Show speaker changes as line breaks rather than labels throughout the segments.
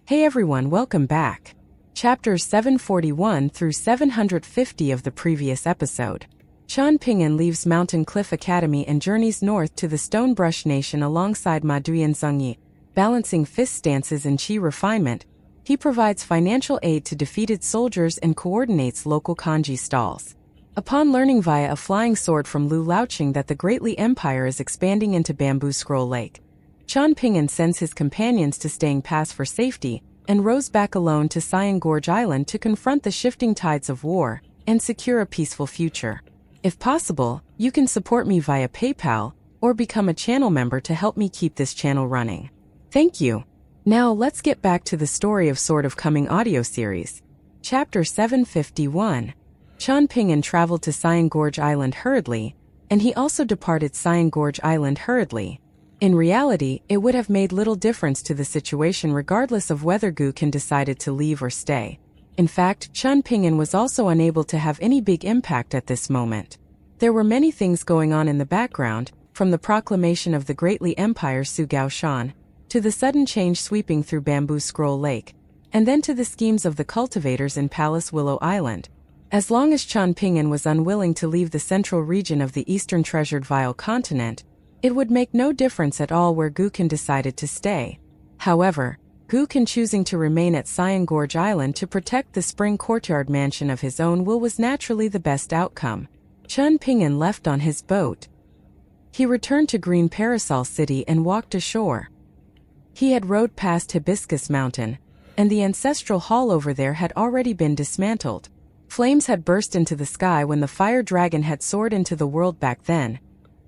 Hey everyone, welcome back. Chapters 741 through 750 of the previous episode. Qian Ping'an leaves Mountain Cliff Academy and journeys north to the Stonebrush Nation alongside Ma Dui and Zheng Yi. Balancing fist stances and qi refinement, he provides financial aid to defeated soldiers and coordinates local kanji stalls. Upon learning via a flying sword from Lu Laoqing that the Great Li Empire is expanding into Bamboo Scroll Lake, Qian Ping'an sends his companions to Staying Pass for safety and rows back alone to Cyan Gorge Island to confront the shifting tides of war and secure a peaceful future. If possible, you can support me via PayPal or become a channel member to help me keep this channel running. Thank you. Now let's get back to the story of Sword of Coming audio series. Chapter 751. Qian Ping'an traveled to Cyan Gorge Island hurriedly, and he also departed Cyan Gorge Island hurriedly. In reality, it would have made little difference to the situation regardless of whether Gukan decided to leave or stay. In fact, Qian Ping'an was also unable to have any big impact at this moment. There were many things going on in the background, from the proclamation of the Great Li Empire Su Gaoshan, to the sudden change sweeping through Bamboo Scroll Lake, and then to the schemes of the cultivators in Palace Willow Island. As long as Qian Ping'an was unwilling to leave the central region of the Eastern Treasured Vile Continent, it would make no difference at all where Gukan decided to stay. However, Gukan choosing to remain at Cyan Gorge Island to protect the Spring Courtyard mansion of his own will was naturally the best outcome. Qian Ping'an left on his boat. He returned to Green Parasol City and walked ashore. He had rowed past Hibiscus Mountain, and the ancestral hall over there had already been dismantled. Flames had burst into the sky when the fire dragon had soared into the world back then,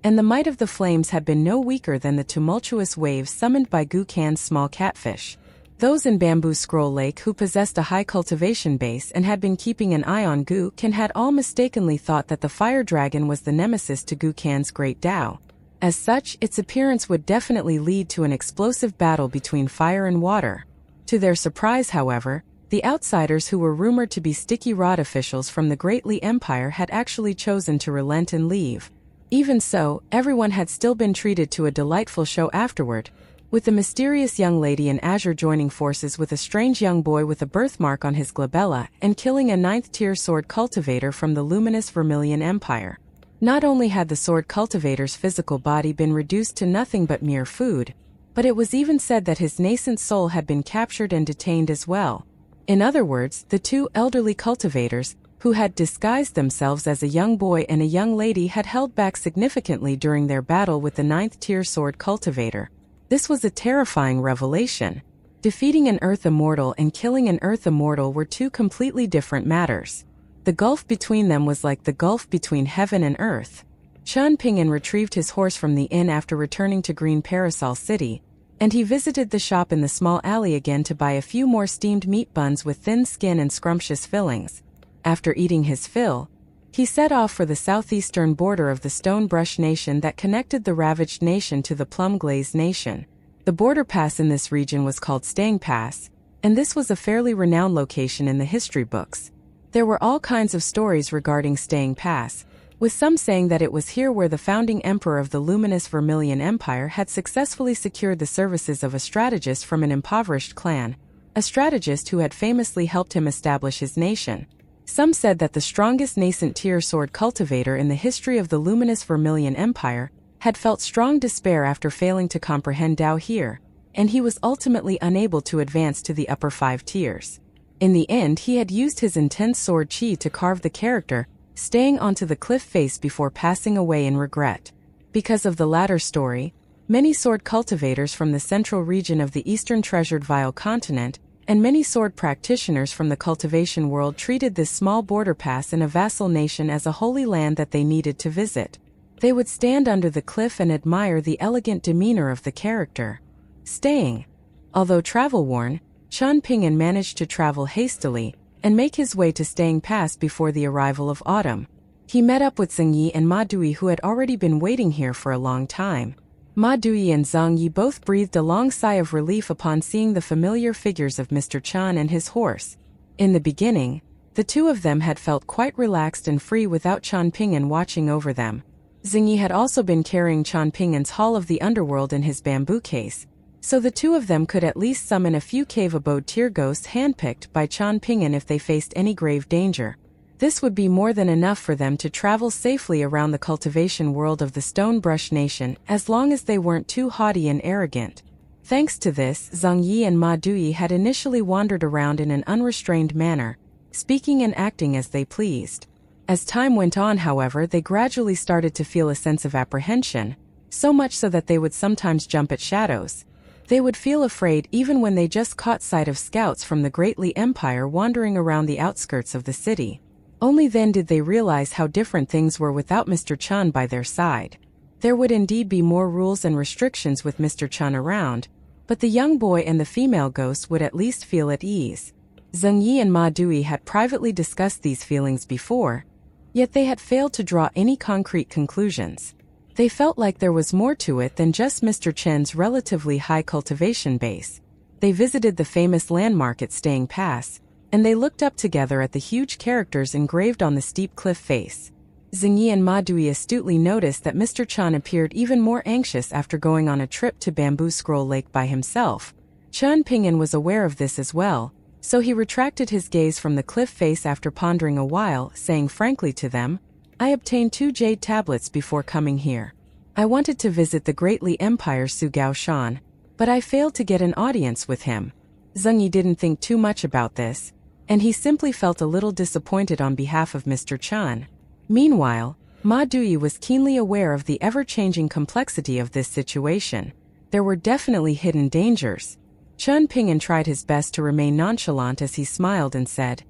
and the might of the flames had been no weaker than the tumultuous waves summoned by Gukan's small catfish. Those in Bamboo Scroll Lake who possessed a high cultivation base and had been keeping an eye on Gukan had all mistakenly thought that the fire dragon was the nemesis to Gukan's great Tao. As such, its appearance would definitely lead to an explosive battle between fire and water. To their surprise, however, the outsiders who were rumored to be sticky rod officials from the Great Li Empire had actually chosen to relent and leave. Even so, everyone had still been treated to a delightful show afterward, with the mysterious young lady in azure joining forces with a strange young boy with a birthmark on his glabella and killing a 9th-tier sword cultivator from the luminous Vermilion Empire. Not only had the sword cultivator's physical body been reduced to nothing but mere food, but it was even said that his nascent soul had been captured and detained as well. In other words, the two elderly cultivators, who had disguised themselves as a young boy and a young lady, had held back significantly during their battle with the 9th-tier sword cultivator. This was a terrifying revelation. Defeating an Earth Immortal and killing an Earth Immortal were two completely different matters. The gulf between them was like the gulf between heaven and earth. Qian Ping'an retrieved his horse from the inn after returning to Green Parasol City, and he visited the shop in the small alley again to buy a few more steamed meat buns with thin skin and scrumptious fillings. After eating his fill, he set off for the southeastern border of the Stonebrush Nation that connected the Ravaged Nation to the Plum Glaze Nation. The border pass in this region was called Staying Pass, and this was a fairly renowned location in the history books. There were all kinds of stories regarding Staying Pass, with some saying that it was here where the founding emperor of the luminous Vermilion Empire had successfully secured the services of a strategist from an impoverished clan, a strategist who had famously helped him establish his nation. Some said that the strongest nascent-tier sword cultivator in the history of the luminous Vermilion Empire had felt strong despair after failing to comprehend Tao here, and he was ultimately unable to advance to the upper 5 tiers. In the end, he had used his intense sword qi to carve the character, staying onto the cliff face before passing away in regret. Because of the latter story, many sword cultivators from the central region of the Eastern Treasured Vile Continent and many sword practitioners from the cultivation world treated this small border pass in a vassal nation as a holy land that they needed to visit. They would stand under the cliff and admire the elegant demeanor of the character. Staying. Although travel-worn, Qian Ping'an managed to travel hastily and make his way to Staying Pass before the arrival of autumn. He met up with Zheng Yi and Ma Dui, who had already been waiting here for a long time. Ma Dui and Zheng Yi both breathed a long sigh of relief upon seeing the familiar figures of Mr. Qian and his horse. In the beginning, the two of them had felt quite relaxed and free without Qian Ping'an watching over them. Zheng Yi had also been carrying Qian Ping'an's Hall of the Underworld in his bamboo case, so the two of them could at least summon a few cave abode tier ghosts handpicked by Chan Ping'an if they faced any grave danger. This would be more than enough for them to travel safely around the cultivation world of the Stonebrush Nation, as long as they weren't too haughty and arrogant. Thanks to this, Zhang Yi and Ma Dui had initially wandered around in an unrestrained manner, speaking and acting as they pleased. As time went on, however, they gradually started to feel a sense of apprehension, so much so that they would sometimes jump at shadows. They would feel afraid even when they just caught sight of scouts from the Great Li Empire wandering around the outskirts of the city. Only then did they realize how different things were without Mr. Chan by their side. There would indeed be more rules and restrictions with Mr. Chan around, but the young boy and the female ghost would at least feel at ease. Zheng Yi and Ma Dui had privately discussed these feelings before, yet they had failed to draw any concrete conclusions. They felt like there was more to it than just Mr. Chen's relatively high cultivation base. They visited the famous landmark at Staying Pass, and they looked up together at the huge characters engraved on the steep cliff face. Zheng Yi and Ma Dui astutely noticed that Mr. Chan appeared even more anxious after going on a trip to Bamboo Scroll Lake by himself. Chan Ping'an was aware of this as well, so he retracted his gaze from the cliff face after pondering a while, saying frankly to them, "I obtained 2 jade tablets before coming here. I wanted to visit the Great Li Empire Su Gao Shan, but I failed to get an audience with him." Zheng Yi didn't think too much about this, and he simply felt a little disappointed on behalf of Mr. Chan. Meanwhile, Ma Dui was keenly aware of the ever-changing complexity of this situation. There were definitely hidden dangers. Chan Ping'an tried his best to remain nonchalant as he smiled and said,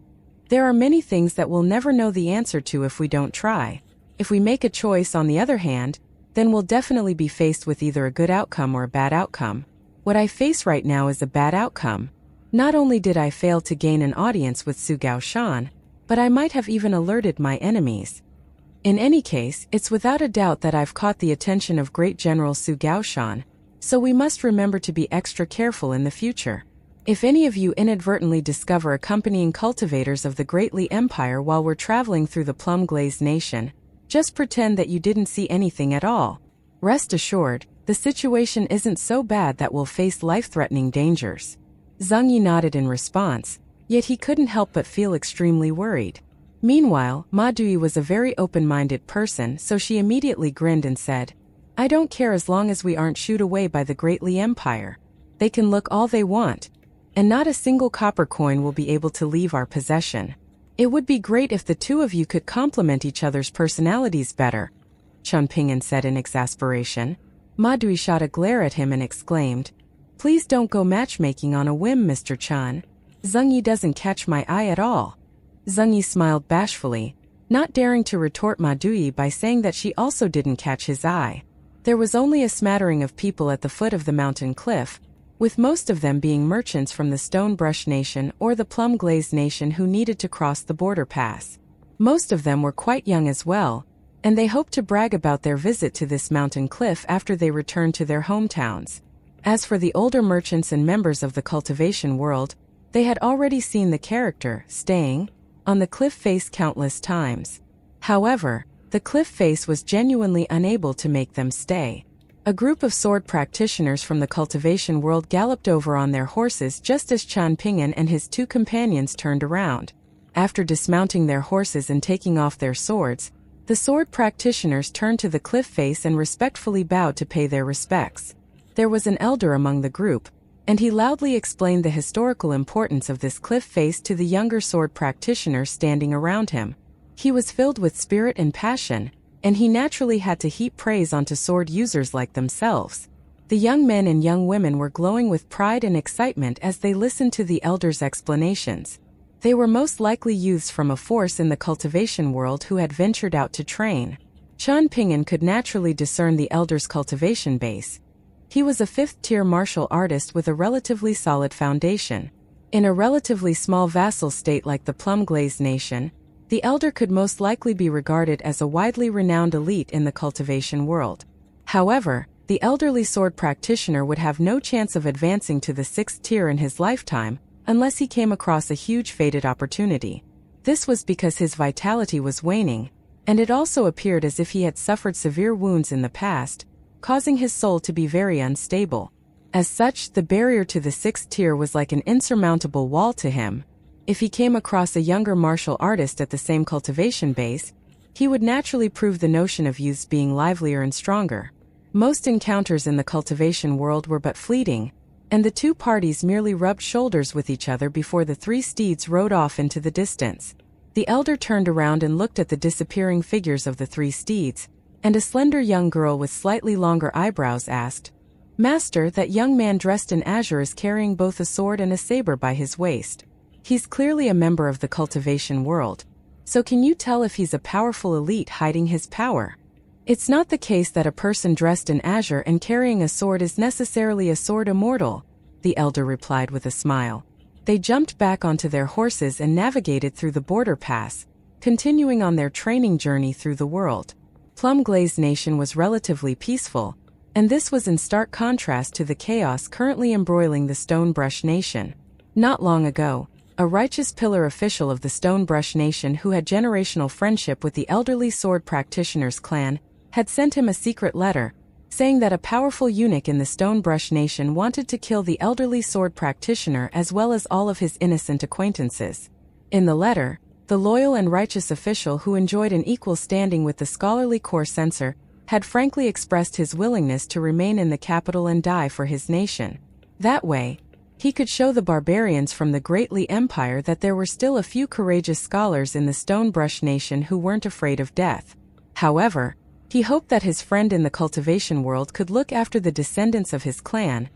"There are many things that we'll never know the answer to if we don't try. If we make a choice, on the other hand, then we'll definitely be faced with either a good outcome or a bad outcome. What I face right now is a bad outcome. Not only did I fail to gain an audience with Su Gao Shan, but I might have even alerted my enemies. In any case, it's without a doubt that I've caught the attention of Great General Su Gao Shan, so we must remember to be extra careful in the future. If any of you inadvertently discover accompanying cultivators of the Great Li Empire while we're traveling through the Plum Glaze Nation, just pretend that you didn't see anything at all. Rest assured, the situation isn't so bad that we'll face life-threatening dangers." Zheng Yi nodded in response, yet he couldn't help but feel extremely worried. Meanwhile, Ma Dui was a very open-minded person, so she immediately grinned and said, "I don't care as long as we aren't shooed away by the Great Li Empire. They can look all they want, and not a single copper coin will be able to leave our possession. It would be great if the two of you could complement each other's personalities better," Chan Ping'an said in exasperation. Ma Dui shot a glare at him and exclaimed, "Please don't go matchmaking on a whim, Mr. Chan. Zheng Yi doesn't catch my eye at all." Zheng Yi smiled bashfully, not daring to retort Ma Dui by saying that she also didn't catch his eye. There was only a smattering of people at the foot of the mountain cliff, with most of them being merchants from the Stonebrush Nation or the Plum Glaze Nation who needed to cross the border pass. Most of them were quite young as well, and they hoped to brag about their visit to this mountain cliff after they returned to their hometowns. As for the older merchants and members of the cultivation world, they had already seen the character staying on the cliff face countless times. However, the cliff face was genuinely unable to make them stay. A group of sword practitioners from the cultivation world galloped over on their horses just as Chan Ping'an and his 2 companions turned around. After dismounting their horses and taking off their swords, the sword practitioners turned to the cliff face and respectfully bowed to pay their respects. There was an elder among the group, and he loudly explained the historical importance of this cliff face to the younger sword practitioners standing around him. He was filled with spirit and passion, and he naturally had to heap praise onto sword users like themselves. The young men and young women were glowing with pride and excitement as they listened to the elder's explanations. They were most likely youths from a force in the cultivation world who had ventured out to train. Chan Ping'an could naturally discern the elder's cultivation base. He was a 5th-tier martial artist with a relatively solid foundation. In a relatively small vassal state like the Plum Glaze Nation, the elder could most likely be regarded as a widely renowned elite in the cultivation world. However, the elderly sword practitioner would have no chance of advancing to the 6th tier in his lifetime unless he came across a huge fated opportunity. This was because his vitality was waning, and it also appeared as if he had suffered severe wounds in the past, causing his soul to be very unstable. As such, the barrier to the 6th tier was like an insurmountable wall to him. If he came across a younger martial artist at the same cultivation base, he would naturally prove the notion of youths being livelier and stronger. Most encounters in the cultivation world were but fleeting, and the two parties merely rubbed shoulders with each other before the 3 steeds rode off into the distance. The elder turned around and looked at the disappearing figures of the 3 steeds, and a slender young girl with slightly longer eyebrows asked, "Master, that young man dressed in azure is carrying both a sword and a saber by his waist. He's clearly a member of the cultivation world. So can you tell if he's a powerful elite hiding his power?" "It's not the case that a person dressed in azure and carrying a sword is necessarily a sword immortal," the elder replied with a smile. They jumped back onto their horses and navigated through the border pass, continuing on their training journey through the world. Plum Glaze Nation was relatively peaceful, and this was in stark contrast to the chaos currently embroiling the Stonebrush Nation. Not long ago, a righteous pillar official of the Stonebrush Nation who had generational friendship with the elderly sword practitioners clan had sent him a secret letter, saying that a powerful eunuch in the Stonebrush Nation wanted to kill the elderly sword practitioner as well as all of his innocent acquaintances. In the letter, the loyal and righteous official who enjoyed an equal standing with the scholarly core censor had frankly expressed his willingness to remain in the capital and die for his nation. That way, he could show the barbarians from the Great Li Empire that there were still a few courageous scholars in the Stonebrush Nation who weren't afraid of death. However, he hoped that his friend in the cultivation world could look after the descendants of his clan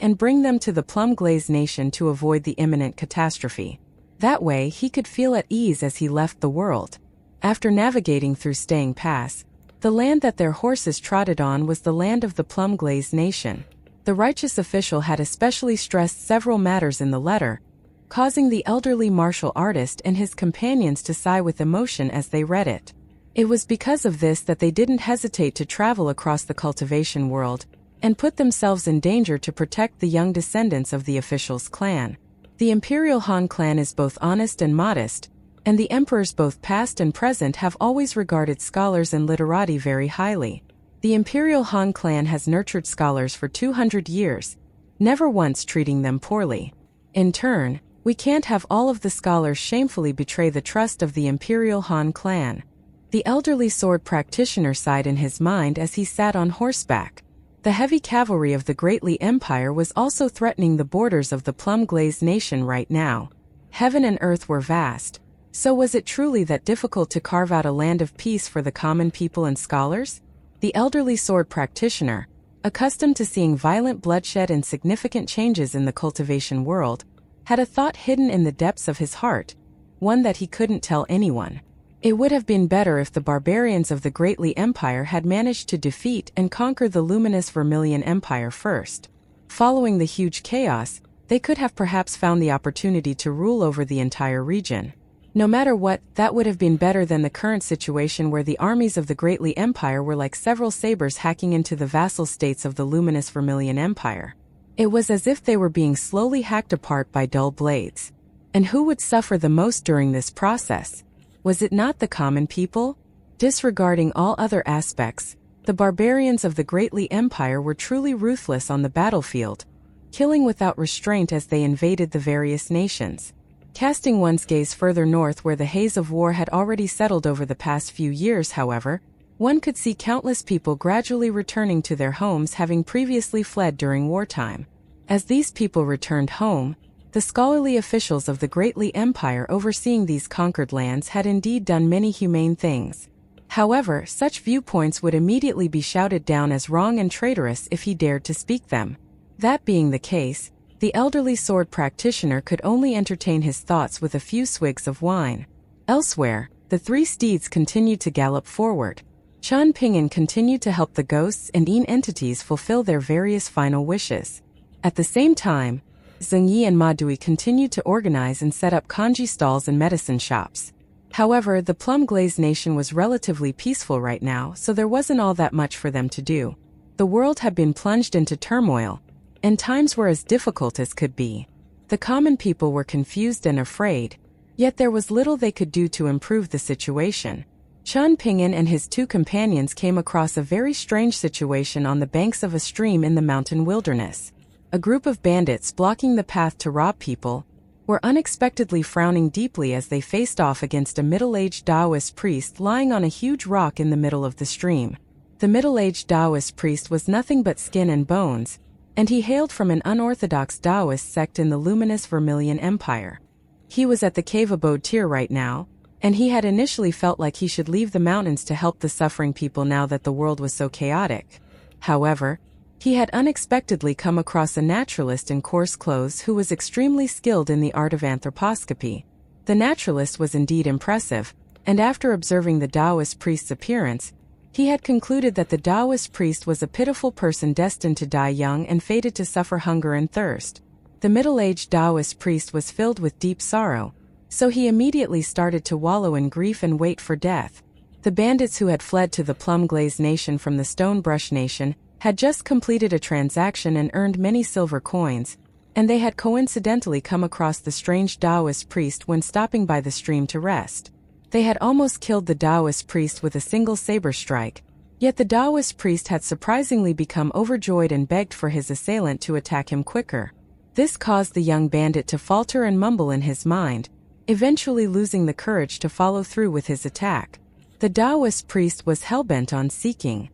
and bring them to the Plum Glaze Nation to avoid the imminent catastrophe. That way, he could feel at ease as he left the world. After navigating through Staying Pass, the land that their horses trotted on was the land of the Plum Glaze Nation. The righteous official had especially stressed several matters in the letter, causing the elderly martial artist and his companions to sigh with emotion as they read it. It was because of this that they didn't hesitate to travel across the cultivation world and put themselves in danger to protect the young descendants of the official's clan. The Imperial Han clan is both honest and modest, and the emperors both past and present have always regarded scholars and literati very highly. The Imperial Han clan has nurtured scholars for 200 years, never once treating them poorly. In turn, we can't have all of the scholars shamefully betray the trust of the Imperial Han clan. The elderly sword practitioner sighed in his mind as he sat on horseback. The heavy cavalry of the Great Li Empire was also threatening the borders of the Plum Glaze Nation right now. Heaven and earth were vast. So was it truly that difficult to carve out a land of peace for the common people and scholars? The elderly sword practitioner, accustomed to seeing violent bloodshed and significant changes in the cultivation world, had a thought hidden in the depths of his heart, one that he couldn't tell anyone. It would have been better if the barbarians of the Great Li Empire had managed to defeat and conquer the luminous Vermilion Empire first. Following the huge chaos, they could have perhaps found the opportunity to rule over the entire region. No matter what, that would have been better than the current situation where the armies of the Great Li Empire were like several sabers hacking into the vassal states of the luminous Vermilion Empire. It was as if they were being slowly hacked apart by dull blades. And who would suffer the most during this process? Was it not the common people? Disregarding all other aspects, the barbarians of the Great Li Empire were truly ruthless on the battlefield, killing without restraint as they invaded the various nations. Casting one's gaze further north where the haze of war had already settled over the past few years, however, one could see countless people gradually returning to their homes having previously fled during wartime. As these people returned home, the scholarly officials of the Great Li Empire overseeing these conquered lands had indeed done many humane things. However, such viewpoints would immediately be shouted down as wrong and traitorous if he dared to speak them. That being the case, the elderly sword practitioner could only entertain his thoughts with a few swigs of wine. Elsewhere, the 3 steeds continued to gallop forward. Chen Ping'an continued to help the ghosts and Yin entities fulfill their various final wishes. At the same time, Zheng Yi and Ma Dui continued to organize and set up kanji stalls and medicine shops. However, the Plum Glaze Nation was relatively peaceful right now, so there wasn't all that much for them to do. The world had been plunged into turmoil, and times were as difficult as could be. The common people were confused and afraid, yet there was little they could do to improve the situation. Chen Ping'an and his 2 companions came across a very strange situation on the banks of a stream in the mountain wilderness. a group of bandits blocking the path to rob people, were unexpectedly frowning deeply as they faced off against a middle-aged Taoist priest lying on a huge rock in the middle of the stream. The middle-aged Taoist priest was nothing but skin and bones, and he hailed from an unorthodox Taoist sect in the luminous Vermilion Empire. He was at the cave abode tier right now, and he had initially felt like he should leave the mountains to help the suffering people now that the world was so chaotic. However, he had unexpectedly come across a naturalist in coarse clothes who was extremely skilled in the art of anthroposcopy. The naturalist was indeed impressive, and after observing the Taoist priest's appearance, he had concluded that the Taoist priest was a pitiful person destined to die young and fated to suffer hunger and thirst. The middle-aged Taoist priest was filled with deep sorrow, so he immediately started to wallow in grief and wait for death. The bandits who had fled to the Plum-Glaze Nation from the Stonebrush Nation had just completed a transaction and earned many silver coins, and they had coincidentally come across the strange Taoist priest when stopping by the stream to rest. They had almost killed the Taoist priest with a single saber strike, yet the Taoist priest had surprisingly become overjoyed and begged for his assailant to attack him quicker. This caused the young bandit to falter and mumble in his mind, eventually losing the courage to follow through with his attack. The Taoist priest was hell-bent on seeking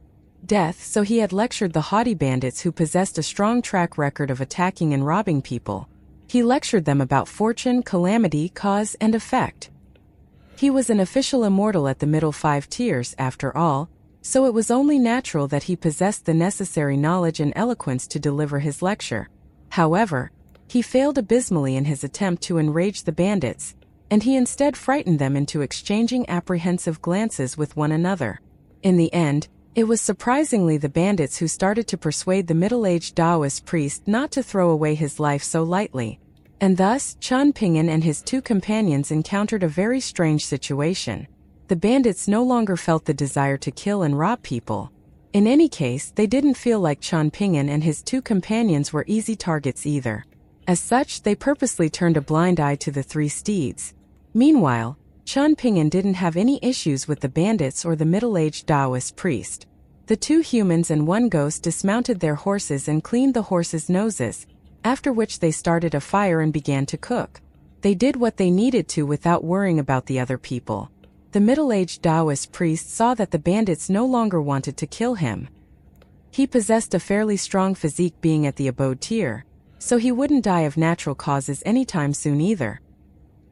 death, so he had lectured the haughty bandits who possessed a strong track record of attacking and robbing people. He lectured them about fortune, calamity, cause, and effect. He was an official immortal at the middle 5 tiers, after all, so it was only natural that he possessed the necessary knowledge and eloquence to deliver his lecture. However, he failed abysmally in his attempt to enrage the bandits, and he instead frightened them into exchanging apprehensive glances with one another. In the end, it was surprisingly the bandits who started to persuade the middle-aged Taoist priest not to throw away his life so lightly. And thus, Qian Pingyan and his 2 companions encountered a very strange situation. The bandits no longer felt the desire to kill and rob people. In any case, they didn't feel like Qian Pingyan and his 2 companions were easy targets either. As such, they purposely turned a blind eye to the 3 steeds. Meanwhile, Qian Pingyan didn't have any issues with the bandits or the middle-aged Taoist priest. The 2 humans and 1 ghost dismounted their horses and cleaned the horses' noses, after which they started a fire and began to cook. They did what they needed to without worrying about the other people. The middle-aged Taoist priest saw that the bandits no longer wanted to kill him. He possessed a fairly strong physique being at the abode tier, so he wouldn't die of natural causes anytime soon either.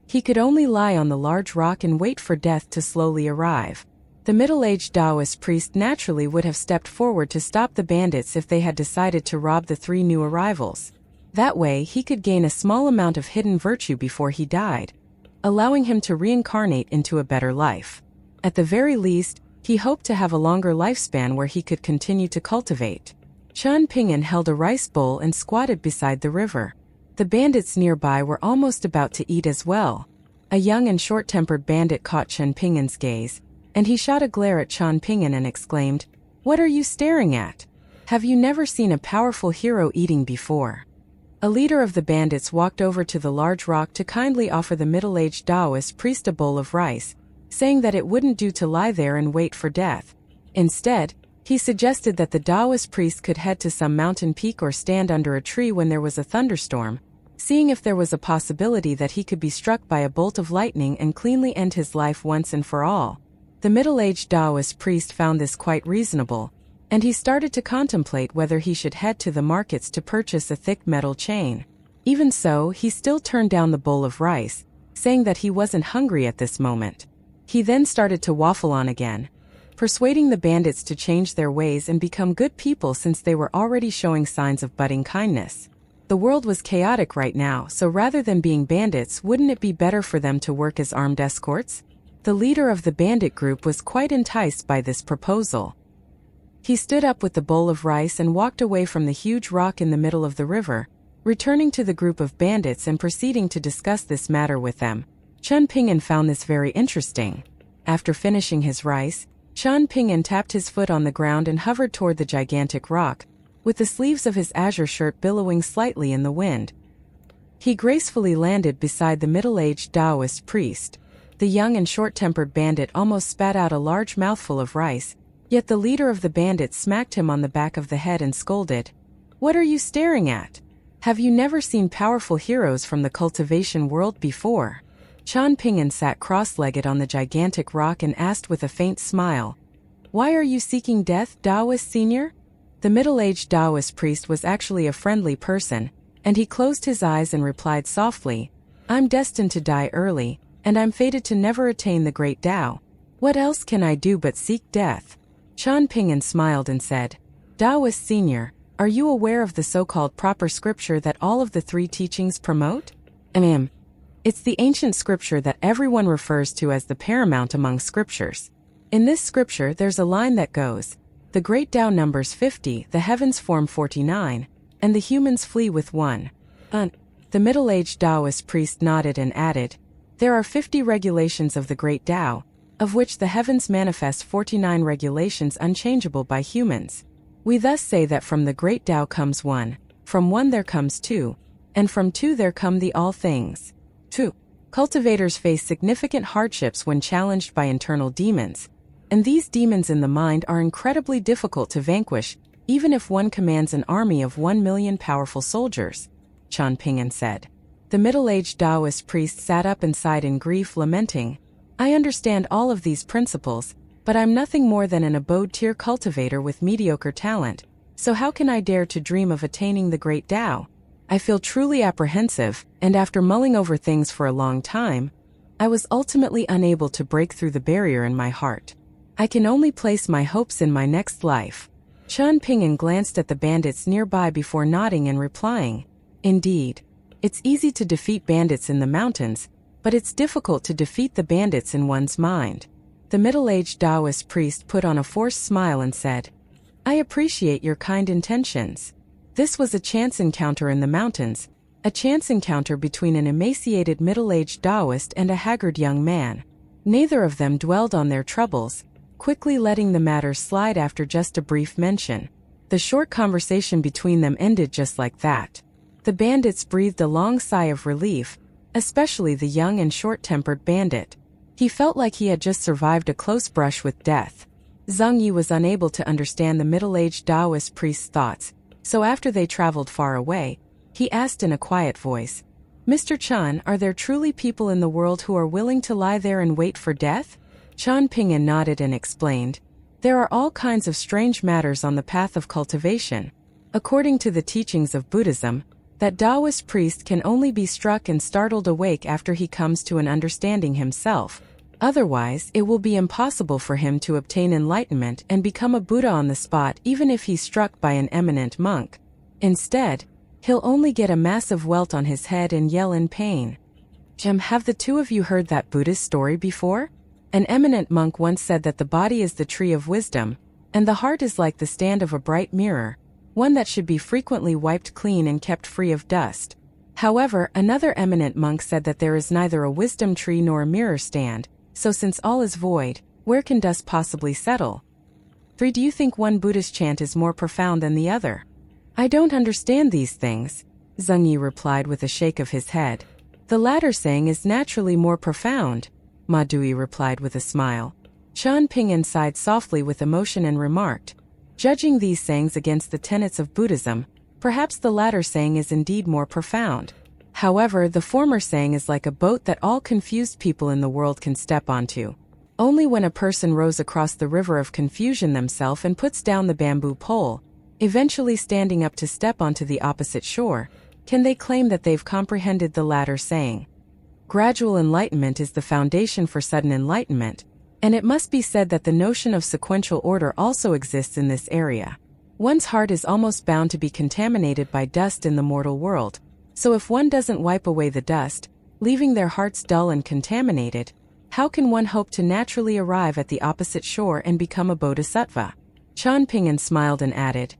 He could only lie on the large rock and wait for death to slowly arrive. The middle-aged Taoist priest naturally would have stepped forward to stop the bandits if they had decided to rob the 3 new arrivals. That way, he could gain a small amount of hidden virtue before he died, allowing him to reincarnate into a better life. At the very least, he hoped to have a longer lifespan where he could continue to cultivate. Qian Pingyan held a rice bowl and squatted beside the river. The bandits nearby were almost about to eat as well. A young and short-tempered bandit caught Qian Pingyan's gaze, and he shot a glare at Qian Pingyan and exclaimed, "What are you staring at? Have you never seen a powerful hero eating before?" A leader of the bandits walked over to the large rock to kindly offer the middle-aged Taoist priest a bowl of rice, saying that it wouldn't do to lie there and wait for death. Instead, he suggested that the Taoist priest could head to some mountain peak or stand under a tree when there was a thunderstorm, seeing if there was a possibility that he could be struck by a bolt of lightning and cleanly end his life once and for all. The middle-aged Taoist priest found this quite reasonable, and he started to contemplate whether he should head to the markets to purchase a thick metal chain. Even so, he still turned down the bowl of rice, saying that he wasn't hungry at this moment. He then started to waffle on again, persuading the bandits to change their ways and become good people since they were already showing signs of budding kindness. The world was chaotic right now, so rather than being bandits, wouldn't it be better for them to work as armed escorts? The leader of the bandit group was quite enticed by this proposal. He stood up with the bowl of rice and walked away from the huge rock in the middle of the river, returning to the group of bandits and proceeding to discuss this matter with them. Qian Pingyan found this very interesting. After finishing his rice, Qian Pingyan tapped his foot on the ground and hovered toward the gigantic rock, with the sleeves of his azure shirt billowing slightly in the wind. He gracefully landed beside the middle-aged Taoist priest. The young and short-tempered bandit almost spat out a large mouthful of rice, yet the leader of the bandits smacked him on the back of the head and scolded, "What are you staring at? Have you never seen powerful heroes from the cultivation world before? Qian Ping'an sat cross-legged on the gigantic rock and asked with a faint smile. Why are you seeking death, Taoist Senior? The middle-aged Taoist priest was actually a friendly person, and he closed his eyes and replied softly, I'm destined to die early, and I'm fated to never attain the great Tao. What else can I do but seek death? Qian Ping'an smiled and said, Taoist Senior, are you aware of the so-called proper scripture that all of the three teachings promote? It's the ancient scripture that everyone refers to as the paramount among scriptures. In this scripture there's a line that goes, the great Tao numbers 50, the heavens form 49, and the humans flee with 1. The middle-aged Taoist priest nodded and added, there are 50 regulations of the great Tao, of which the heavens manifest 49 regulations unchangeable by humans. We thus say that from the great Tao comes 1, from 1 there comes 2, and from 2 there come the all things. 2. Cultivators face significant hardships when challenged by internal demons, and these demons in the mind are incredibly difficult to vanquish, even if one commands an army of 1 million powerful soldiers, Qian Ping'an said. The middle-aged Taoist priest sat up and sighed in grief, lamenting, I understand all of these principles, but I'm nothing more than an abode-tier cultivator with mediocre talent, so how can I dare to dream of attaining the great Tao? I feel truly apprehensive, and after mulling over things for a long time, I was ultimately unable to break through the barrier in my heart. I can only place my hopes in my next life. Qian Ping'an glanced at the bandits nearby before nodding and replying, Indeed. It's easy to defeat bandits in the mountains, but it's difficult to defeat the bandits in one's mind. The middle-aged Taoist priest put on a forced smile and said, I appreciate your kind intentions. This was a chance encounter in the mountains, a chance encounter between an emaciated middle-aged Taoist and a haggard young man. Neither of them dwelled on their troubles, quickly letting the matter slide after just a brief mention. The short conversation between them ended just like that. The bandits breathed a long sigh of relief, especially the young and short-tempered bandit. He felt like he had just survived a close brush with death. Zhang Yi was unable to understand the middle-aged Taoist priest's thoughts, so after they traveled far away, he asked in a quiet voice, Mr. Qian, are there truly people in the world who are willing to lie there and wait for death? Qian Ping'an nodded and explained, there are all kinds of strange matters on the path of cultivation. According to the teachings of Buddhism, that Taoist priest can only be struck and startled awake after he comes to an understanding himself. Otherwise, it will be impossible for him to obtain enlightenment and become a Buddha on the spot even if he's struck by an eminent monk. Instead, he'll only get a massive welt on his head and yell in pain. Have the two of you heard that Buddhist story before? An eminent monk once said that the body is the tree of wisdom, and the heart is like the stand of a bright mirror, one that should be frequently wiped clean and kept free of dust. However, another eminent monk said that there is neither a wisdom tree nor a mirror stand, so since all is void, where can dust possibly settle? 3. Do you think one Buddhist chant is more profound than the other? I don't understand these things, Zhang Yi replied with a shake of his head. The latter saying is naturally more profound, Ma Dui replied with a smile. Qian Ping'an sighed softly with emotion and remarked, judging these sayings against the tenets of Buddhism, perhaps the latter saying is indeed more profound. However, the former saying is like a boat that all confused people in the world can step onto. Only when a person rows across the river of confusion themselves and puts down the bamboo pole, eventually standing up to step onto the opposite shore, can they claim that they've comprehended the latter saying. Gradual enlightenment is the foundation for sudden enlightenment, and it must be said that the notion of sequential order also exists in this area. One's heart is almost bound to be contaminated by dust in the mortal world, so if one doesn't wipe away the dust, leaving their hearts dull and contaminated, how can one hope to naturally arrive at the opposite shore and become a bodhisattva? Qian Ping'an smiled and added,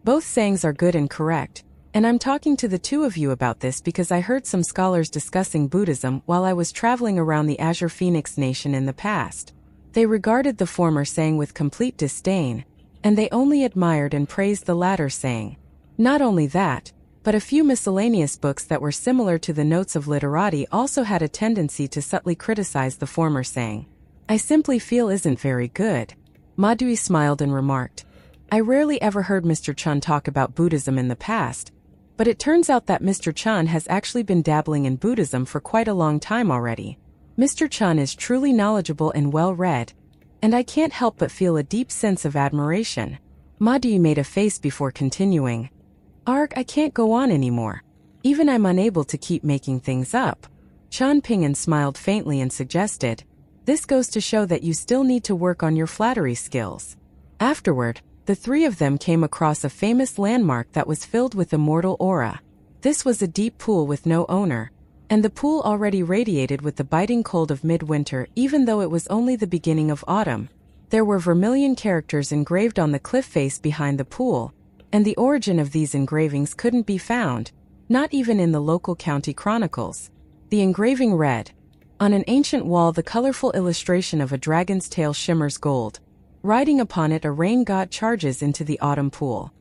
both sayings are good and correct, and I'm talking to the two of you about this because I heard some scholars discussing Buddhism while I was traveling around the Azure Phoenix Nation in the past. They regarded the former saying with complete disdain, and they only admired and praised the latter saying. Not only that, but a few miscellaneous books that were similar to the Notes of Literati also had a tendency to subtly criticize the former saying. I simply feel isn't very good. Madui smiled and remarked, I rarely ever heard Mr. Chun talk about Buddhism in the past, But it turns out that Mr. Chan has actually been dabbling in Buddhism for quite a long time already. Mr. Chan is truly knowledgeable and well-read, and I can't help but feel a deep sense of admiration. Ma Dui made a face before continuing. Arg, I can't go on anymore. Even I'm unable to keep making things up. Chan Ping'an smiled faintly and suggested, this goes to show that you still need to work on your flattery skills. Afterward, the three of them came across a famous landmark that was filled with immortal aura. This was a deep pool with no owner, and the pool already radiated with the biting cold of midwinter even though it was only the beginning of autumn. There were vermilion characters engraved on the cliff face behind the pool, and the origin of these engravings couldn't be found, not even in the local county chronicles. The engraving read, on an ancient wall the colorful illustration of a dragon's tail shimmers gold. Riding upon it a rain god charges into the autumn pool.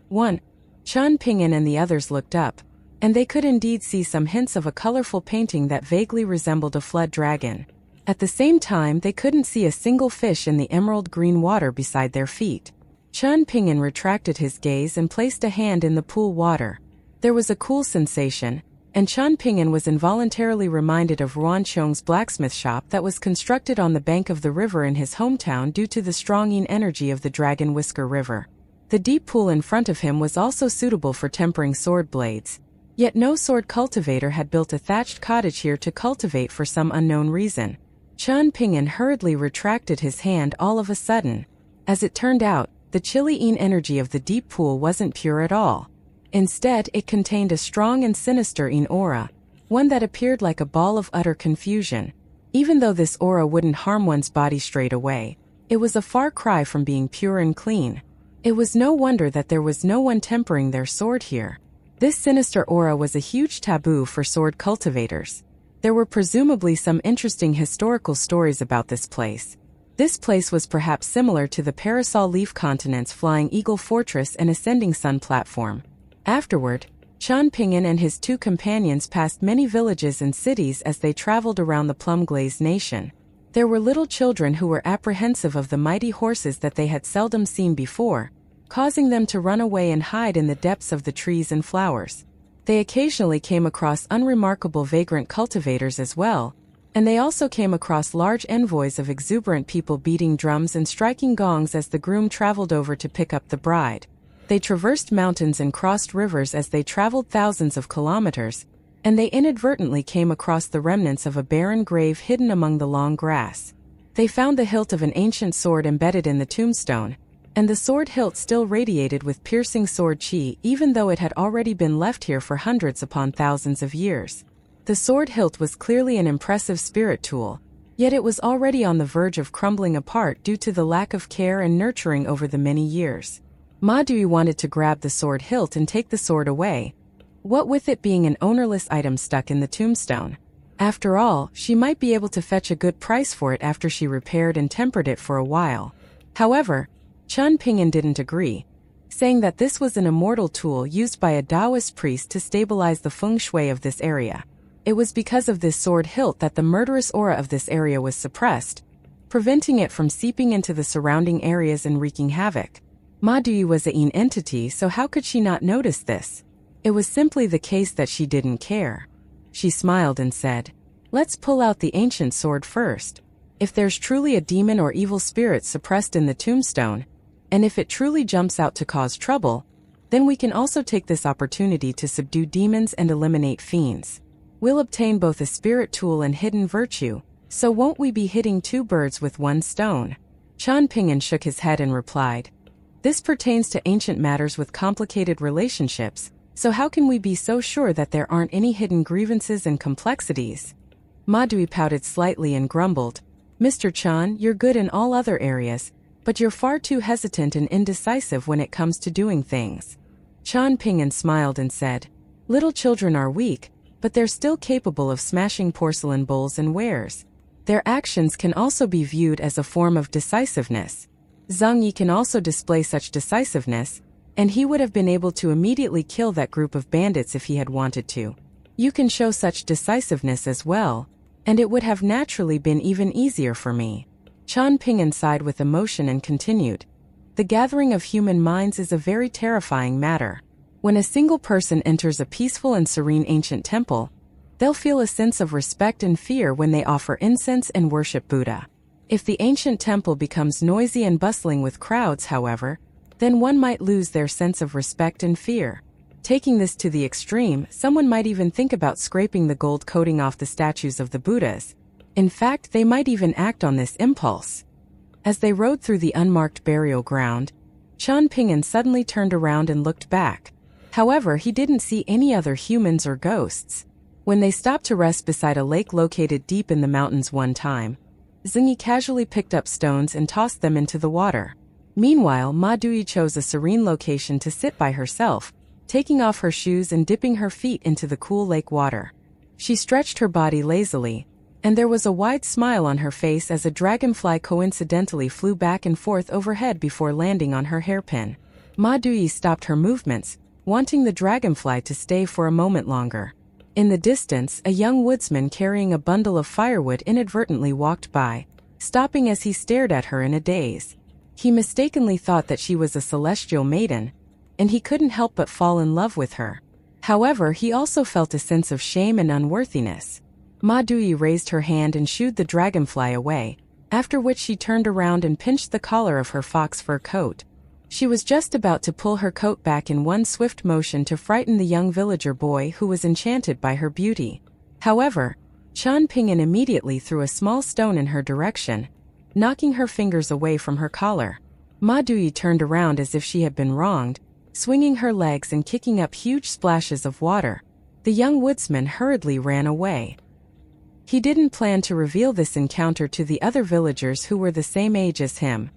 1. Chan Ping'an and the others looked up, and they could indeed see some hints of a colorful painting that vaguely resembled a flood dragon. At the same time they couldn't see a single fish in the emerald green water beside their feet. Chan Ping'an retracted his gaze and placed a hand in the pool water. There was a cool sensation, and Chan Ping'an was involuntarily reminded of Ruan Qiong's blacksmith shop that was constructed on the bank of the river in his hometown due to the strong yin energy of the Dragon Whisker River. The deep pool in front of him was also suitable for tempering sword blades, yet no sword cultivator had built a thatched cottage here to cultivate for some unknown reason. Chan Ping'an hurriedly retracted his hand all of a sudden. As it turned out, the chilly yin energy of the deep pool wasn't pure at all. Instead, it contained a strong and sinister yin aura, one that appeared like a ball of utter confusion. Even though this aura wouldn't harm one's body straight away, it was a far cry from being pure and clean. It was no wonder that there was no one tempering their sword here. This sinister aura was a huge taboo for sword cultivators. There were presumably some interesting historical stories about this place. This place was perhaps similar to the Parasol Leaf Continent's Flying Eagle Fortress and Ascending Sun platform. Afterward, Chan Ping'an and his two companions passed many villages and cities as they traveled around the plum-glazed nation. There were little children who were apprehensive of the mighty horses that they had seldom seen before, causing them to run away and hide in the depths of the trees and flowers. They occasionally came across unremarkable vagrant cultivators as well, and they also came across large envoys of exuberant people beating drums and striking gongs as the groom traveled over to pick up the bride. They traversed mountains and crossed rivers as they traveled thousands of kilometers, and they inadvertently came across the remnants of a barren grave hidden among the long grass. They found the hilt of an ancient sword embedded in the tombstone, and the sword hilt still radiated with piercing sword chi even though it had already been left here for hundreds upon thousands of years. The sword hilt was clearly an impressive spirit tool, yet it was already on the verge of crumbling apart due to the lack of care and nurturing over the many years. Ma Dui wanted to grab the sword hilt and take the sword away, what with it being an ownerless item stuck in the tombstone. After all, she might be able to fetch a good price for it after she repaired and tempered it for a while. However, Chan Ping'an didn't agree, saying that this was an immortal tool used by a Taoist priest to stabilize the feng shui of this area. It was because of this sword hilt that the murderous aura of this area was suppressed, preventing it from seeping into the surrounding areas and wreaking havoc. Ma Dui was a yin entity, so how could she not notice this? It was simply the case that she didn't care. She smiled and said, "Let's pull out the ancient sword first. If there's truly a demon or evil spirit suppressed in the tombstone, and if it truly jumps out to cause trouble, then we can also take this opportunity to subdue demons and eliminate fiends. We'll obtain both a spirit tool and hidden virtue, so won't we be hitting two birds with one stone?" Chan Ping'an shook his head and replied, "This pertains to ancient matters with complicated relationships, so how can we be so sure that there aren't any hidden grievances and complexities?" Ma Dui pouted slightly and grumbled, "Mr. Chan, you're good in all other areas, but you're far too hesitant and indecisive when it comes to doing things." Chan Ping'an smiled and said, "Little children are weak, but they're still capable of smashing porcelain bowls and wares. Their actions can also be viewed as a form of decisiveness. Zhang Yi can also display such decisiveness, and he would have been able to immediately kill that group of bandits if he had wanted to. You can show such decisiveness as well, and it would have naturally been even easier for me." Chan Ping'an sighed with emotion and continued, "The gathering of human minds is a very terrifying matter. When a single person enters a peaceful and serene ancient temple, they'll feel a sense of respect and fear when they offer incense and worship Buddha. If the ancient temple becomes noisy and bustling with crowds, however, then one might lose their sense of respect and fear. Taking this to the extreme, someone might even think about scraping the gold coating off the statues of the Buddhas. In fact, they might even act on this impulse. As they rode through the unmarked burial ground, Jian Lai suddenly turned around and looked back. However, he didn't see any other humans or ghosts. When they stopped to rest beside a lake located deep in the mountains one time, Zhengyi casually picked up stones and tossed them into the water. Meanwhile, Ma Dui chose a serene location to sit by herself, taking off her shoes and dipping her feet into the cool lake water. She stretched her body lazily, and there was a wide smile on her face as a dragonfly coincidentally flew back and forth overhead before landing on her hairpin. Ma Dui stopped her movements, wanting the dragonfly to stay for a moment longer. In the distance, a young woodsman carrying a bundle of firewood inadvertently walked by, stopping as he stared at her in a daze. He mistakenly thought that she was a celestial maiden, and he couldn't help but fall in love with her. However, he also felt a sense of shame and unworthiness. Ma Dui raised her hand and shooed the dragonfly away, after which she turned around and pinched the collar of her fox fur coat. She was just about to pull her coat back in one swift motion to frighten the young villager boy who was enchanted by her beauty. However, Jian Lai immediately threw a small stone in her direction, knocking her fingers away from her collar. Ma Dui turned around as if she had been wronged, swinging her legs and kicking up huge splashes of water. The young woodsman hurriedly ran away. He didn't plan to reveal this encounter to the other villagers who were the same age as him.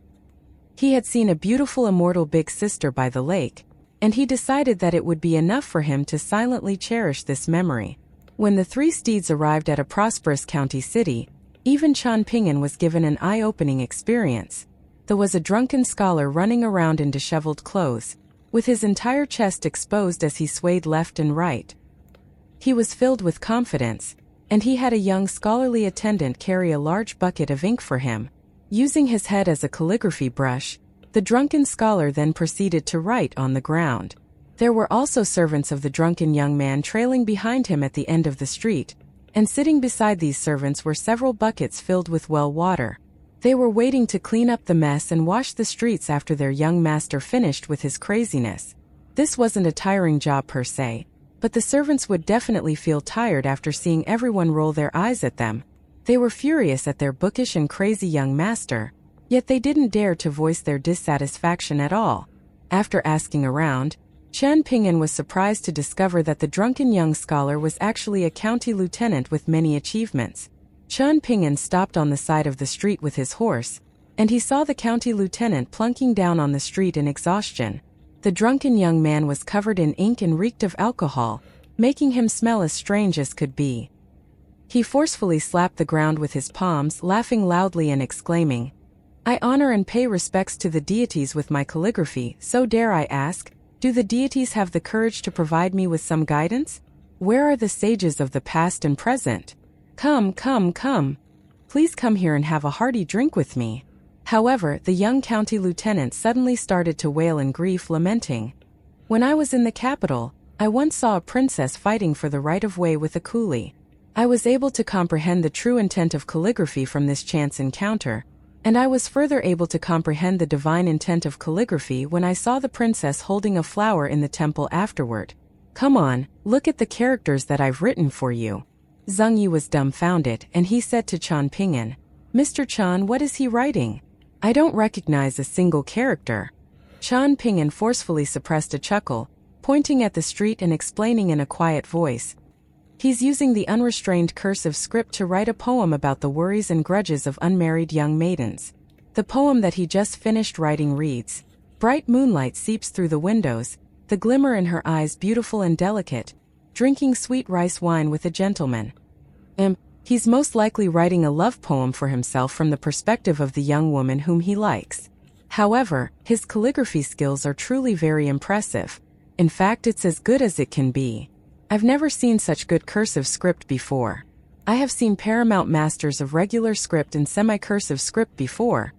He had seen a beautiful immortal big sister by the lake, and he decided that it would be enough for him to silently cherish this memory. When the three steeds arrived at a prosperous county city, even Jian Lai was given an eye-opening experience. There was a drunken scholar running around in disheveled clothes, with his entire chest exposed as he swayed left and right. He was filled with confidence, and he had a young scholarly attendant carry a large bucket of ink for him. Using his head as a calligraphy brush, the drunken scholar then proceeded to write on the ground. There were also servants of the drunken young man trailing behind him at the end of the street, and sitting beside these servants were several buckets filled with well water. They were waiting to clean up the mess and wash the streets after their young master finished with his craziness. This wasn't a tiring job per se, but the servants would definitely feel tired after seeing everyone roll their eyes at them. They were furious at their bookish and crazy young master, yet they didn't dare to voice their dissatisfaction at all. After asking around, Jian Lai was surprised to discover that the drunken young scholar was actually a county lieutenant with many achievements. Jian Lai stopped on the side of the street with his horse, and he saw the county lieutenant plunking down on the street in exhaustion. The drunken young man was covered in ink and reeked of alcohol, making him smell as strange as could be. He forcefully slapped the ground with his palms, laughing loudly and exclaiming, "I honor and pay respects to the deities with my calligraphy, so dare I ask, do the deities have the courage to provide me with some guidance? Where are the sages of the past and present? Come, come, come. Please come here and have a hearty drink with me." However, the young county lieutenant suddenly started to wail in grief, lamenting, "When I was in the capital, I once saw a princess fighting for the right of way with a coolie. I was able to comprehend the true intent of calligraphy from this chance encounter, and I was further able to comprehend the divine intent of calligraphy when I saw the princess holding a flower in the temple afterward. Come on, look at the characters that I've written for you." Zhengyi was dumbfounded, and he said to Jian Lai, "Mr. Jian, what is he writing? I don't recognize a single character." Jian Lai forcefully suppressed a chuckle, pointing at the street and explaining in a quiet voice, "He's using the unrestrained cursive script to write a poem about the worries and grudges of unmarried young maidens." The poem that he just finished writing reads, "Bright moonlight seeps through the windows, the glimmer in her eyes beautiful and delicate, drinking sweet rice wine with a gentleman." He's most likely writing a love poem for himself from the perspective of the young woman whom he likes. However, his calligraphy skills are truly very impressive. In fact, it's as good as it can be. I've never seen such good cursive script before. I have seen paramount masters of regular script and semi-cursive script before,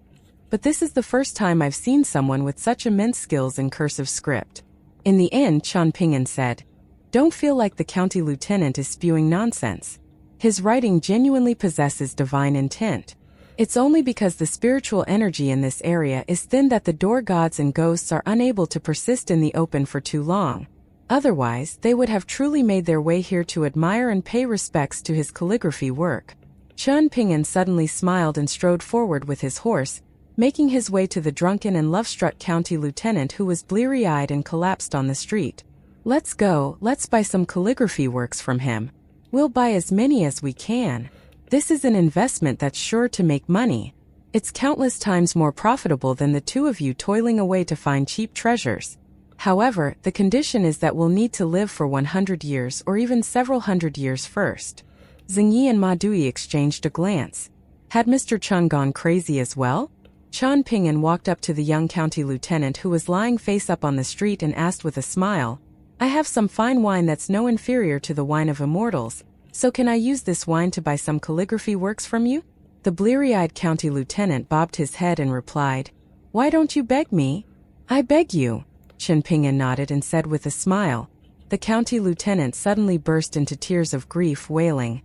but this is the first time I've seen someone with such immense skills in cursive script. In the end, Qian Ping'an said, "Don't feel like the county lieutenant is spewing nonsense. His writing genuinely possesses divine intent. It's only because the spiritual energy in this area is thin that the door gods and ghosts are unable to persist in the open for too long. Otherwise, they would have truly made their way here to admire and pay respects to his calligraphy work." Qian Ping'an suddenly smiled and strode forward with his horse, making his way to the drunken and love-struck county lieutenant who was bleary-eyed and collapsed on the street. "Let's go, let's buy some calligraphy works from him. We'll buy as many as we can. This is an investment that's sure to make money. It's countless times more profitable than the two of you toiling away to find cheap treasures. However, the condition is that we'll need to live for 100 years or even several hundred years first." Zheng Yi and Ma Dui exchanged a glance. Had Mr. Chen gone crazy as well? Qian Ping'an walked up to the young county lieutenant who was lying face up on the street and asked with a smile, "I have some fine wine that's no inferior to the wine of immortals, so can I use this wine to buy some calligraphy works from you?" The bleary-eyed county lieutenant bobbed his head and replied, "Why don't you beg me?" "I beg you." Qian Ping'an nodded and said with a smile. The county lieutenant suddenly burst into tears of grief, wailing,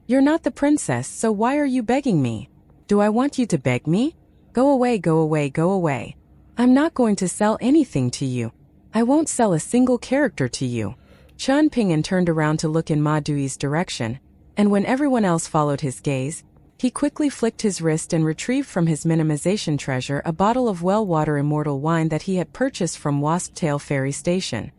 "You're not the princess, so why are you begging me? Do I want you to beg me? Go away, go away, go away. I'm not going to sell anything to you. I won't sell a single character to you." Qian Ping'an turned around to look in Ma Dui's direction, and when everyone else followed his gaze, he quickly flicked his wrist and retrieved from his minimization treasure a bottle of well-water immortal wine that he had purchased from Wasptail Ferry Station.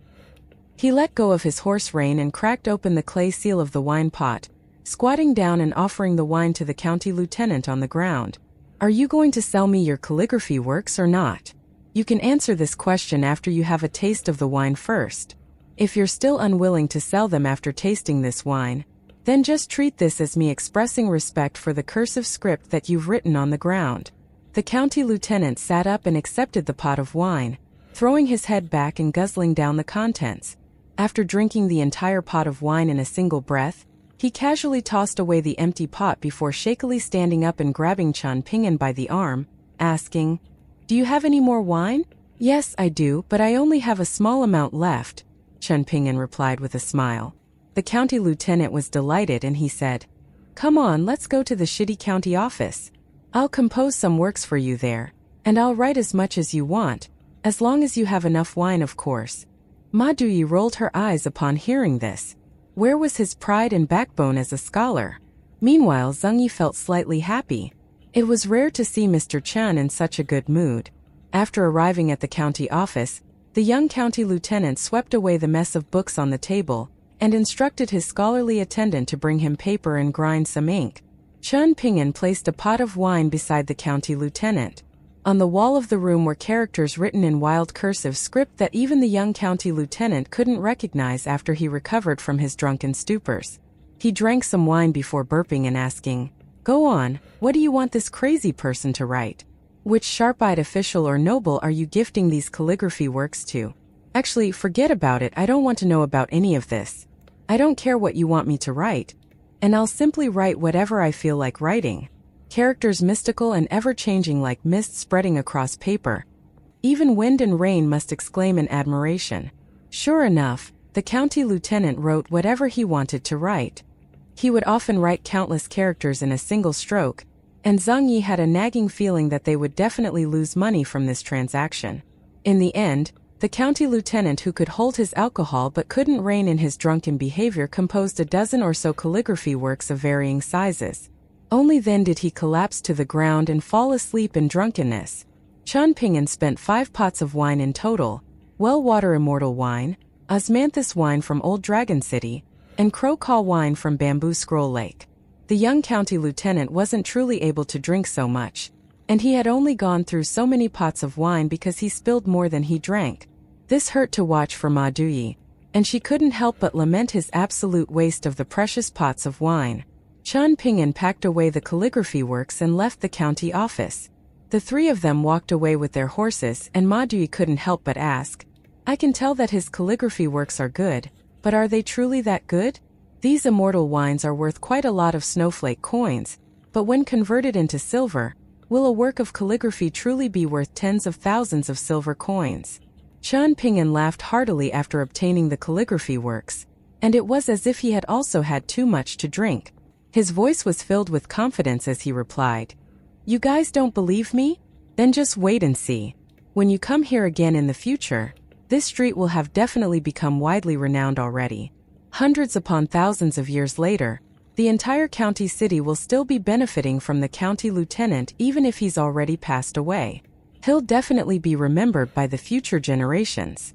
He let go of his horse rein and cracked open the clay seal of the wine pot, squatting down and offering the wine to the county lieutenant on the ground. "Are you going to sell me your calligraphy works or not? You can answer this question after you have a taste of the wine first. If you're still unwilling to sell them after tasting this wine, then just treat this as me expressing respect for the cursive script that you've written on the ground." The county lieutenant sat up and accepted the pot of wine, throwing his head back and guzzling down the contents. After drinking the entire pot of wine in a single breath, he casually tossed away the empty pot before shakily standing up and grabbing Qian Ping'an by the arm, asking, "Do you have any more wine?" "Yes, I do, but I only have a small amount left," Qian Ping'an replied with a smile. The county lieutenant was delighted and he said, "Come on, let's go to the shitty county office. I'll compose some works for you there, and I'll write as much as you want, as long as you have enough wine, of course." Ma Dui rolled her eyes upon hearing this. Where was his pride and backbone as a scholar? Meanwhile, Zheng Yi felt slightly happy. It was rare to see Mr. Chen in such a good mood. After arriving at the county office, the young county lieutenant swept away the mess of books on the table and instructed his scholarly attendant to bring him paper and grind some ink. Qian Ping'an placed a pot of wine beside the county lieutenant. On the wall of the room were characters written in wild cursive script that even the young county lieutenant couldn't recognize after he recovered from his drunken stupors. He drank some wine before burping and asking, "Go on, what do you want this crazy person to write? Which sharp-eyed official or noble are you gifting these calligraphy works to? Actually, forget about it, I don't want to know about any of this. I don't care what you want me to write, and I'll simply write whatever I feel like writing. Characters mystical and ever-changing like mist spreading across paper. Even wind and rain must exclaim in admiration." Sure enough, the county lieutenant wrote whatever he wanted to write. He would often write countless characters in a single stroke, and Zheng Yi had a nagging feeling that they would definitely lose money from this transaction. In the end, the county lieutenant who could hold his alcohol but couldn't rein in his drunken behavior composed a dozen or so calligraphy works of varying sizes. Only then did he collapse to the ground and fall asleep in drunkenness. Qian Ping'an spent 5 pots of wine in total, well-water immortal wine, osmanthus wine from Old Dragon City, and crow call wine from Bamboo Scroll Lake. The young county lieutenant wasn't truly able to drink so much, and he had only gone through so many pots of wine because he spilled more than he drank. This hurt to watch for Ma Dui, and she couldn't help but lament his absolute waste of the precious pots of wine. Qian Ping'an packed away the calligraphy works and left the county office. The three of them walked away with their horses, and Ma Dui couldn't help but ask, "I can tell that his calligraphy works are good, but are they truly that good? These immortal wines are worth quite a lot of snowflake coins, but when converted into silver, will a work of calligraphy truly be worth tens of thousands of silver coins?" Qian Ping'an laughed heartily after obtaining the calligraphy works, and it was as if he had also had too much to drink. His voice was filled with confidence as he replied, "You guys don't believe me? Then just wait and see. When you come here again in the future, this street will have definitely become widely renowned already. Hundreds upon thousands of years later, the entire county city will still be benefiting from the county lieutenant even if he's already passed away. He'll definitely be remembered by the future generations."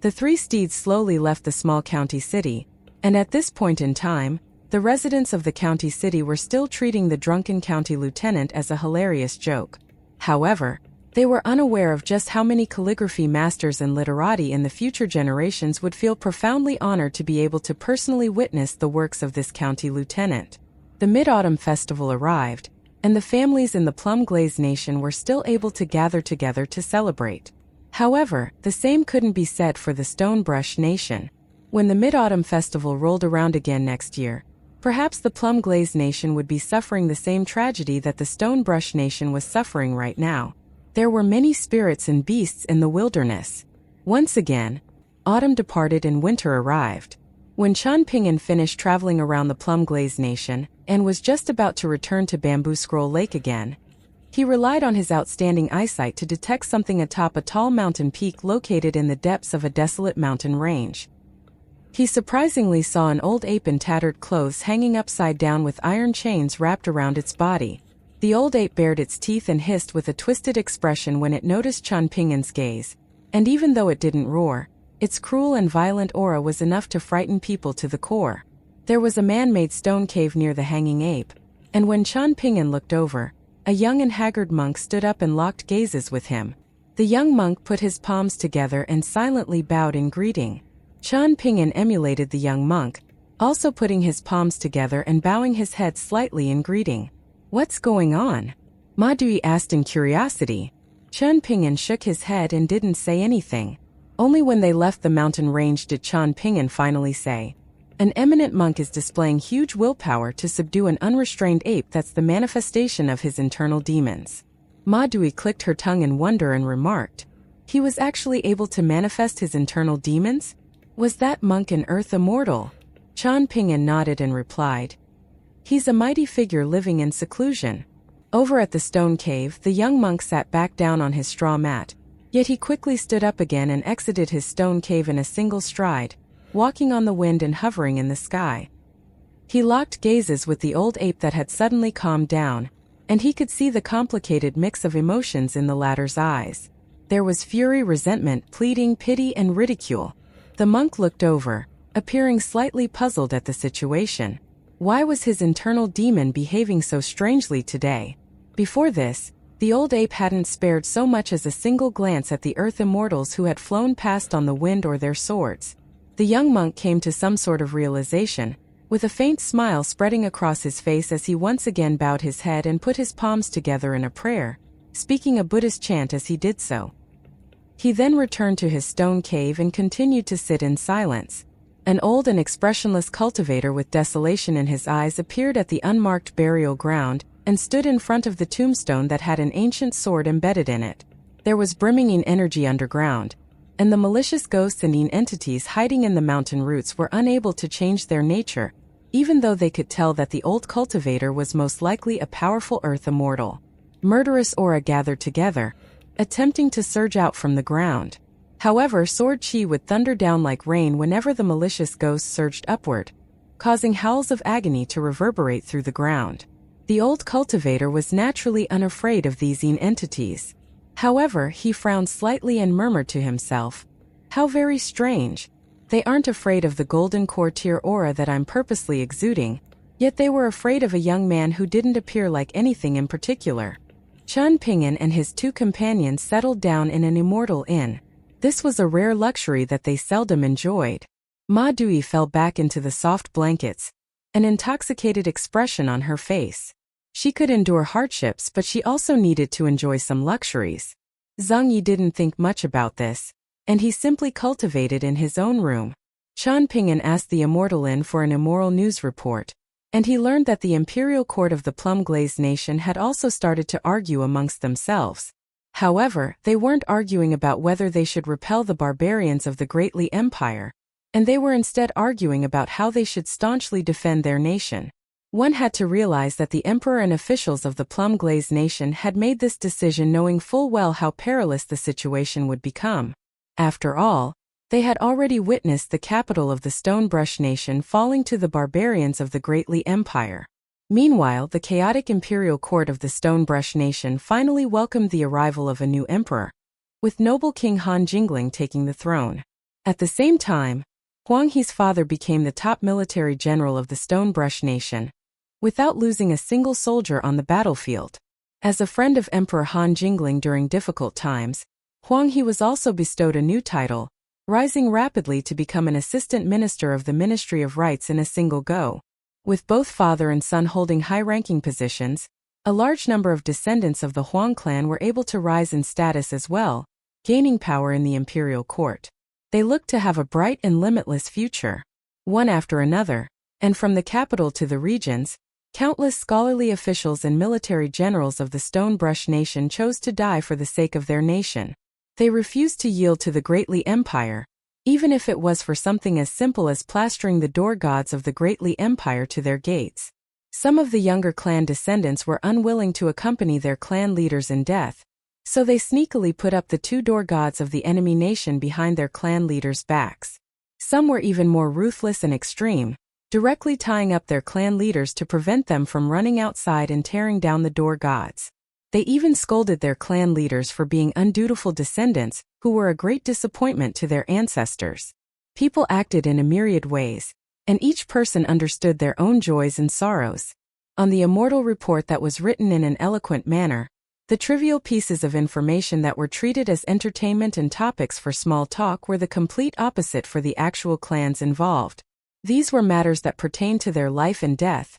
The three steeds slowly left the small county city, and at this point in time, the residents of the county city were still treating the drunken county lieutenant as a hilarious joke. However, they were unaware of just how many calligraphy masters and literati in the future generations would feel profoundly honored to be able to personally witness the works of this county lieutenant. The Mid-Autumn Festival arrived, and the families in the Plum Glaze Nation were still able to gather together to celebrate. However, the same couldn't be said for the Stonebrush Nation. When the Mid-Autumn Festival rolled around again next year, perhaps the Plum Glaze Nation would be suffering the same tragedy that the Stonebrush Nation was suffering right now. There were many spirits and beasts in the wilderness. Once again, autumn departed and winter arrived. When Qian Ping'an finished traveling around the Plum Glaze Nation and was just about to return to Bamboo Scroll Lake again, he relied on his outstanding eyesight to detect something atop a tall mountain peak located in the depths of a desolate mountain range. He surprisingly saw an old ape in tattered clothes hanging upside down with iron chains wrapped around its body. The old ape bared its teeth and hissed with a twisted expression when it noticed Qian Ping'an's gaze, and even though it didn't roar, its cruel and violent aura was enough to frighten people to the core. There was a man-made stone cave near the hanging ape, and when Qian Ping'an looked over, a young and haggard monk stood up and locked gazes with him. The young monk put his palms together and silently bowed in greeting. Qian Ping'an emulated the young monk, also putting his palms together and bowing his head slightly in greeting. "What's going on?" Ma Dui asked in curiosity. Qian Ping'an shook his head and didn't say anything. Only when they left the mountain range did Qian Ping'an finally say, "An eminent monk is displaying huge willpower to subdue an unrestrained ape that's the manifestation of his internal demons." Ma Dui clicked her tongue in wonder and remarked, "He was actually able to manifest his internal demons? Was that monk an earth immortal?" Qian Ping'an nodded and replied, "He's a mighty figure living in seclusion." Over at the stone cave, the young monk sat back down on his straw mat, yet he quickly stood up again and exited his stone cave in a single stride, walking on the wind and hovering in the sky. He locked gazes with the old ape that had suddenly calmed down, and he could see the complicated mix of emotions in the latter's eyes. There was fury, resentment, pleading, pity, and ridicule. The monk looked over, appearing slightly puzzled at the situation. Why was his internal demon behaving so strangely today? Before this, the old ape hadn't spared so much as a single glance at the earth immortals who had flown past on the wind or their swords. The young monk came to some sort of realization, with a faint smile spreading across his face as he once again bowed his head and put his palms together in a prayer, speaking a Buddhist chant as he did so. He then returned to his stone cave and continued to sit in silence. An old and expressionless cultivator with desolation in his eyes appeared at the unmarked burial ground and stood in front of the tombstone that had an ancient sword embedded in it. There was brimming energy underground, and the malicious ghosts and entities hiding in the mountain roots were unable to change their nature, even though they could tell that the old cultivator was most likely a powerful earth immortal. Murderous aura gathered together, attempting to surge out from the ground. However, sword chi would thunder down like rain whenever the malicious ghosts surged upward, causing howls of agony to reverberate through the ground. The old cultivator was naturally unafraid of these entities. However, he frowned slightly and murmured to himself, "How very strange. They aren't afraid of the golden courtier aura that I'm purposely exuding, yet they were afraid of a young man who didn't appear like anything in particular." Qian Ping'an and his two companions settled down in an immortal inn. This was a rare luxury that they seldom enjoyed. Ma Dui fell back into the soft blankets, an intoxicated expression on her face. She could endure hardships, but she also needed to enjoy some luxuries. Zhang Yi didn't think much about this, and he simply cultivated in his own room. Qian Ping'an asked the Immortal Inn for an immoral news report, and he learned that the imperial court of the Plum Glaze Nation had also started to argue amongst themselves. However, they weren't arguing about whether they should repel the barbarians of the Great Li Empire, and they were instead arguing about how they should staunchly defend their nation. One had to realize that the emperor and officials of the Plum-Glaze nation had made this decision knowing full well how perilous the situation would become. After all, they had already witnessed the capital of the Stonebrush nation falling to the barbarians of the Great Li Empire. Meanwhile, the chaotic imperial court of the Stonebrush nation finally welcomed the arrival of a new emperor, with noble King Han Jingling taking the throne. At the same time, Huang He's father became the top military general of the Stonebrush nation, without losing a single soldier on the battlefield. As a friend of Emperor Han Jingling during difficult times, Huang He was also bestowed a new title, rising rapidly to become an assistant minister of the Ministry of Rights in a single go. With both father and son holding high-ranking positions, a large number of descendants of the Huang clan were able to rise in status as well, gaining power in the imperial court. They looked to have a bright and limitless future. One after another, and from the capital to the regions, countless scholarly officials and military generals of the Stonebrush nation chose to die for the sake of their nation. They refused to yield to the Great Li Empire, even if it was for something as simple as plastering the door gods of the Great Li Empire to their gates. Some of the younger clan descendants were unwilling to accompany their clan leaders in death, so they sneakily put up the two door gods of the enemy nation behind their clan leaders' backs. Some were even more ruthless and extreme, directly tying up their clan leaders to prevent them from running outside and tearing down the door gods. They even scolded their clan leaders for being undutiful descendants, who were a great disappointment to their ancestors. People acted in a myriad ways, and each person understood their own joys and sorrows. On the immortal report that was written in an eloquent manner, the trivial pieces of information that were treated as entertainment and topics for small talk were the complete opposite for the actual clans involved. These were matters that pertained to their life and death,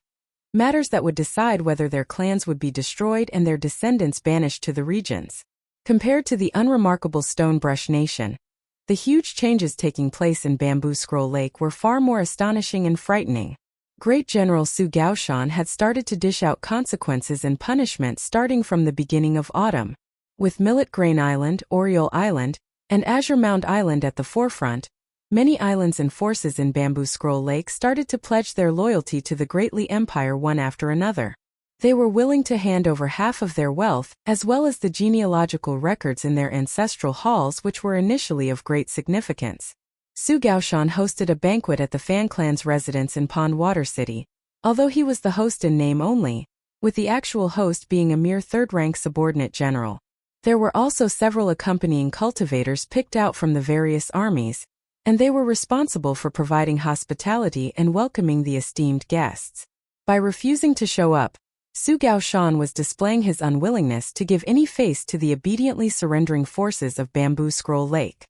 matters that would decide whether their clans would be destroyed and their descendants banished to the regions. Compared to the unremarkable Stonebrush nation, the huge changes taking place in Bamboo Scroll Lake were far more astonishing and frightening. Great General Su Gaoshan had started to dish out consequences and punishment starting from the beginning of autumn. With Millet Grain Island, Oriole Island, and Azure Mound Island at the forefront, many islands and forces in Bamboo Scroll Lake started to pledge their loyalty to the Great Li Empire one after another. They were willing to hand over half of their wealth, as well as the genealogical records in their ancestral halls, which were initially of great significance. Su Gaoshan hosted a banquet at the Fan clan's residence in Pond Water City, although he was the host in name only, with the actual host being a mere third-rank subordinate general. There were also several accompanying cultivators picked out from the various armies, and they were responsible for providing hospitality and welcoming the esteemed guests. By refusing to show up, Su Gaoshan was displaying his unwillingness to give any face to the obediently surrendering forces of Bamboo Scroll Lake.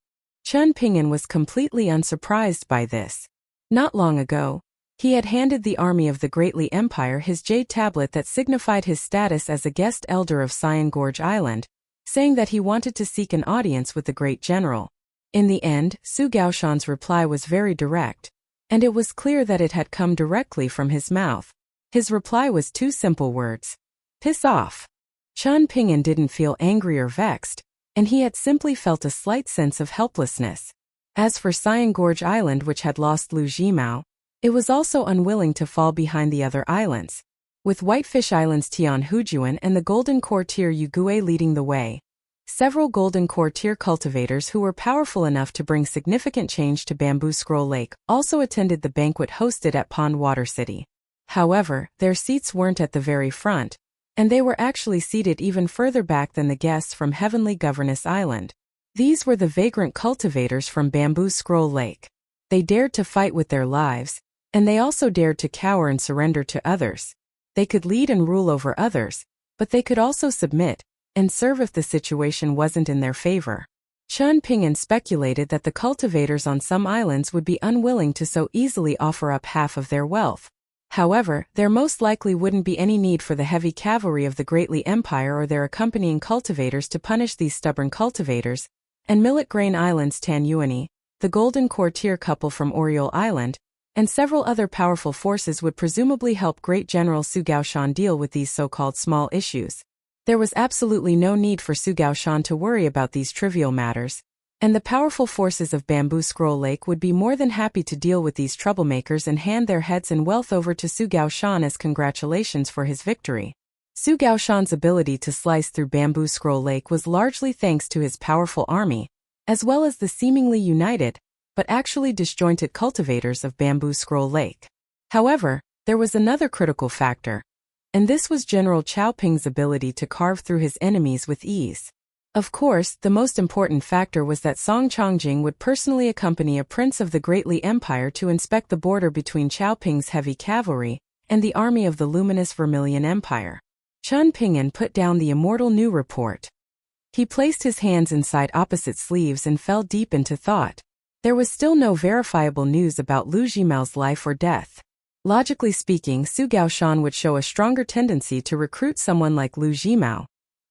Chen Ping'an was completely unsurprised by this. Not long ago, he had handed the army of the Great Li Empire his jade tablet that signified his status as a guest elder of Cyan Gorge Island, saying that he wanted to seek an audience with the great general. In the end, Su Gaoshan's reply was very direct, and it was clear that it had come directly from his mouth. His reply was two simple words: "Piss off." Chen Ping'an didn't feel angry or vexed, and he had simply felt a slight sense of helplessness. As for Cyan Gorge Island, which had lost Lu Jimao, it was also unwilling to fall behind the other islands. With Whitefish Island's Tian Hujuan and the Golden Courtier Yugue leading the way, several Golden Courtier cultivators who were powerful enough to bring significant change to Bamboo Scroll Lake also attended the banquet hosted at Pond Water City. However, their seats weren't at the very front, and they were actually seated even further back than the guests from Heavenly Governess Island. These were the vagrant cultivators from Bamboo Scroll Lake. They dared to fight with their lives, and they also dared to cower and surrender to others. They could lead and rule over others, but they could also submit and serve if the situation wasn't in their favor. Chen Ping'an speculated that the cultivators on some islands would be unwilling to so easily offer up half of their wealth. However, there most likely wouldn't be any need for the heavy cavalry of the Great Li Empire or their accompanying cultivators to punish these stubborn cultivators, and Millet Grain Island's Tan Yuani, the Golden Courtier couple from Oriole Island, and several other powerful forces would presumably help Great General Su Gaoshan deal with these so-called small issues. There was absolutely no need for Su Gaoshan to worry about these trivial matters, and the powerful forces of Bamboo Scroll Lake would be more than happy to deal with these troublemakers and hand their heads and wealth over to Su Gaoshan as congratulations for his victory. Su Gaoshan's ability to slice through Bamboo Scroll Lake was largely thanks to his powerful army, as well as the seemingly united, but actually disjointed cultivators of Bamboo Scroll Lake. However, there was another critical factor, and this was General Chao Ping's ability to carve through his enemies with ease. Of course, the most important factor was that Song Chongjing would personally accompany a prince of the Great Li Empire to inspect the border between Chao Ping's heavy cavalry and the army of the luminous Vermilion Empire. Chen Ping'an put down the immortal new report. He placed his hands inside opposite sleeves and fell deep into thought. There was still no verifiable news about Lu Jimao's life or death. Logically speaking, Su Gaoshan would show a stronger tendency to recruit someone like Lu Jimao,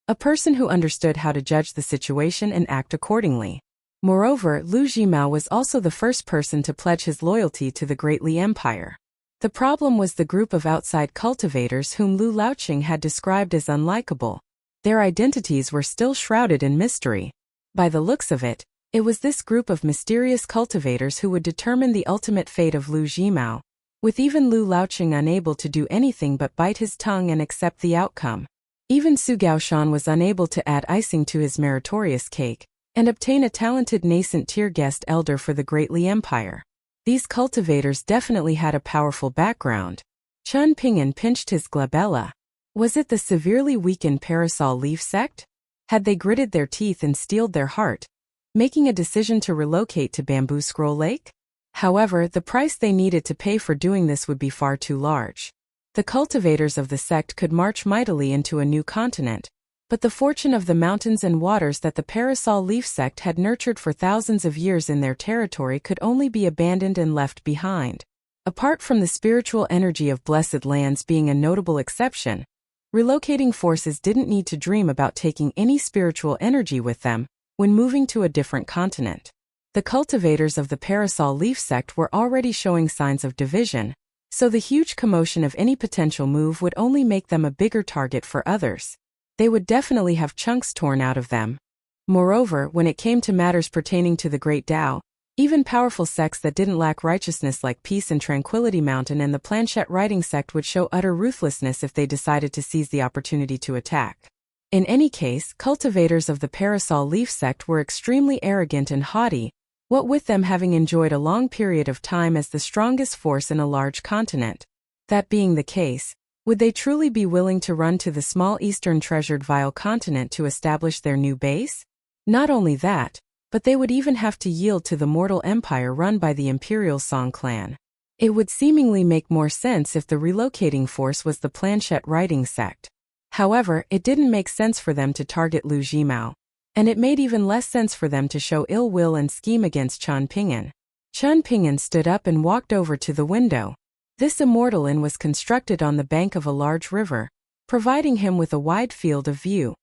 a person who understood how to judge the situation and act accordingly. Moreover, Lu Jimao was also the first person to pledge his loyalty to the Great Li Empire. The problem was the group of outside cultivators whom Lu Laoqing had described as unlikable. Their identities were still shrouded in mystery. By the looks of it, it was this group of mysterious cultivators who would determine the ultimate fate of Lu Jimao, with even Lu Laoqing unable to do anything but bite his tongue and accept the outcome. Even Su Gaoshan was unable to add icing to his meritorious cake and obtain a talented nascent tier guest elder for the Great Li Empire. These cultivators definitely had a powerful background. Chen Ping'an pinched his glabella. Was it the severely weakened Parasol Leaf sect? Had they gritted their teeth and steeled their heart, making a decision to relocate to Bamboo Scroll Lake? However, the price they needed to pay for doing this would be far too large. The cultivators of the sect could march mightily into a new continent, but the fortune of the mountains and waters that the Parasol Leaf sect had nurtured for thousands of years in their territory could only be abandoned and left behind. Apart from the spiritual energy of Blessed Lands being a notable exception, relocating forces didn't need to dream about taking any spiritual energy with them when moving to a different continent. The cultivators of the Parasol Leaf sect were already showing signs of division, so the huge commotion of any potential move would only make them a bigger target for others. They would definitely have chunks torn out of them. Moreover, when it came to matters pertaining to the Great Tao, even powerful sects that didn't lack righteousness like Peace and Tranquility Mountain and the Planchette Writing sect would show utter ruthlessness if they decided to seize the opportunity to attack. In any case, cultivators of the Parasol Leaf sect were extremely arrogant and haughty, what with them having enjoyed a long period of time as the strongest force in a large continent. That being the case, would they truly be willing to run to the small eastern treasured vile continent to establish their new base? Not only that, but they would even have to yield to the mortal empire run by the Imperial Song clan. It would seemingly make more sense if the relocating force was the Planchette Writing sect. However, it didn't make sense for them to target Lu Jimao, and it made even less sense for them to show ill will and scheme against Chen Ping'an. Chen Ping'an stood up and walked over to the window. This immortal inn was constructed on the bank of a large river, providing him with a wide field of view.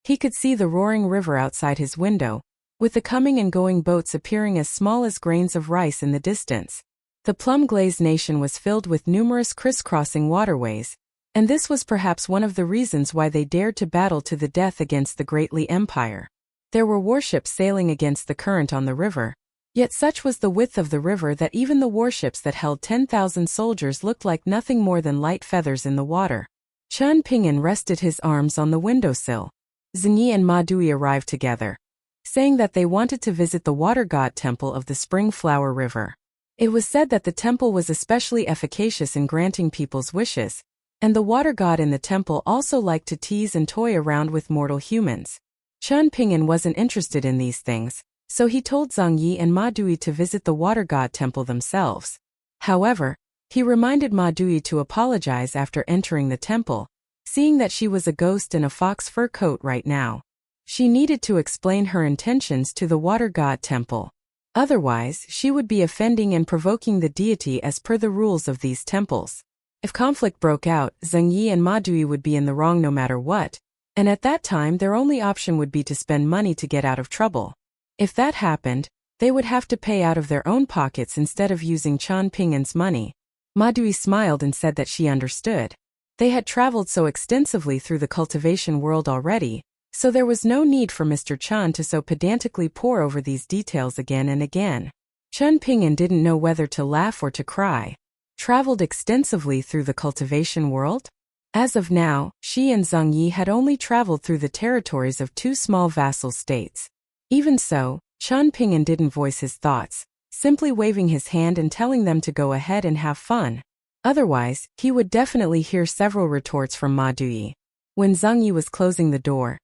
He could see the roaring river outside his window, with the coming and going boats appearing as small as grains of rice in the distance. The plum-glazed nation was filled with numerous crisscrossing waterways, and this was perhaps one of the reasons why they dared to battle to the death against the Great Li Empire. There were warships sailing against the current on the river, yet such was the width of the river that even the warships that held 10,000 soldiers looked like nothing more than light feathers in the water. Chen Ping'an rested his arms on the windowsill. Zengyi and Ma Dui arrived together, saying that they wanted to visit the water god temple of the Spring Flower River. It was said that the temple was especially efficacious in granting people's wishes, and the water god in the temple also liked to tease and toy around with mortal humans. Chen Ping'an wasn't interested in these things, so he told Zhang Yi and Ma Dui to visit the water god temple themselves. However, he reminded Ma Dui to apologize after entering the temple, seeing that she was a ghost in a fox fur coat right now. She needed to explain her intentions to the water god temple. Otherwise, she would be offending and provoking the deity as per the rules of these temples. If conflict broke out, Zhang Yi and Ma Dui would be in the wrong no matter what, and at that time their only option would be to spend money to get out of trouble. If that happened, they would have to pay out of their own pockets instead of using Chen Ping'an's money. Ma Dui smiled and said that she understood. They had traveled so extensively through the cultivation world already, so there was no need for Mr. Chen to so pedantically pore over these details again and again. Chen Ping'an didn't know whether to laugh or to cry. Traveled extensively through the cultivation world? As of now, she and Zhang Yi had only traveled through the territories of 2 small vassal states. Even so, Chen Ping'an didn't voice his thoughts, simply waving his hand and telling them to go ahead and have fun. Otherwise, he would definitely hear several retorts from Ma Duyi. When Zhang Yi was closing the door,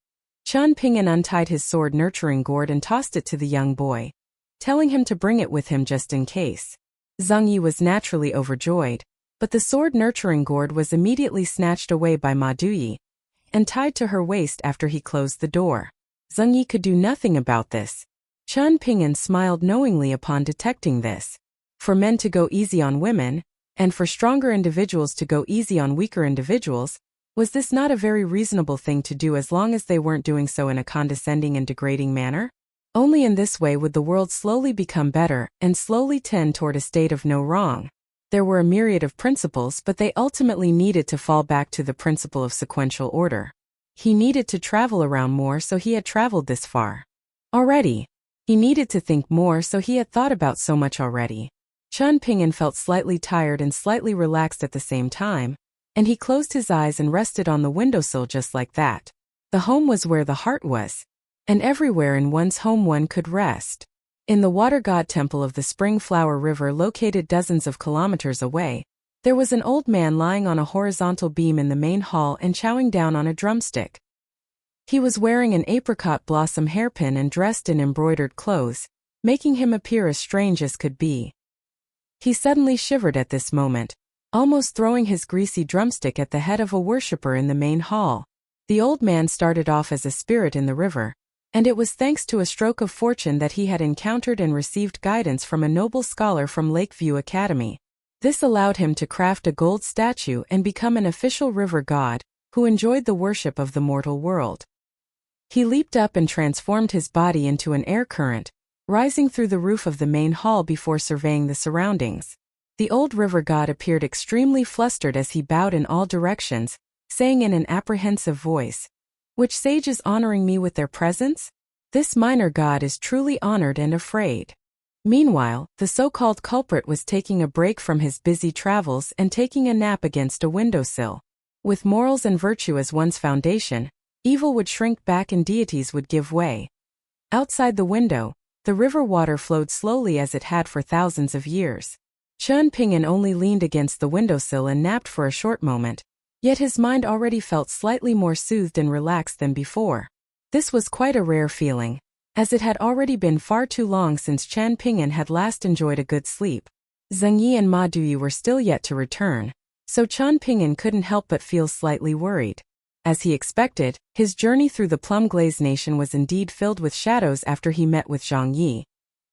Chen Ping'an untied his sword nurturing gourd and tossed it to the young boy, telling him to bring it with him just in case. Zhang Yi was naturally overjoyed, but the sword nurturing gourd was immediately snatched away by Ma Duyi and tied to her waist after he closed the door. Zhang Yi could do nothing about this. Chen Ping'an smiled knowingly upon detecting this. For men to go easy on women, and for stronger individuals to go easy on weaker individuals, was this not a very reasonable thing to do as long as they weren't doing so in a condescending and degrading manner? Only in this way would the world slowly become better and slowly tend toward a state of no wrong. There were a myriad of principles, but they ultimately needed to fall back to the principle of sequential order. He needed to travel around more, so he had traveled this far already. He needed to think more, so he had thought about so much already. Chen Ping'an felt slightly tired and slightly relaxed at the same time, and he closed his eyes and rested on the windowsill just like that. The home was where the heart was, and everywhere in one's home one could rest. In the water god temple of the Spring Flower River located dozens of kilometers away, there was an old man lying on a horizontal beam in the main hall and chowing down on a drumstick. He was wearing an apricot blossom hairpin and dressed in embroidered clothes, making him appear as strange as could be. He suddenly shivered at this moment, almost throwing his greasy drumstick at the head of a worshipper in the main hall. The old man started off as a spirit in the river, and it was thanks to a stroke of fortune that he had encountered and received guidance from a noble scholar from Lakeview Academy. This allowed him to craft a gold statue and become an official river god, who enjoyed the worship of the mortal world. He leaped up and transformed his body into an air current, rising through the roof of the main hall before surveying the surroundings. The old river god appeared extremely flustered as he bowed in all directions, saying in an apprehensive voice, "Which sage is honoring me with their presence? This minor god is truly honored and afraid." Meanwhile, the so-called culprit was taking a break from his busy travels and taking a nap against a windowsill. With morals and virtue as one's foundation, evil would shrink back and deities would give way. Outside the window, the river water flowed slowly as it had for thousands of years. Chen Ping'an only leaned against the windowsill and napped for a short moment, yet his mind already felt slightly more soothed and relaxed than before. This was quite a rare feeling, as it had already been far too long since Chen Ping'an had last enjoyed a good sleep. Zhang Yi and Ma Duyi were still yet to return, so Chen Ping'an couldn't help but feel slightly worried. As he expected, his journey through the Plum Glaze Nation was indeed filled with shadows after he met with Zhang Yi,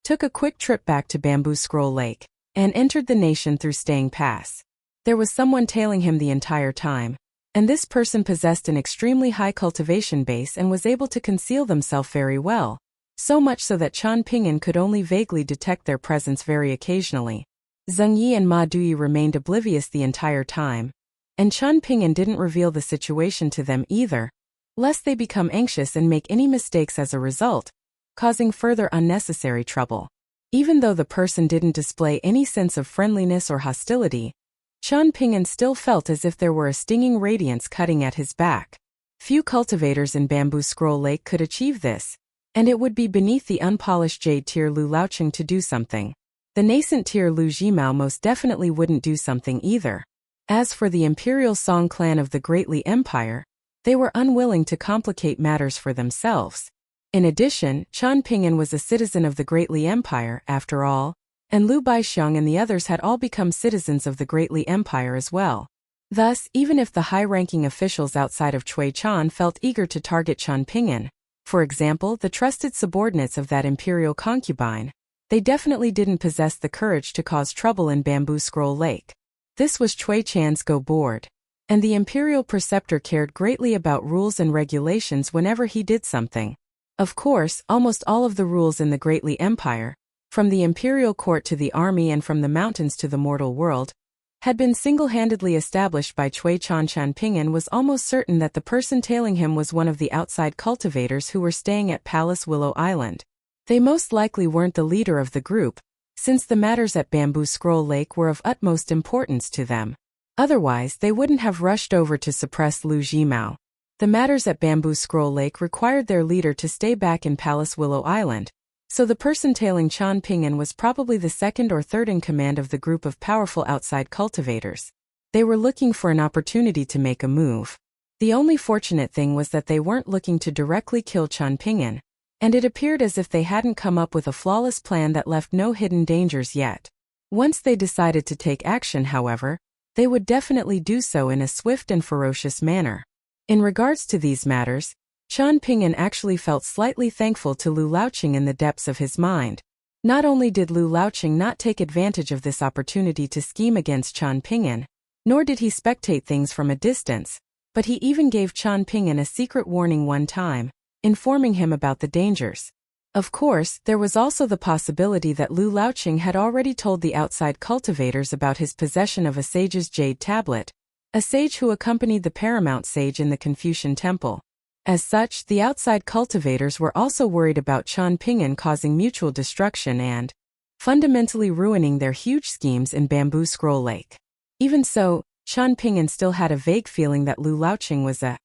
took a quick trip back to Bamboo Scroll Lake, and entered the nation through Staying Pass. There was someone tailing him the entire time, and this person possessed an extremely high cultivation base and was able to conceal themselves very well, so much so that Chen Ping'an could only vaguely detect their presence very occasionally. Zhang Yi and Ma Duyi remained oblivious the entire time, and Chen Ping'an didn't reveal the situation to them either, lest they become anxious and make any mistakes as a result, causing further unnecessary trouble. Even though the person didn't display any sense of friendliness or hostility, Chen Ping'an still felt as if there were a stinging radiance cutting at his back. Few cultivators in Bamboo Scroll Lake could achieve this, and it would be beneath the unpolished jade tier Lu Laoqing to do something. The nascent tier Lu Jimao most definitely wouldn't do something either. As for the Imperial Song clan of the Great Li Empire, they were unwilling to complicate matters for themselves. In addition, Chen Ping'an was a citizen of the Great Li Empire, after all, and Liu Baixiang and the others had all become citizens of the Great Li Empire as well. Thus, even if the high-ranking officials outside of Cui Chan felt eager to target Chen Ping'an, for example the trusted subordinates of that imperial concubine, they definitely didn't possess the courage to cause trouble in Bamboo Scroll Lake. This was Cui Chan's go board, and the imperial preceptor cared greatly about rules and regulations whenever he did something. Of course, almost all of the rules in the Great Li Empire, from the imperial court to the army and from the mountains to the mortal world, had been single-handedly established by Cui Chanping was almost certain that the person tailing him was one of the outside cultivators who were staying at Palace Willow Island. They most likely weren't the leader of the group, since the matters at Bamboo Scroll Lake were of utmost importance to them. Otherwise, they wouldn't have rushed over to suppress Lu Jimao. The matters at Bamboo Scroll Lake required their leader to stay back in Palace Willow Island, so the person tailing Chanping was probably the second or third in command of the group of powerful outside cultivators. They were looking for an opportunity to make a move. The only fortunate thing was that they weren't looking to directly kill Chanping, and it appeared as if they hadn't come up with a flawless plan that left no hidden dangers yet. Once they decided to take action, however, they would definitely do so in a swift and ferocious manner. In regards to these matters, Chanping actually felt slightly thankful to Lu Laoqing in the depths of his mind. Not only did Lu Laoqing not take advantage of this opportunity to scheme against Chanping, nor did he spectate things from a distance, but he even gave Chanping a secret warning one time, informing him about the dangers. Of course, there was also the possibility that Lu Laoqing had already told the outside cultivators about his possession of a sage's jade tablet, a sage who accompanied the paramount sage in the Confucian temple. As such, the outside cultivators were also worried about Chanping causing mutual destruction and fundamentally ruining their huge schemes in Bamboo Scroll Lake. Even so, Chanping still had a vague feeling that Lu Laoqing was a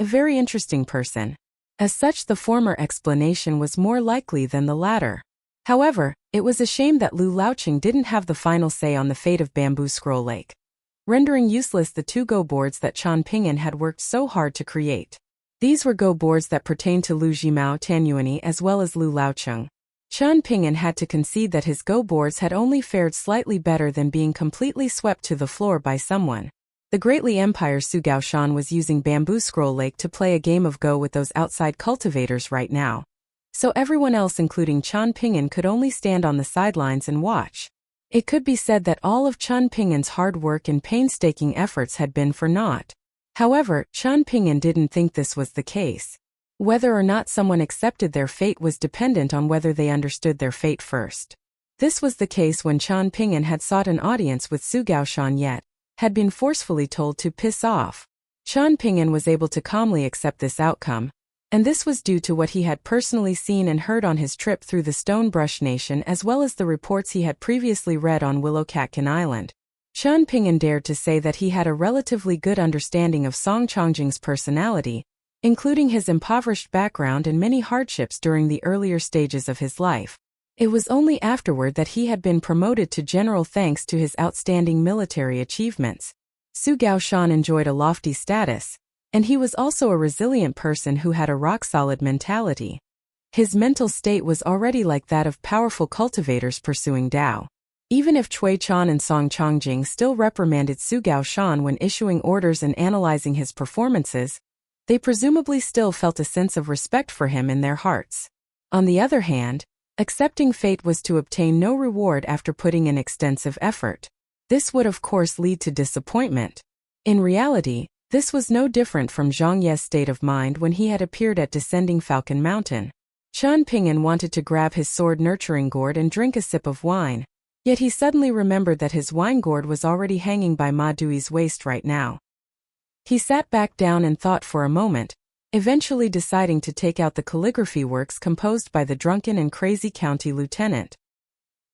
very interesting person. As such, the former explanation was more likely than the latter. However, it was a shame that Lu Laoqing didn't have the final say on the fate of Bamboo Scroll Lake, rendering useless the two go boards that Chanping had worked so hard to create. These were go boards that pertained to Lu Jimao Tanyuani as well as Lu Laoqing. Chanping had to concede that his go boards had only fared slightly better than being completely swept to the floor by someone. The Greatly Empire Su Gaoshan was using Bamboo Scroll Lake to play a game of Go with those outside cultivators right now. So everyone else including Chanping could only stand on the sidelines and watch. It could be said that all of Chanping's hard work and painstaking efforts had been for naught. However, Chanping didn't think this was the case. Whether or not someone accepted their fate was dependent on whether they understood their fate first. This was the case when Chanping had sought an audience with Su Gaoshan yet had been forcefully told to piss off. Chanping was able to calmly accept this outcome, and this was due to what he had personally seen and heard on his trip through the Stonebrush Nation as well as the reports he had previously read on Willowcatkin Island. Chanping dared to say that he had a relatively good understanding of Song Chongjing's personality, including his impoverished background and many hardships during the earlier stages of his life. It was only afterward that he had been promoted to general thanks to his outstanding military achievements. Su Gaoshan enjoyed a lofty status, and he was also a resilient person who had a rock-solid mentality. His mental state was already like that of powerful cultivators pursuing Tao. Even if Cui Chan and Song Chongjing still reprimanded Su Gaoshan when issuing orders and analyzing his performances, they presumably still felt a sense of respect for him in their hearts. On the other hand, accepting fate was to obtain no reward after putting in extensive effort. This would of course lead to disappointment. In reality, this was no different from Zhang Ye's state of mind when he had appeared at Descending Falcon Mountain. Chanping wanted to grab his sword nurturing gourd and drink a sip of wine. Yet he suddenly remembered that his wine gourd was already hanging by Ma Dui's waist right now. He sat back down and thought for a moment, eventually deciding to take out the calligraphy works composed by the drunken and crazy county lieutenant.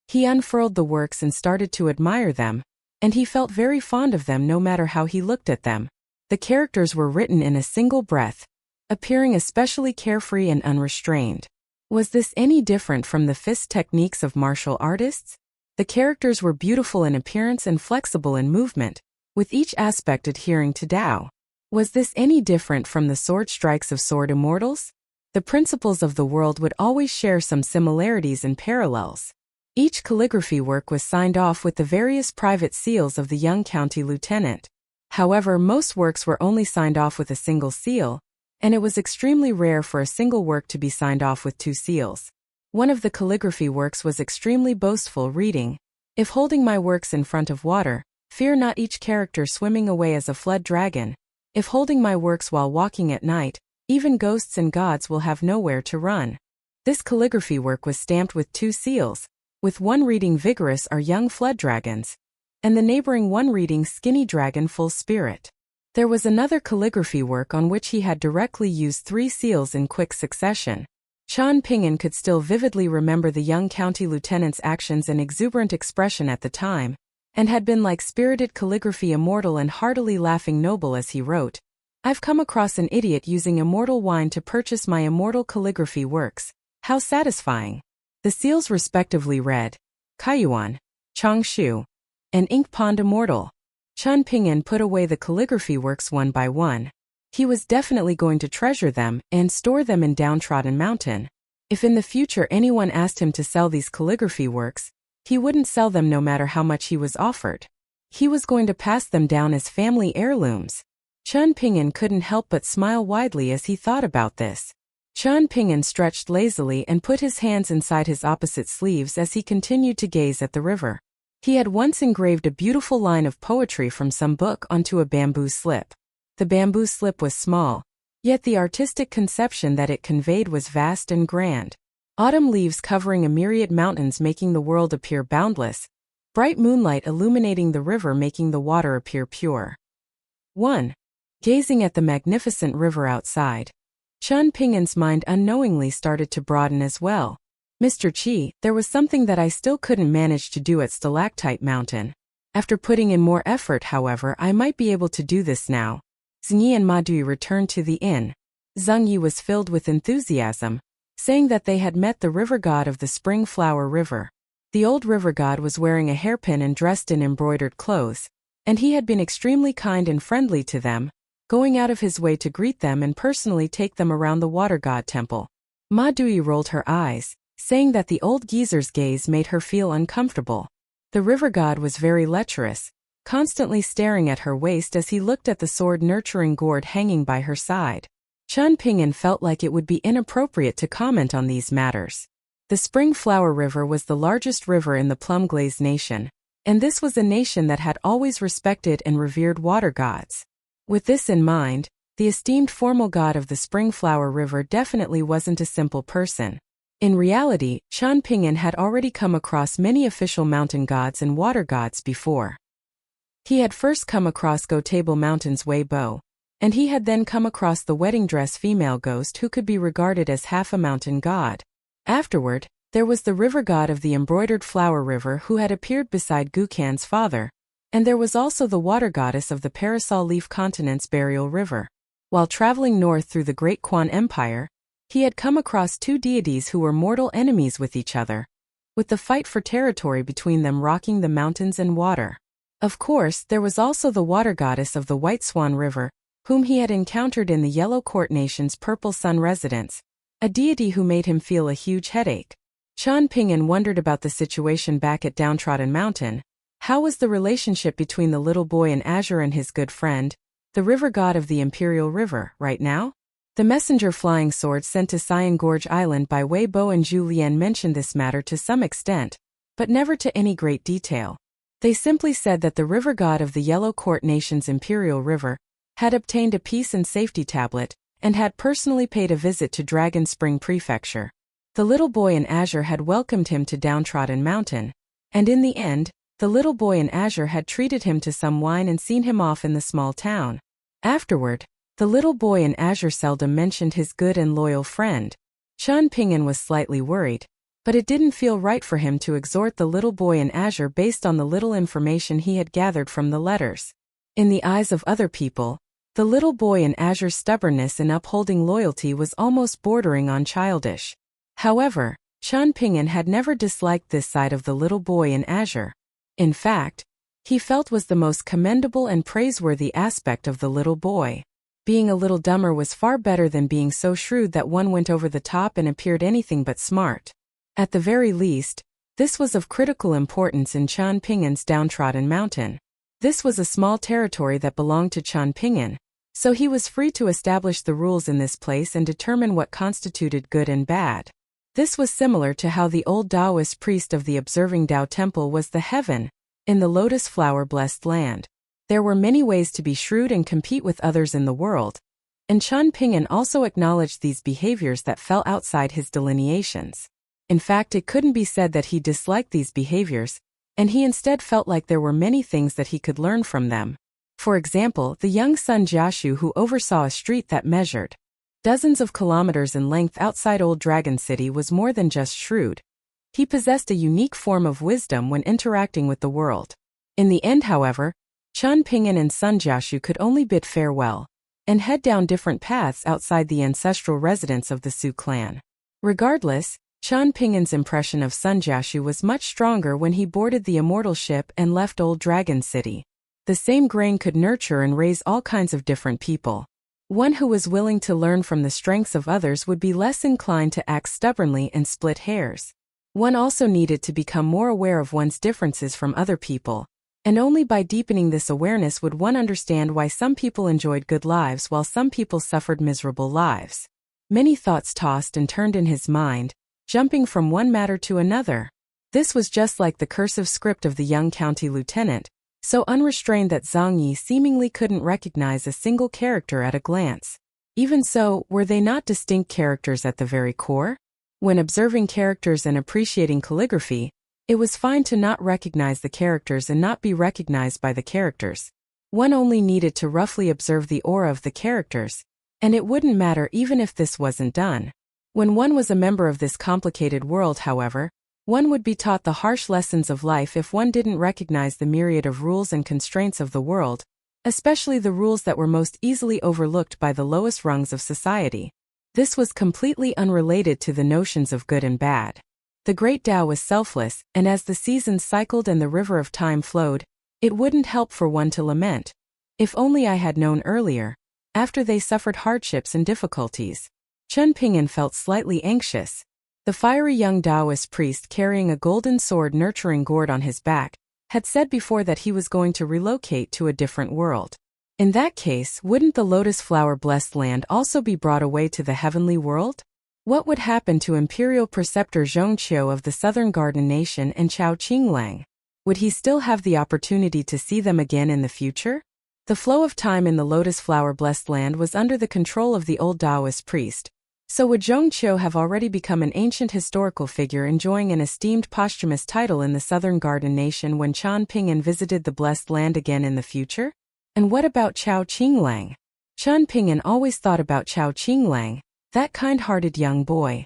He unfurled the works and started to admire them, and he felt very fond of them no matter how he looked at them. The characters were written in a single breath, appearing especially carefree and unrestrained. Was this any different from the fist techniques of martial artists? The characters were beautiful in appearance and flexible in movement, with each aspect adhering to Tao. Was this any different from the sword strikes of sword immortals? The principles of the world would always share some similarities and parallels. Each calligraphy work was signed off with the various private seals of the young county lieutenant. However, most works were only signed off with a single seal, and it was extremely rare for a single work to be signed off with two seals. One of the calligraphy works was extremely boastful, reading, "If holding my works in front of water, fear not each character swimming away as a flood dragon. If holding my works while walking at night, even ghosts and gods will have nowhere to run." This calligraphy work was stamped with two seals, with one reading "Vigorous are young flood dragons." and the neighboring one reading Skinny Dragon Full Spirit. There was another calligraphy work on which he had directly used 3 seals in quick succession. Qian Ping'an could still vividly remember the young county lieutenant's actions and exuberant expression at the time, and had been like spirited calligraphy immortal and heartily laughing noble as he wrote, "I've come across an idiot using immortal wine to purchase my immortal calligraphy works. How satisfying." The seals respectively read, Kaiyuan, Changshu, and Ink Pond Immortal. Qian Ping'an put away the calligraphy works one by one. He was definitely going to treasure them and store them in Downtrodden Mountain. If in the future anyone asked him to sell these calligraphy works, he wouldn't sell them no matter how much he was offered. He was going to pass them down as family heirlooms. Qian Ping'an couldn't help but smile widely as he thought about this. Qian Ping'an stretched lazily and put his hands inside his opposite sleeves as he continued to gaze at the river. He had once engraved a beautiful line of poetry from some book onto a bamboo slip. The bamboo slip was small, yet the artistic conception that it conveyed was vast and grand. Autumn leaves covering a myriad mountains making the world appear boundless, bright moonlight illuminating the river making the water appear pure. 1. Gazing at the magnificent river outside, Qian Ping'an's mind unknowingly started to broaden as well. Mr. Qi, there was something that I still couldn't manage to do at Stalactite Mountain. After putting in more effort, however, I might be able to do this now. Zheng Yi and Ma Dui returned to the inn. Zheng Yi was filled with enthusiasm, saying that they had met the river god of the spring flower river. The old river god was wearing a hairpin and dressed in embroidered clothes, and he had been extremely kind and friendly to them, going out of his way to greet them and personally take them around the water god temple. Ma Dui rolled her eyes, saying that the old geezer's gaze made her feel uncomfortable. The river god was very lecherous, constantly staring at her waist as he looked at the sword-nurturing gourd hanging by her side. Qian Ping'an felt like it would be inappropriate to comment on these matters. The Spring Flower River was the largest river in the Plum-Glaze Nation, and this was a nation that had always respected and revered water gods. With this in mind, the esteemed formal god of the Spring Flower River definitely wasn't a simple person. In reality, Qian Ping'an had already come across many official mountain gods and water gods before. He had first come across Go Table Mountain's Wei Bo, and he had then come across the wedding dress female ghost who could be regarded as half a mountain god. Afterward, there was the river god of the embroidered flower river who had appeared beside Gukan's father, and there was also the water goddess of the parasol leaf continent's burial river. While traveling north through the Great Quan Empire, he had come across 2 deities who were mortal enemies with each other, with the fight for territory between them rocking the mountains and water. Of course, there was also the water goddess of the White Swan River, whom he had encountered in the Yellow Court Nation's Purple Sun residence, a deity who made him feel a huge headache. Qian Ping'an wondered about the situation back at Downtrodden Mountain. How was the relationship between the little boy in azure and his good friend, the river god of the Imperial River, right now? The messenger flying sword sent to Cyan Gorge Island by Wei Bo and Zhu Lian mentioned this matter to some extent, but never to any great detail. They simply said that the river god of the Yellow Court Nation's Imperial River had obtained a peace and safety tablet, and had personally paid a visit to Dragon Spring Prefecture. The little boy in azure had welcomed him to Downtrodden Mountain, and in the end, the little boy in azure had treated him to some wine and seen him off in the small town. Afterward, the little boy in azure seldom mentioned his good and loyal friend. Qian Ping'an was slightly worried, but it didn't feel right for him to exhort the little boy in azure based on the little information he had gathered from the letters. In the eyes of other people, the little boy in azure's stubbornness in upholding loyalty was almost bordering on childish. However, Qian Ping'an had never disliked this side of the little boy in azure. In fact, he felt was the most commendable and praiseworthy aspect of the little boy. Being a little dumber was far better than being so shrewd that one went over the top and appeared anything but smart. At the very least, this was of critical importance in Qian Ping'an's Downtrodden Mountain. This was a small territory that belonged to Qian Ping'an, so he was free to establish the rules in this place and determine what constituted good and bad. This was similar to how the old Taoist priest of the Observing Tao Temple was the heaven, in the lotus flower-blessed land. There were many ways to be shrewd and compete with others in the world, and Qian Ping'an also acknowledged these behaviors that fell outside his delineations. In fact, it couldn't be said that he disliked these behaviors, and he instead felt like there were many things that he could learn from them. For example, the young son Jiashu, who oversaw a street that measured dozens of kilometers in length outside Old Dragon City, was more than just shrewd. He possessed a unique form of wisdom when interacting with the world. In the end, however, Chen Ping'an and Sun Jiashu could only bid farewell and head down different paths outside the ancestral residence of the Su clan. Regardless, Chen Ping'an's impression of Sun Jiashu was much stronger when he boarded the immortal ship and left Old Dragon City. The same grain could nurture and raise all kinds of different people. One who was willing to learn from the strengths of others would be less inclined to act stubbornly and split hairs. One also needed to become more aware of one's differences from other people, and only by deepening this awareness would one understand why some people enjoyed good lives while some people suffered miserable lives. Many thoughts tossed and turned in his mind, jumping from one matter to another. This was just like the cursive script of the young county lieutenant, so unrestrained that Zhang Yi seemingly couldn't recognize a single character at a glance. Even so, were they not distinct characters at the very core? When observing characters and appreciating calligraphy, it was fine to not recognize the characters and not be recognized by the characters. One only needed to roughly observe the aura of the characters, and it wouldn't matter even if this wasn't done. When one was a member of this complicated world, however, one would be taught the harsh lessons of life if one didn't recognize the myriad of rules and constraints of the world, especially the rules that were most easily overlooked by the lowest rungs of society. This was completely unrelated to the notions of good and bad. The great Tao was selfless, and as the seasons cycled and the river of time flowed, it wouldn't help for one to lament. If only I had known earlier. After they suffered hardships and difficulties, Chen Ping'an felt slightly anxious. The fiery young Taoist priest carrying a golden sword nurturing gourd on his back had said before that he was going to relocate to a different world. In that case, wouldn't the lotus flower-blessed land also be brought away to the heavenly world? What would happen to Imperial Preceptor Zhongqiu of the Southern Garden Nation and Chao Qinglang? Would he still have the opportunity to see them again in the future? The flow of time in the lotus flower-blessed land was under the control of the old Taoist priest. So would Zhongqiu have already become an ancient historical figure enjoying an esteemed posthumous title in the Southern Garden Nation when Chen Ping'an visited the blessed land again in the future? And what about Chao Qinglang? Chen Ping'an always thought about Chao Qinglang, that kind-hearted young boy.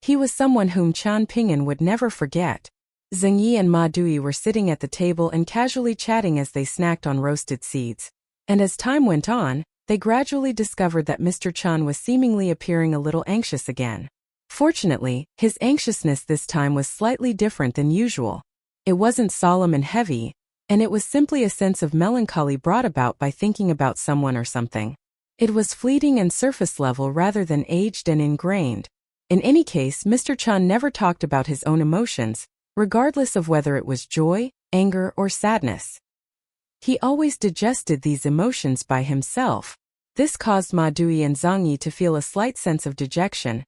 He was someone whom Chen Ping'an would never forget. Zheng Yi and Ma Dui were sitting at the table and casually chatting as they snacked on roasted seeds. And as time went on, they gradually discovered that Mr. Chen was seemingly appearing a little anxious again. Fortunately, his anxiousness this time was slightly different than usual. It wasn't solemn and heavy, and it was simply a sense of melancholy brought about by thinking about someone or something. It was fleeting and surface level rather than aged and ingrained. In any case, Mr. Chen never talked about his own emotions, regardless of whether it was joy, anger, or sadness. He always digested these emotions by himself. This caused Ma Dui and Zhang Yi to feel a slight sense of dejection.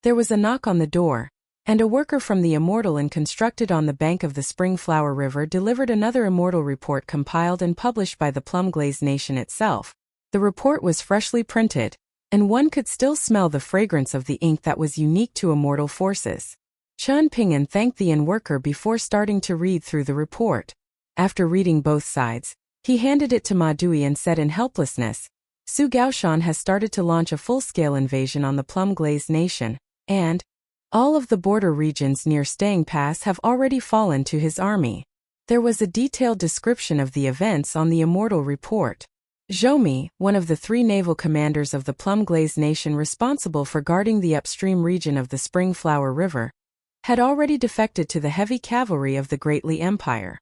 There was a knock on the door, and a worker from the Immortal Inn constructed on the bank of the Spring Flower River delivered another Immortal report compiled and published by the Plum Glaze Nation itself. The report was freshly printed, and one could still smell the fragrance of the ink that was unique to Immortal forces. Chen Ping'an thanked the inn worker before starting to read through the report. After reading both sides, he handed it to Ma Dui and said in helplessness, Su Gaoshan has started to launch a full-scale invasion on the Plum Glaze Nation, and all of the border regions near Staying Pass have already fallen to his army. There was a detailed description of the events on the Immortal report. Zhou, one of the 3 naval commanders of the Plum Glaze Nation responsible for guarding the upstream region of the Spring Flower River, had already defected to the heavy cavalry of the Great Li Empire.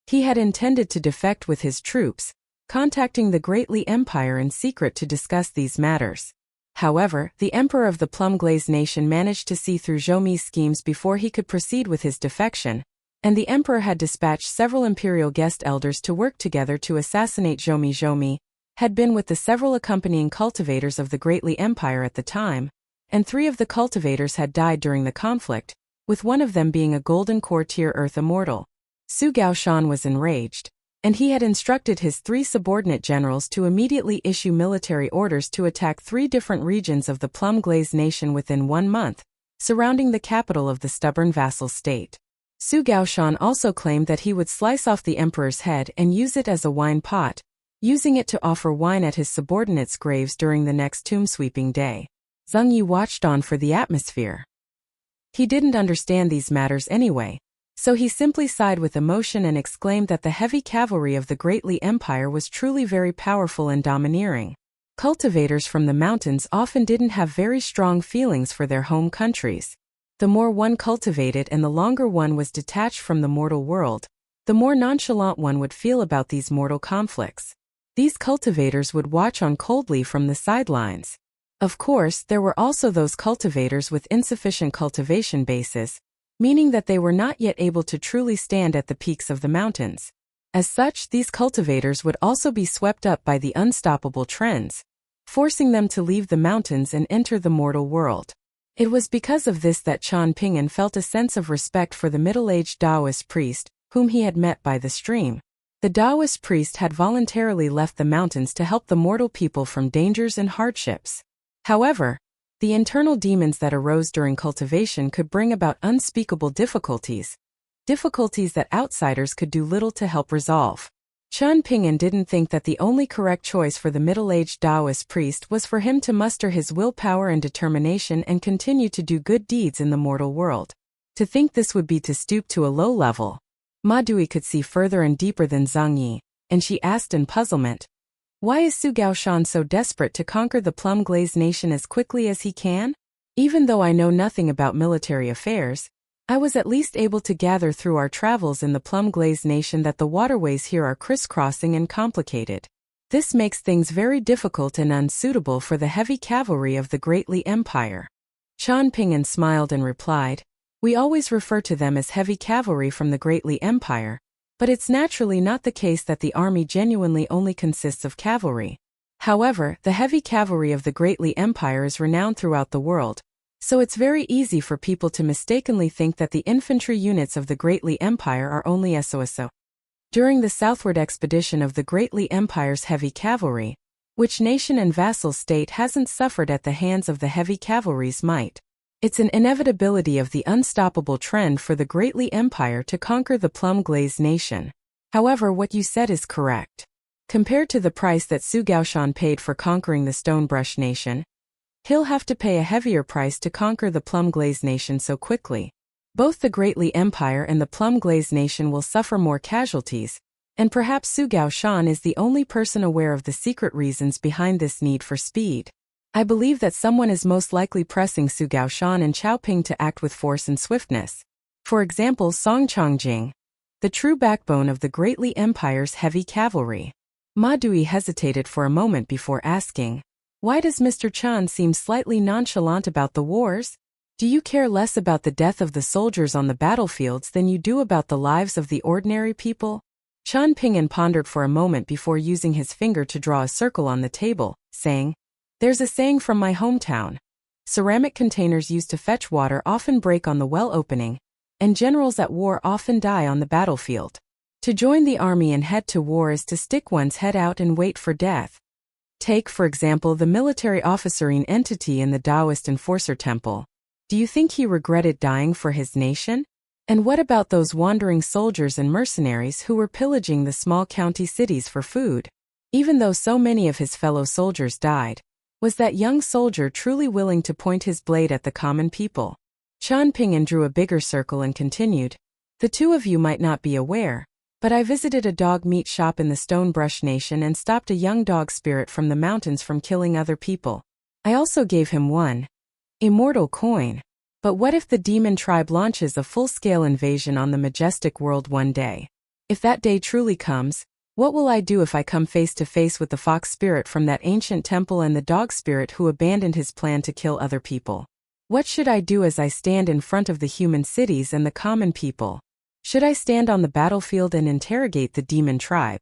He had intended to defect with his troops, contacting the Great Li Empire in secret to discuss these matters. However, the Emperor of the Plum Glaze Nation managed to see through Zhou's schemes before he could proceed with his defection, and the Emperor had dispatched several imperial guest elders to work together to assassinate Zhou. Zhou had been with the several accompanying cultivators of the Great Li Empire at the time, and 3 of the cultivators had died during the conflict, with one of them being a Golden Core Tier Earth Immortal. Su Gaoshan was enraged, and he had instructed his 3 subordinate generals to immediately issue military orders to attack 3 different regions of the Plum Glaze Nation within 1 month, surrounding the capital of the stubborn vassal state. Su Gaoshan also claimed that he would slice off the emperor's head and use it as a wine pot, using it to offer wine at his subordinates' graves during the next tomb-sweeping day. Zheng Yi watched on for the atmosphere. He didn't understand these matters anyway, so he simply sighed with emotion and exclaimed that the heavy cavalry of the Great Li Empire was truly very powerful and domineering. Cultivators from the mountains often didn't have very strong feelings for their home countries. The more one cultivated and the longer one was detached from the mortal world, the more nonchalant one would feel about these mortal conflicts. These cultivators would watch on coldly from the sidelines. Of course, there were also those cultivators with insufficient cultivation bases, meaning that they were not yet able to truly stand at the peaks of the mountains. As such, these cultivators would also be swept up by the unstoppable trends, forcing them to leave the mountains and enter the mortal world. It was because of this that Qian Ping'an felt a sense of respect for the middle-aged Taoist priest, whom he had met by the stream. The Taoist priest had voluntarily left the mountains to help the mortal people from dangers and hardships. However, the internal demons that arose during cultivation could bring about unspeakable difficulties that outsiders could do little to help resolve. Qian Ping'an didn't think that the only correct choice for the middle-aged Taoist priest was for him to muster his willpower and determination and continue to do good deeds in the mortal world. To think this would be to stoop to a low level. Ma Dui could see further and deeper than Zheng Yi, and she asked in puzzlement, "Why is Su Gaoshan so desperate to conquer the plum-glazed nation as quickly as he can? Even though I know nothing about military affairs, I was at least able to gather through our travels in the plum-glazed nation that the waterways here are crisscrossing and complicated. This makes things very difficult and unsuitable for the heavy cavalry of the Great Li Empire." Qian Ping'an smiled and replied, "We always refer to them as heavy cavalry from the Great Li Empire, but it's naturally not the case that the army genuinely only consists of cavalry. However, the heavy cavalry of the Great Li Empire is renowned throughout the world, so it's very easy for people to mistakenly think that the infantry units of the Great Li Empire are only SOSO. During the southward expedition of the Great Li Empire's heavy cavalry, which nation and vassal state hasn't suffered at the hands of the heavy cavalry's might? It's an inevitability of the unstoppable trend for the Great Li Empire to conquer the plum-glazed nation. However, what you said is correct. Compared to the price that Su Gaoshan paid for conquering the Stonebrush nation, he'll have to pay a heavier price to conquer the plum-glazed nation so quickly. Both the Great Li Empire and the plum-glazed nation will suffer more casualties, and perhaps Su Gaoshan is the only person aware of the secret reasons behind this need for speed. I believe that someone is most likely pressing Su Gaoshan and Chao Ping to act with force and swiftness. For example, Song Chongjing, the true backbone of the Great Li Empire's heavy cavalry." Ma Dui hesitated for a moment before asking, "Why does Mr. Qian seem slightly nonchalant about the wars? Do you care less about the death of the soldiers on the battlefields than you do about the lives of the ordinary people?" Qian Ping'an pondered for a moment before using his finger to draw a circle on the table, saying, "There's a saying from my hometown. Ceramic containers used to fetch water often break on the well opening, and generals at war often die on the battlefield. To join the army and head to war is to stick one's head out and wait for death. Take, for example, the military officering entity in the Taoist Enforcer Temple. Do you think he regretted dying for his nation? And what about those wandering soldiers and mercenaries who were pillaging the small county cities for food? Even though so many of his fellow soldiers died, was that young soldier truly willing to point his blade at the common people?" Qian Ping'an drew a bigger circle and continued, "The two of you might not be aware, but I visited a dog meat shop in the Stonebrush Nation and stopped a young dog spirit from the mountains from killing other people. I also gave him one immortal coin. But what if the demon tribe launches a full-scale invasion on the majestic world one day? If that day truly comes, what will I do if I come face to face with the fox spirit from that ancient temple and the dog spirit who abandoned his plan to kill other people? What should I do as I stand in front of the human cities and the common people? Should I stand on the battlefield and interrogate the demon tribe,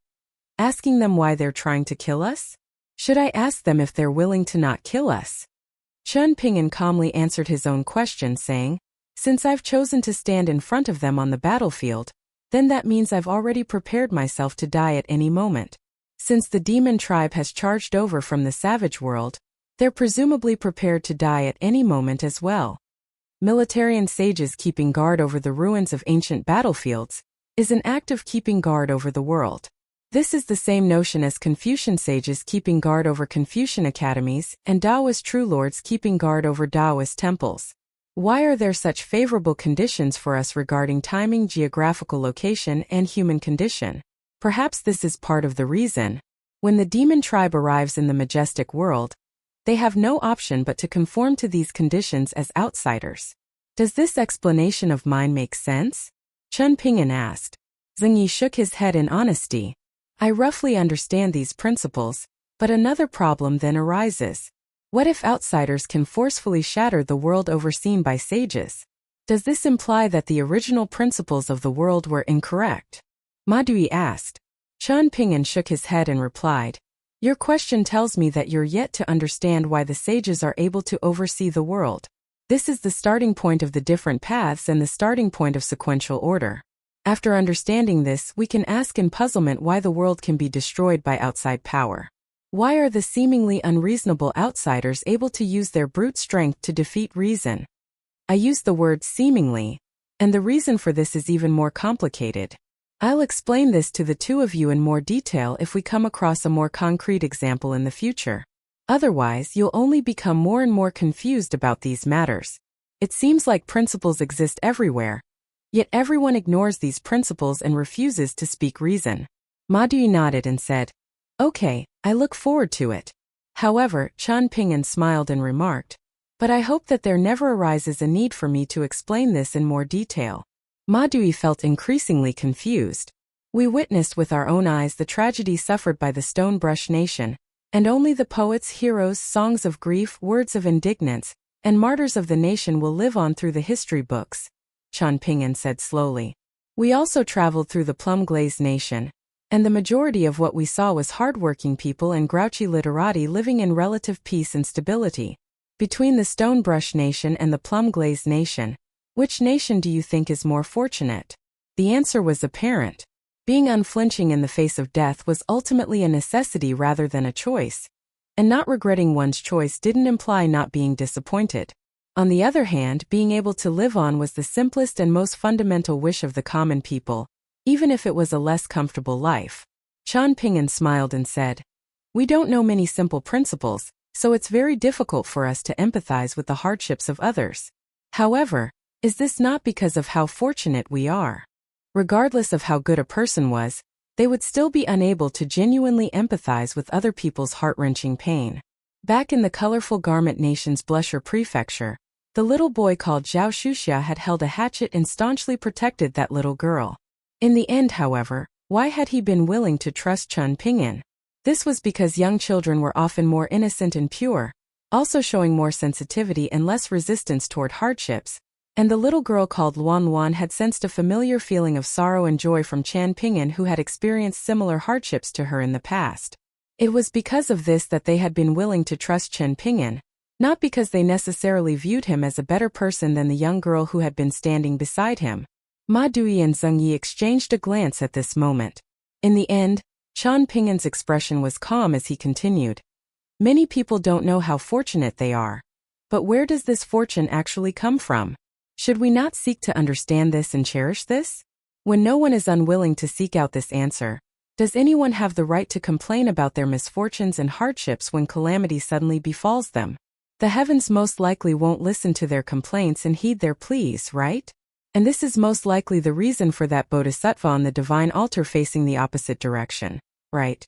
asking them why they're trying to kill us? Should I ask them if they're willing to not kill us?" Qian Ping'an calmly answered his own question, saying, "Since I've chosen to stand in front of them on the battlefield, then that means I've already prepared myself to die at any moment. Since the demon tribe has charged over from the savage world, they're presumably prepared to die at any moment as well. military and sages keeping guard over the ruins of ancient battlefields, is an act of keeping guard over the world. This is the same notion as Confucian sages keeping guard over Confucian academies and Taoist true lords keeping guard over Taoist temples. Why are there such favorable conditions for us regarding timing, geographical location, and human condition? Perhaps this is part of the reason. When the demon tribe arrives in the majestic world, they have no option but to conform to these conditions as outsiders. Does this explanation of mine make sense? Chen Ping'an asked. Zheng Yi shook his head in honesty. I roughly understand these principles, but another problem then arises. What if outsiders can forcefully shatter the world overseen by sages? Does this imply that the original principles of the world were incorrect? Ma Dui asked. Chen Ping'an shook his head and replied, Your question tells me that you're yet to understand why the sages are able to oversee the world. This is the starting point of the different paths and the starting point of sequential order. After understanding this, we can ask in puzzlement why the world can be destroyed by outside power. Why are the seemingly unreasonable outsiders able to use their brute strength to defeat reason? I use the word seemingly, and the reason for this is even more complicated. I'll explain this to the two of you in more detail if we come across a more concrete example in the future. Otherwise, you'll only become more and more confused about these matters. It seems like principles exist everywhere, yet everyone ignores these principles and refuses to speak reason. Ma Dui nodded and said, Okay, I look forward to it. However, Chen Ping'an smiled and remarked, But I hope that there never arises a need for me to explain this in more detail. Ma Dui felt increasingly confused. We witnessed with our own eyes the tragedy suffered by the Stone Brush Nation, and only the poets, heroes, songs of grief, words of indignance, and martyrs of the nation will live on through the history books, Chen Ping'an said slowly. We also traveled through the plum-glazed nation, and the majority of what we saw was hardworking people and grouchy literati living in relative peace and stability. Between the Stone Brush Nation and the plum-glazed nation, which nation do you think is more fortunate? The answer was apparent. Being unflinching in the face of death was ultimately a necessity rather than a choice. And not regretting one's choice didn't imply not being disappointed. On the other hand, being able to live on was the simplest and most fundamental wish of the common people, even if it was a less comfortable life. Chen Ping'an smiled and said, We don't know many simple principles, so it's very difficult for us to empathize with the hardships of others. However, is this not because of how fortunate we are? Regardless of how good a person was, they would still be unable to genuinely empathize with other people's heart-wrenching pain. Back in the colorful garment nation's Blusher Prefecture, the little boy called Zhao Shuxia had held a hatchet and staunchly protected that little girl. In the end, however, why had he been willing to trust Chen Ping'an? This was because young children were often more innocent and pure, also showing more sensitivity and less resistance toward hardships, and the little girl called Luan Luan had sensed a familiar feeling of sorrow and joy from Chen Ping'an, who had experienced similar hardships to her in the past. It was because of this that they had been willing to trust Chen Ping'an, not because they necessarily viewed him as a better person than the young girl who had been standing beside him. Ma Dui and Zheng Yi exchanged a glance at this moment. In the end, Chen Ping'an's expression was calm as he continued. Many people don't know how fortunate they are. But where does this fortune actually come from? Should we not seek to understand this and cherish this? When no one is unwilling to seek out this answer, does anyone have the right to complain about their misfortunes and hardships when calamity suddenly befalls them? The heavens most likely won't listen to their complaints and heed their pleas, right? And this is most likely the reason for that bodhisattva on the divine altar facing the opposite direction, right?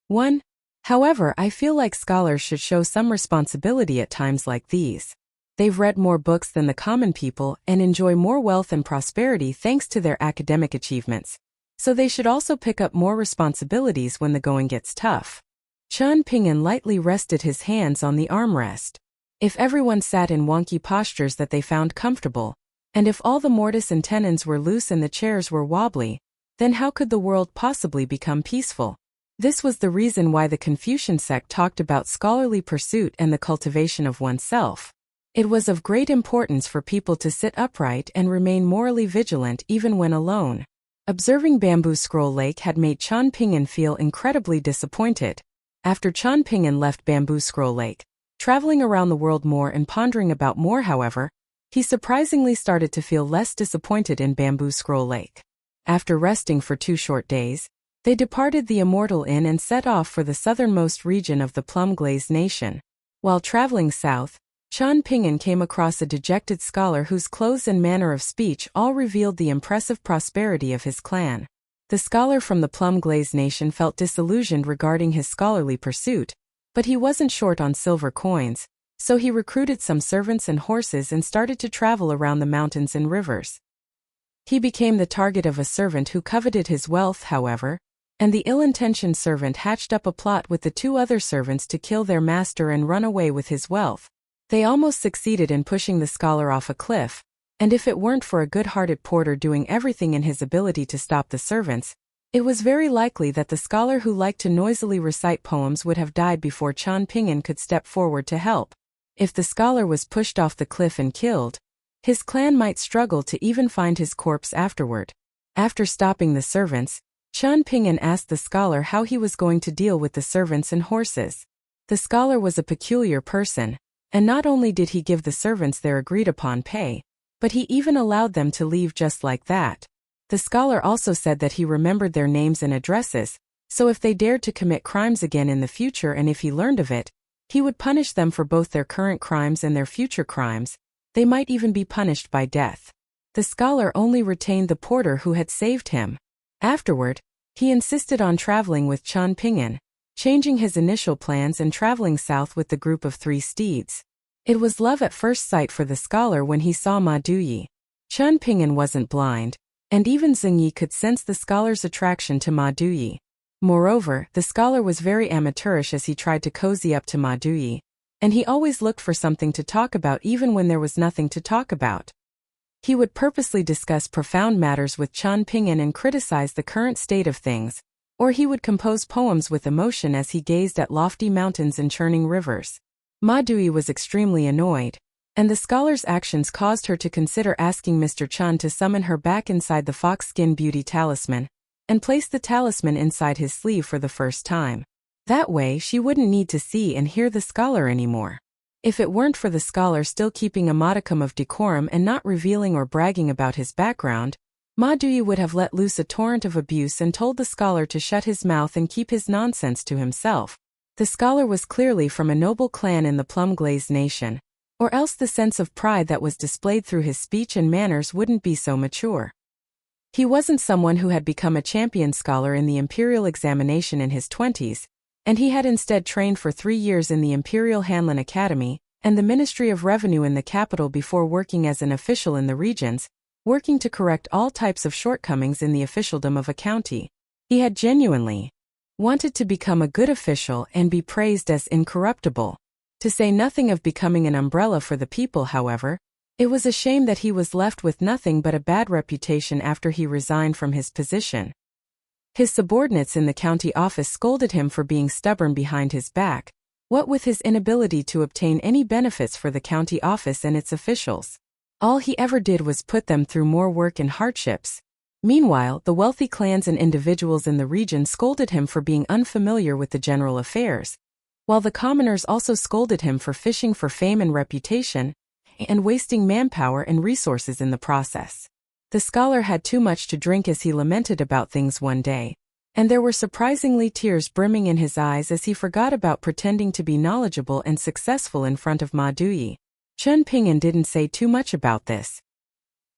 1. However, I feel like scholars should show some responsibility at times like these. They've read more books than the common people and enjoy more wealth and prosperity thanks to their academic achievements. So they should also pick up more responsibilities when the going gets tough. Chen Ping'an lightly rested his hands on the armrest. If everyone sat in wonky postures that they found comfortable, and if all the mortise and tenons were loose and the chairs were wobbly, then how could the world possibly become peaceful? This was the reason why the Confucian sect talked about scholarly pursuit and the cultivation of oneself. It was of great importance for people to sit upright and remain morally vigilant even when alone. Observing Bamboo Scroll Lake had made Chen Ping'an feel incredibly disappointed. After Chen Ping'an left Bamboo Scroll Lake, traveling around the world more and pondering about more, however, he surprisingly started to feel less disappointed in Bamboo Scroll Lake. After resting for 2 short days, they departed the Immortal Inn and set off for the southernmost region of the Plum-Glazed Nation. While traveling south, Chan Ping'an came across a dejected scholar whose clothes and manner of speech all revealed the impressive prosperity of his clan. The scholar from the Plum-Glazed Nation felt disillusioned regarding his scholarly pursuit, but he wasn't short on silver coins, so he recruited some servants and horses and started to travel around the mountains and rivers. He became the target of a servant who coveted his wealth, however, and the ill-intentioned servant hatched up a plot with the 2 other servants to kill their master and run away with his wealth. They almost succeeded in pushing the scholar off a cliff, and if it weren't for a good-hearted porter doing everything in his ability to stop the servants, it was very likely that the scholar who liked to noisily recite poems would have died before Chan Ping'an could step forward to help. If the scholar was pushed off the cliff and killed, his clan might struggle to even find his corpse afterward. After stopping the servants, Chan Ping'an asked the scholar how he was going to deal with the servants and horses. The scholar was a peculiar person, and not only did he give the servants their agreed-upon pay, but he even allowed them to leave just like that. The scholar also said that he remembered their names and addresses, so if they dared to commit crimes again in the future and if he learned of it, he would punish them for both their current crimes and their future crimes. They might even be punished by death. The scholar only retained the porter who had saved him. Afterward, he insisted on traveling with Chan Ping'an, changing his initial plans and traveling south with the group of 3 steeds. It was love at first sight for the scholar when he saw Ma Duyi. Chan Ping'an wasn't blind, and even Zhengyi could sense the scholar's attraction to Ma Duyi. Moreover, the scholar was very amateurish as he tried to cozy up to Ma Duyi, and he always looked for something to talk about even when there was nothing to talk about. He would purposely discuss profound matters with Chan Ping'an and criticize the current state of things, or he would compose poems with emotion as he gazed at lofty mountains and churning rivers. Ma Duyi was extremely annoyed, and the scholar's actions caused her to consider asking Mr. Chan to summon her back inside the fox-skin beauty talisman, and place the talisman inside his sleeve for the first time. That way she wouldn't need to see and hear the scholar anymore. If it weren't for the scholar still keeping a modicum of decorum and not revealing or bragging about his background, Ma Duyi would have let loose a torrent of abuse and told the scholar to shut his mouth and keep his nonsense to himself. The scholar was clearly from a noble clan in the Plum-Glazed Nation, or else the sense of pride that was displayed through his speech and manners wouldn't be so mature. He wasn't someone who had become a champion scholar in the imperial examination in his 20s, and he had instead trained for 3 years in the Imperial Hanlin Academy and the Ministry of Revenue in the capital before working as an official in the regions, working to correct all types of shortcomings in the officialdom of a county. He had genuinely wanted to become a good official and be praised as incorruptible. To say nothing of becoming an umbrella for the people, however, it was a shame that he was left with nothing but a bad reputation after he resigned from his position. His subordinates in the county office scolded him for being stubborn behind his back, what with his inability to obtain any benefits for the county office and its officials. All he ever did was put them through more work and hardships. Meanwhile, the wealthy clans and individuals in the region scolded him for being unfamiliar with the general affairs, while the commoners also scolded him for fishing for fame and reputation, and wasting manpower and resources in the process. The scholar had too much to drink as he lamented about things one day, and there were surprisingly tears brimming in his eyes as he forgot about pretending to be knowledgeable and successful in front of Ma Duyi. Chan Ping'an didn't say too much about this.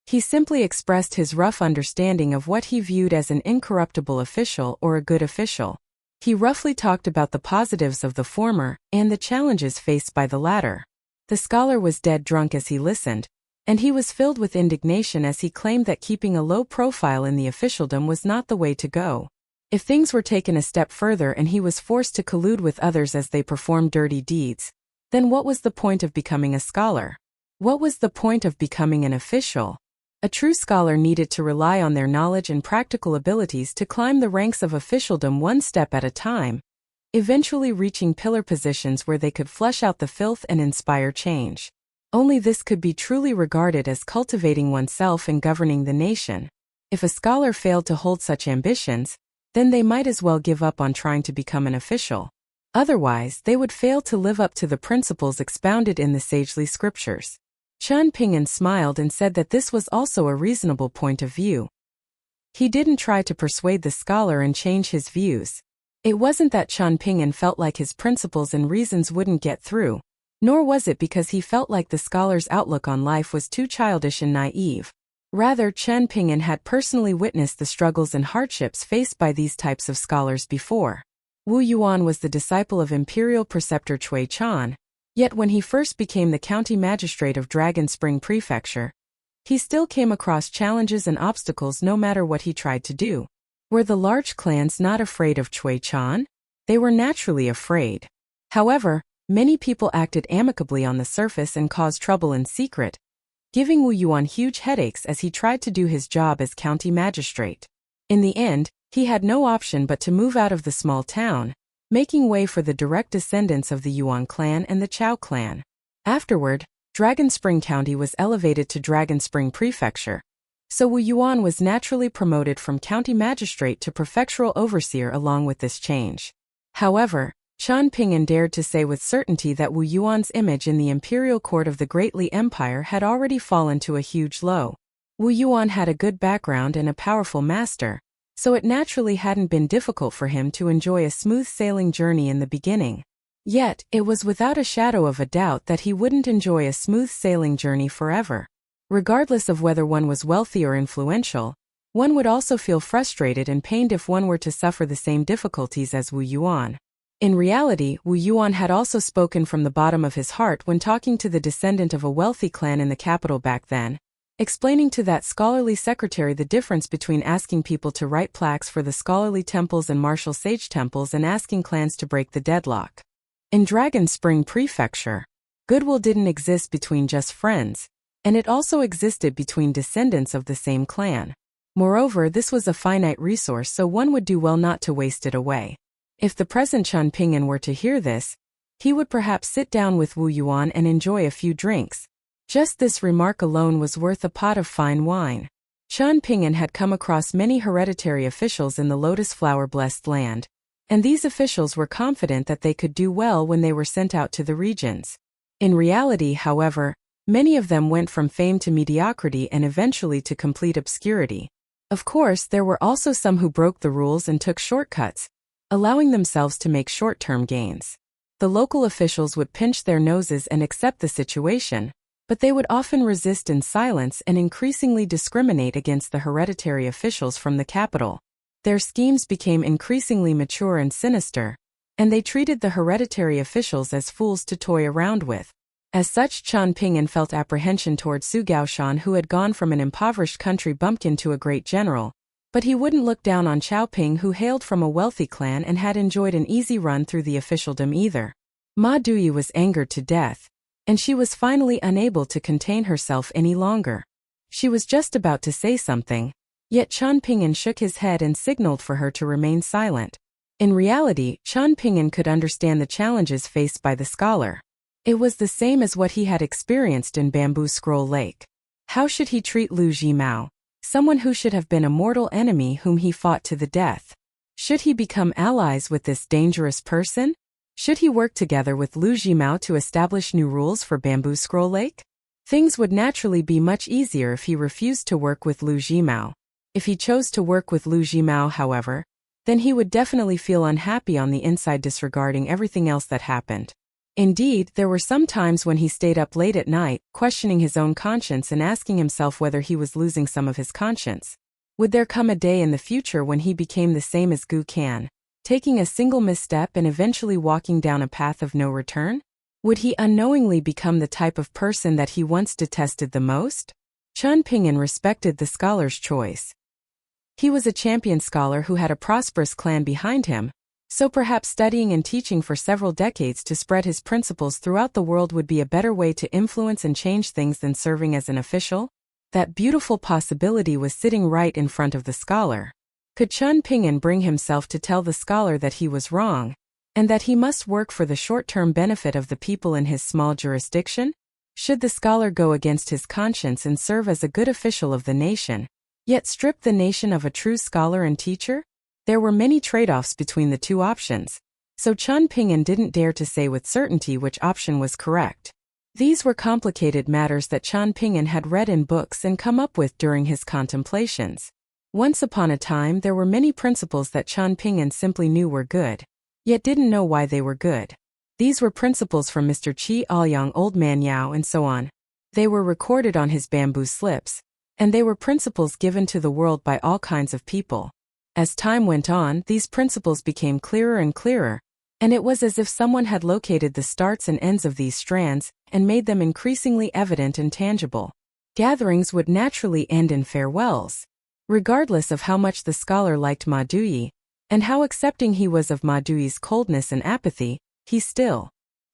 He simply expressed his rough understanding of what he viewed as an incorruptible official or a good official. He roughly talked about the positives of the former and the challenges faced by the latter. The scholar was dead drunk as he listened, and he was filled with indignation as he claimed that keeping a low profile in the officialdom was not the way to go. If things were taken a step further and he was forced to collude with others as they performed dirty deeds, then what was the point of becoming a scholar? What was the point of becoming an official? A true scholar needed to rely on their knowledge and practical abilities to climb the ranks of officialdom one step at a time, eventually reaching pillar positions where they could flush out the filth and inspire change. Only this could be truly regarded as cultivating oneself and governing the nation. If a scholar failed to hold such ambitions, then they might as well give up on trying to become an official. Otherwise, they would fail to live up to the principles expounded in the sagely scriptures. Chen Ping'an smiled and said that this was also a reasonable point of view. He didn't try to persuade the scholar and change his views. It wasn't that Chen Ping'an felt like his principles and reasons wouldn't get through, nor was it because he felt like the scholar's outlook on life was too childish and naive. Rather, Chen Ping'an had personally witnessed the struggles and hardships faced by these types of scholars before. Wu Yuan was the disciple of Imperial Preceptor Cui Chan, yet when he first became the county magistrate of Dragon Spring Prefecture, he still came across challenges and obstacles no matter what he tried to do. Were the large clans not afraid of Cui Chan? They were naturally afraid. However, many people acted amicably on the surface and caused trouble in secret, giving Wu Yuan huge headaches as he tried to do his job as county magistrate. In the end, he had no option but to move out of the small town, making way for the direct descendants of the Yuan clan and the Chao clan. Afterward, Dragon Spring County was elevated to Dragon Spring Prefecture, so Wu Yuan was naturally promoted from county magistrate to prefectural overseer along with this change. However, Chen Ping'an dared to say with certainty that Wu Yuan's image in the imperial court of the Great Li Empire had already fallen to a huge low. Wu Yuan had a good background and a powerful master, so it naturally hadn't been difficult for him to enjoy a smooth sailing journey in the beginning. Yet, it was without a shadow of a doubt that he wouldn't enjoy a smooth sailing journey forever. Regardless of whether one was wealthy or influential, one would also feel frustrated and pained if one were to suffer the same difficulties as Wu Yuan. In reality, Wu Yuan had also spoken from the bottom of his heart when talking to the descendant of a wealthy clan in the capital back then, explaining to that scholarly secretary the difference between asking people to write plaques for the scholarly temples and martial sage temples and asking clans to break the deadlock. In Dragon Spring Prefecture, goodwill didn't exist between just friends, and it also existed between descendants of the same clan. Moreover, this was a finite resource, so one would do well not to waste it away. If the present Chen Ping'an were to hear this, he would perhaps sit down with Wu Yuan and enjoy a few drinks. Just this remark alone was worth a pot of fine wine. Chen Ping'an had come across many hereditary officials in the lotus flower-blessed land, and these officials were confident that they could do well when they were sent out to the regions. In reality, however, many of them went from fame to mediocrity and eventually to complete obscurity. Of course, there were also some who broke the rules and took shortcuts, allowing themselves to make short-term gains. The local officials would pinch their noses and accept the situation, but they would often resist in silence and increasingly discriminate against the hereditary officials from the capital. Their schemes became increasingly mature and sinister, and they treated the hereditary officials as fools to toy around with. As such, Chen Ping'an felt apprehension toward Su Gaoshan, who had gone from an impoverished country bumpkin to a great general. But he wouldn't look down on Chao Ping, who hailed from a wealthy clan and had enjoyed an easy run through the officialdom either. Ma Duyi was angered to death, and she was finally unable to contain herself any longer. She was just about to say something, yet Chen Ping'an shook his head and signaled for her to remain silent. In reality, Chen Ping'an could understand the challenges faced by the scholar. It was the same as what he had experienced in Bamboo Scroll Lake. How should he treat Lu Jimao, someone who should have been a mortal enemy whom he fought to the death? Should he become allies with this dangerous person? Should he work together with Lu Jimao to establish new rules for Bamboo Scroll Lake? Things would naturally be much easier if he refused to work with Lu Jimao. If he chose to work with Lu Jimao, however, then he would definitely feel unhappy on the inside, disregarding everything else that happened. Indeed, there were some times when he stayed up late at night, questioning his own conscience and asking himself whether he was losing some of his conscience. Would there come a day in the future when he became the same as Gu Kan, taking a single misstep and eventually walking down a path of no return? Would he unknowingly become the type of person that he once detested the most? Chen Ping'an respected the scholar's choice. He was a champion scholar who had a prosperous clan behind him, so perhaps studying and teaching for several decades to spread his principles throughout the world would be a better way to influence and change things than serving as an official? That beautiful possibility was sitting right in front of the scholar. Could Chen Ping'an bring himself to tell the scholar that he was wrong, and that he must work for the short-term benefit of the people in his small jurisdiction? Should the scholar go against his conscience and serve as a good official of the nation, yet strip the nation of a true scholar and teacher? There were many trade-offs between the two options, so Chen Ping'an didn't dare to say with certainty which option was correct. These were complicated matters that Chan Ping'an had read in books and come up with during his contemplations. Once upon a time there were many principles that Chan Ping'an simply knew were good, yet didn't know why they were good. These were principles from Mr. Qi Aoyang, Old Man Yao, and so on. They were recorded on his bamboo slips, and they were principles given to the world by all kinds of people. As time went on, these principles became clearer and clearer, and it was as if someone had located the starts and ends of these strands and made them increasingly evident and tangible. Gatherings would naturally end in farewells. Regardless of how much the scholar liked Ma Duyi, and how accepting he was of Ma Duyi's coldness and apathy, he still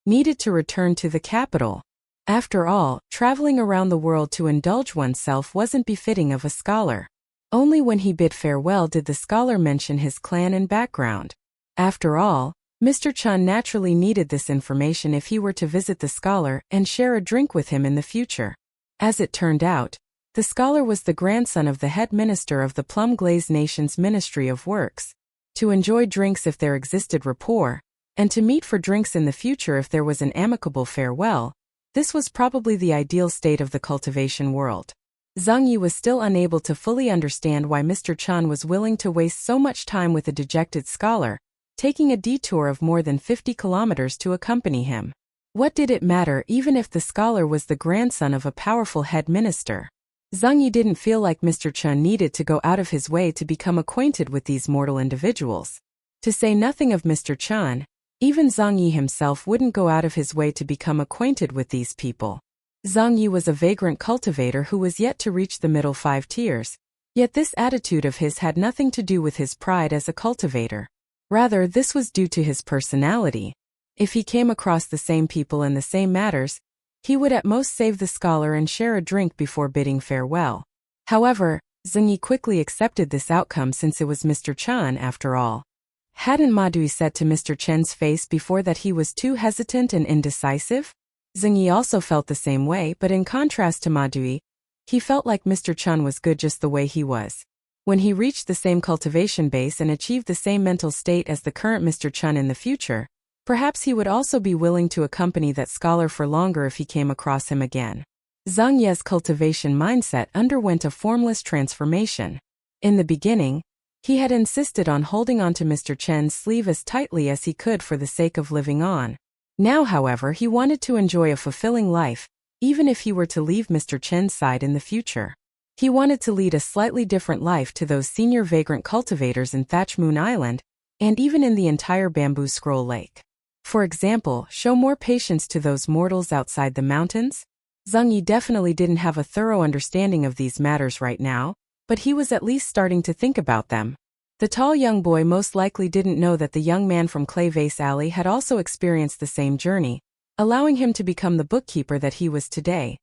needed to return to the capital. After all, traveling around the world to indulge oneself wasn't befitting of a scholar. Only when he bid farewell did the scholar mention his clan and background. After all, Mr. Chan naturally needed this information if he were to visit the scholar and share a drink with him in the future. As it turned out, the scholar was the grandson of the head minister of the Plum-Glaze Nation's Ministry of Works. To enjoy drinks if there existed rapport, and to meet for drinks in the future if there was an amicable farewell, this was probably the ideal state of the cultivation world. Zhang Yi was still unable to fully understand why Mr. Chan was willing to waste so much time with a dejected scholar, taking a detour of more than 50 kilometers to accompany him. What did it matter even if the scholar was the grandson of a powerful head minister? Zhang Yi didn't feel like Mr. Chan needed to go out of his way to become acquainted with these mortal individuals. To say nothing of Mr. Chan, even Zhang Yi himself wouldn't go out of his way to become acquainted with these people. Zhang Yi was a vagrant cultivator who was yet to reach the middle 5 tiers, yet this attitude of his had nothing to do with his pride as a cultivator. Rather, this was due to his personality. If he came across the same people in the same matters, he would at most save the scholar and share a drink before bidding farewell. However, Zhang Yi quickly accepted this outcome since it was Mr. Chan after all. Hadn't Ma Duyi said to Mr. Chen's face before that he was too hesitant and indecisive? Zhang Yi also felt the same way, but in contrast to Ma Duyi, he felt like Mr. Chan was good just the way he was. When he reached the same cultivation base and achieved the same mental state as the current Mr. Chan in the future, perhaps he would also be willing to accompany that scholar for longer if he came across him again. Zhang Ye's cultivation mindset underwent a formless transformation. In the beginning, he had insisted on holding on to Mr. Chen's sleeve as tightly as he could for the sake of living on. Now, however, he wanted to enjoy a fulfilling life, even if he were to leave Mr. Chen's side in the future. He wanted to lead a slightly different life to those senior vagrant cultivators in Thatch Moon Island, and even in the entire Bamboo Scroll Lake. For example, show more patience to those mortals outside the mountains. Zhang Yi definitely didn't have a thorough understanding of these matters right now, but he was at least starting to think about them. The tall young boy most likely didn't know that the young man from Clay Vase Alley had also experienced the same journey, allowing him to become the bookkeeper that he was today.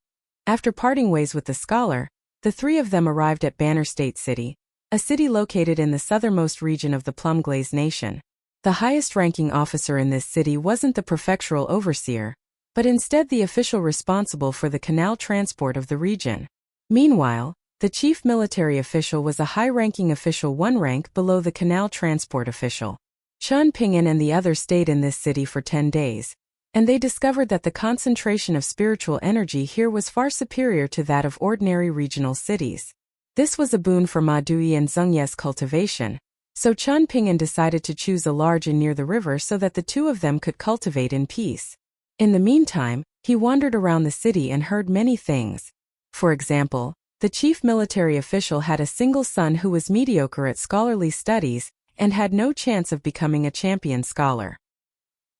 After parting ways with the scholar, the 3 of them arrived at Banner State City, a city located in the southernmost region of the Plum-Glaze Nation. The highest-ranking officer in this city wasn't the prefectural overseer, but instead the official responsible for the canal transport of the region. Meanwhile, the chief military official was a high-ranking official 1 rank below the canal transport official. Chan Ping'an and the others stayed in this city for 10 days, and they discovered that the concentration of spiritual energy here was far superior to that of ordinary regional cities. This was a boon for Ma Duyi and Zhang Ye's cultivation, so Chan Ping'an decided to choose a large inn near the river so that the 2 of them could cultivate in peace. In the meantime, he wandered around the city and heard many things. For example, the chief military official had a single son who was mediocre at scholarly studies and had no chance of becoming a champion scholar.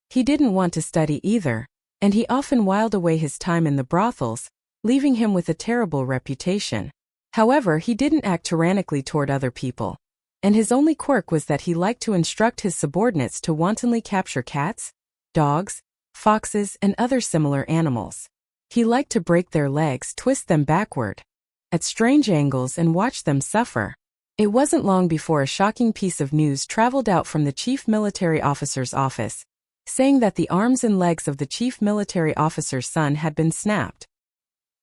He didn't want to study either, and he often whiled away his time in the brothels, leaving him with a terrible reputation. However, he didn't act tyrannically toward other people, and his only quirk was that he liked to instruct his subordinates to wantonly capture cats, dogs, foxes, and other similar animals. He liked to break their legs, twist them backward, at strange angles, and watch them suffer. It wasn't long before a shocking piece of news traveled out from the chief military officer's office, saying that the arms and legs of the chief military officer's son had been snapped.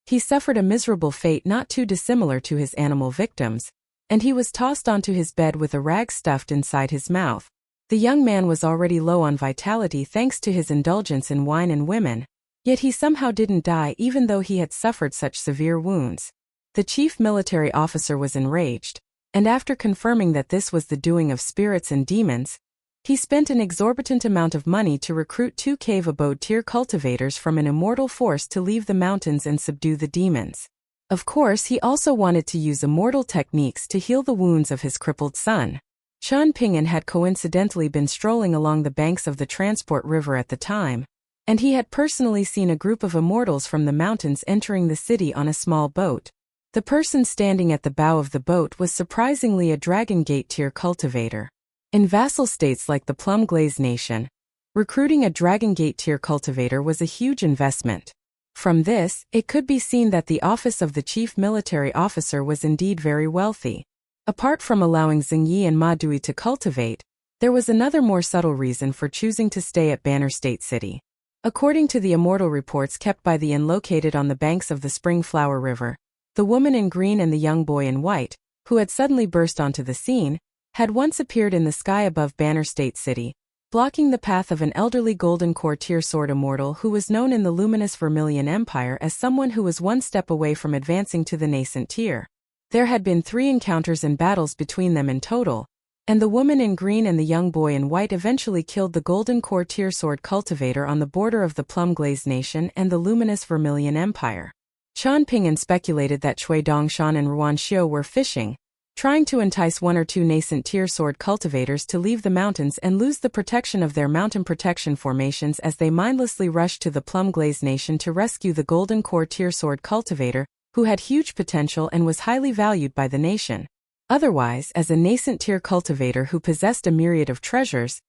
He suffered a miserable fate not too dissimilar to his animal victims, and he was tossed onto his bed with a rag stuffed inside his mouth. The young man was already low on vitality thanks to his indulgence in wine and women, Yet he somehow didn't die even though he had suffered such severe wounds. The chief military officer was enraged, and after confirming that this was the doing of spirits and demons, he spent an exorbitant amount of money to recruit 2 cave abode tier cultivators from an immortal force to leave the mountains and subdue the demons. Of course, he also wanted to use immortal techniques to heal the wounds of his crippled son. Qian Ping'an had coincidentally been strolling along the banks of the transport river at the time, and he had personally seen a group of immortals from the mountains entering the city on a small boat. The person standing at the bow of the boat was surprisingly a Dragon Gate tier cultivator. In vassal states like the Plum Glaze Nation, recruiting a Dragon Gate tier cultivator was a huge investment. From this, it could be seen that the office of the chief military officer was indeed very wealthy. Apart from allowing Xingyi and Ma Dui to cultivate, there was another more subtle reason for choosing to stay at Banner State City. According to the immortal reports kept by the inn located on the banks of the Spring Flower River, the woman in green and the young boy in white, who had suddenly burst onto the scene, had once appeared in the sky above Banner State City, blocking the path of an elderly Golden Core tier sword immortal who was known in the luminous Vermilion Empire as someone who was one step away from advancing to the nascent tier. There had been 3 encounters and battles between them in total, and the woman in green and the young boy in white eventually killed the Golden Core tier sword cultivator on the border of the Plum Glaze Nation and the luminous Vermilion Empire. Qian Ping'an speculated that Cui Dongshan and Ruan Xiu were fishing, trying to entice 1 or 2 nascent tier sword cultivators to leave the mountains and lose the protection of their mountain protection formations as they mindlessly rushed to the Plum Glaze Nation to rescue the Golden Core tier sword cultivator, who had huge potential and was highly valued by the nation. Otherwise, as a nascent tier cultivator who possessed a myriad of treasures,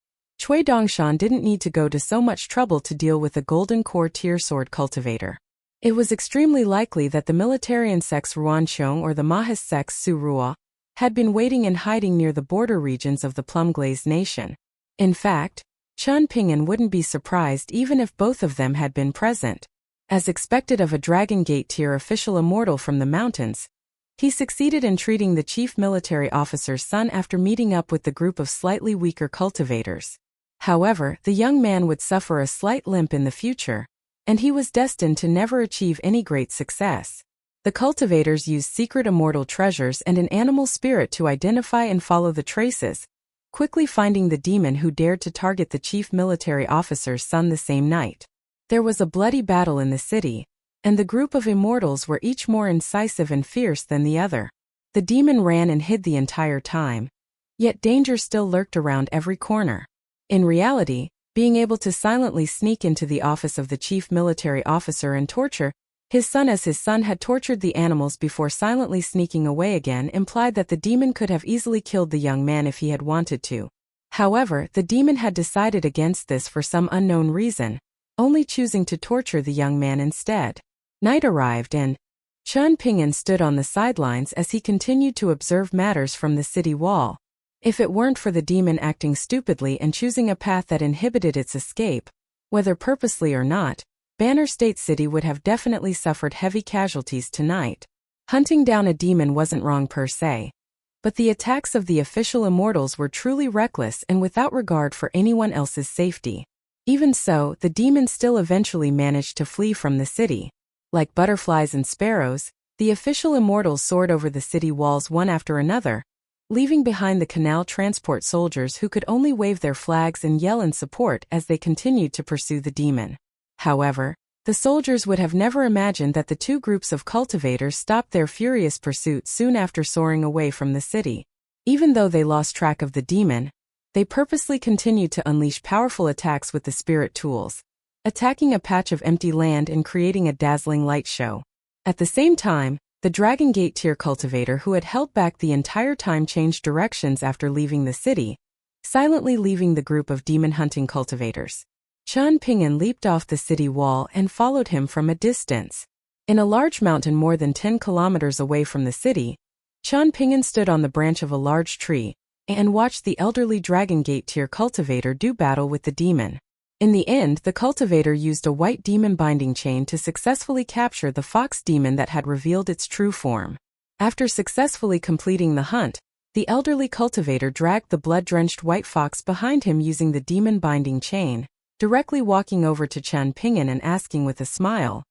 Cui Dongshan didn't need to go to so much trouble to deal with a Golden Core tier sword cultivator. It was extremely likely that the militarian sex Ruan Qiong or the Mahis sex Su Ruo had been waiting and hiding near the border regions of the Plum Glaze Nation. In fact, Qian Ping'an wouldn't be surprised even if both of them had been present. As expected of a Dragon Gate tier official immortal from the mountains, he succeeded in treating the chief military officer's son after meeting up with the group of slightly weaker cultivators. However, the young man would suffer a slight limp in the future, and he was destined to never achieve any great success. The cultivators used secret immortal treasures and an animal spirit to identify and follow the traces, quickly finding the demon who dared to target the chief military officer's son the same night. There was a bloody battle in the city, and the group of immortals were each more incisive and fierce than the other. The demon ran and hid the entire time, yet danger still lurked around every corner. In reality, being able to silently sneak into the office of the chief military officer and torture his son as his son had tortured the animals before silently sneaking away again implied that the demon could have easily killed the young man if he had wanted to. However, the demon had decided against this for some unknown reason, only choosing to torture the young man instead. Night arrived and Qian Ping'an stood on the sidelines as he continued to observe matters from the city wall. If it weren't for the demon acting stupidly and choosing a path that inhibited its escape, whether purposely or not, Banner State City would have definitely suffered heavy casualties tonight. Hunting down a demon wasn't wrong per se, but the attacks of the official immortals were truly reckless and without regard for anyone else's safety. Even so, the demon still eventually managed to flee from the city. Like butterflies and sparrows, the official immortals soared over the city walls one after another, leaving behind the canal transport soldiers who could only wave their flags and yell in support as they continued to pursue the demon. However, the soldiers would have never imagined that the 2 groups of cultivators stopped their furious pursuit soon after soaring away from the city. Even though they lost track of the demon, they purposely continued to unleash powerful attacks with the spirit tools, attacking a patch of empty land and creating a dazzling light show. At the same time, the Dragon Gate tier cultivator who had held back the entire time changed directions after leaving the city, silently leaving the group of demon-hunting cultivators. Qian Ping'an leaped off the city wall and followed him from a distance. In a large mountain more than 10 kilometers away from the city, Qian Ping'an stood on the branch of a large tree and watched the elderly Dragon Gate tier cultivator do battle with the demon. In the end, the cultivator used a white demon binding chain to successfully capture the fox demon that had revealed its true form. After successfully completing the hunt, the elderly cultivator dragged the blood-drenched white fox behind him using the demon binding chain, directly walking over to Chen Ping'an and asking with a smile,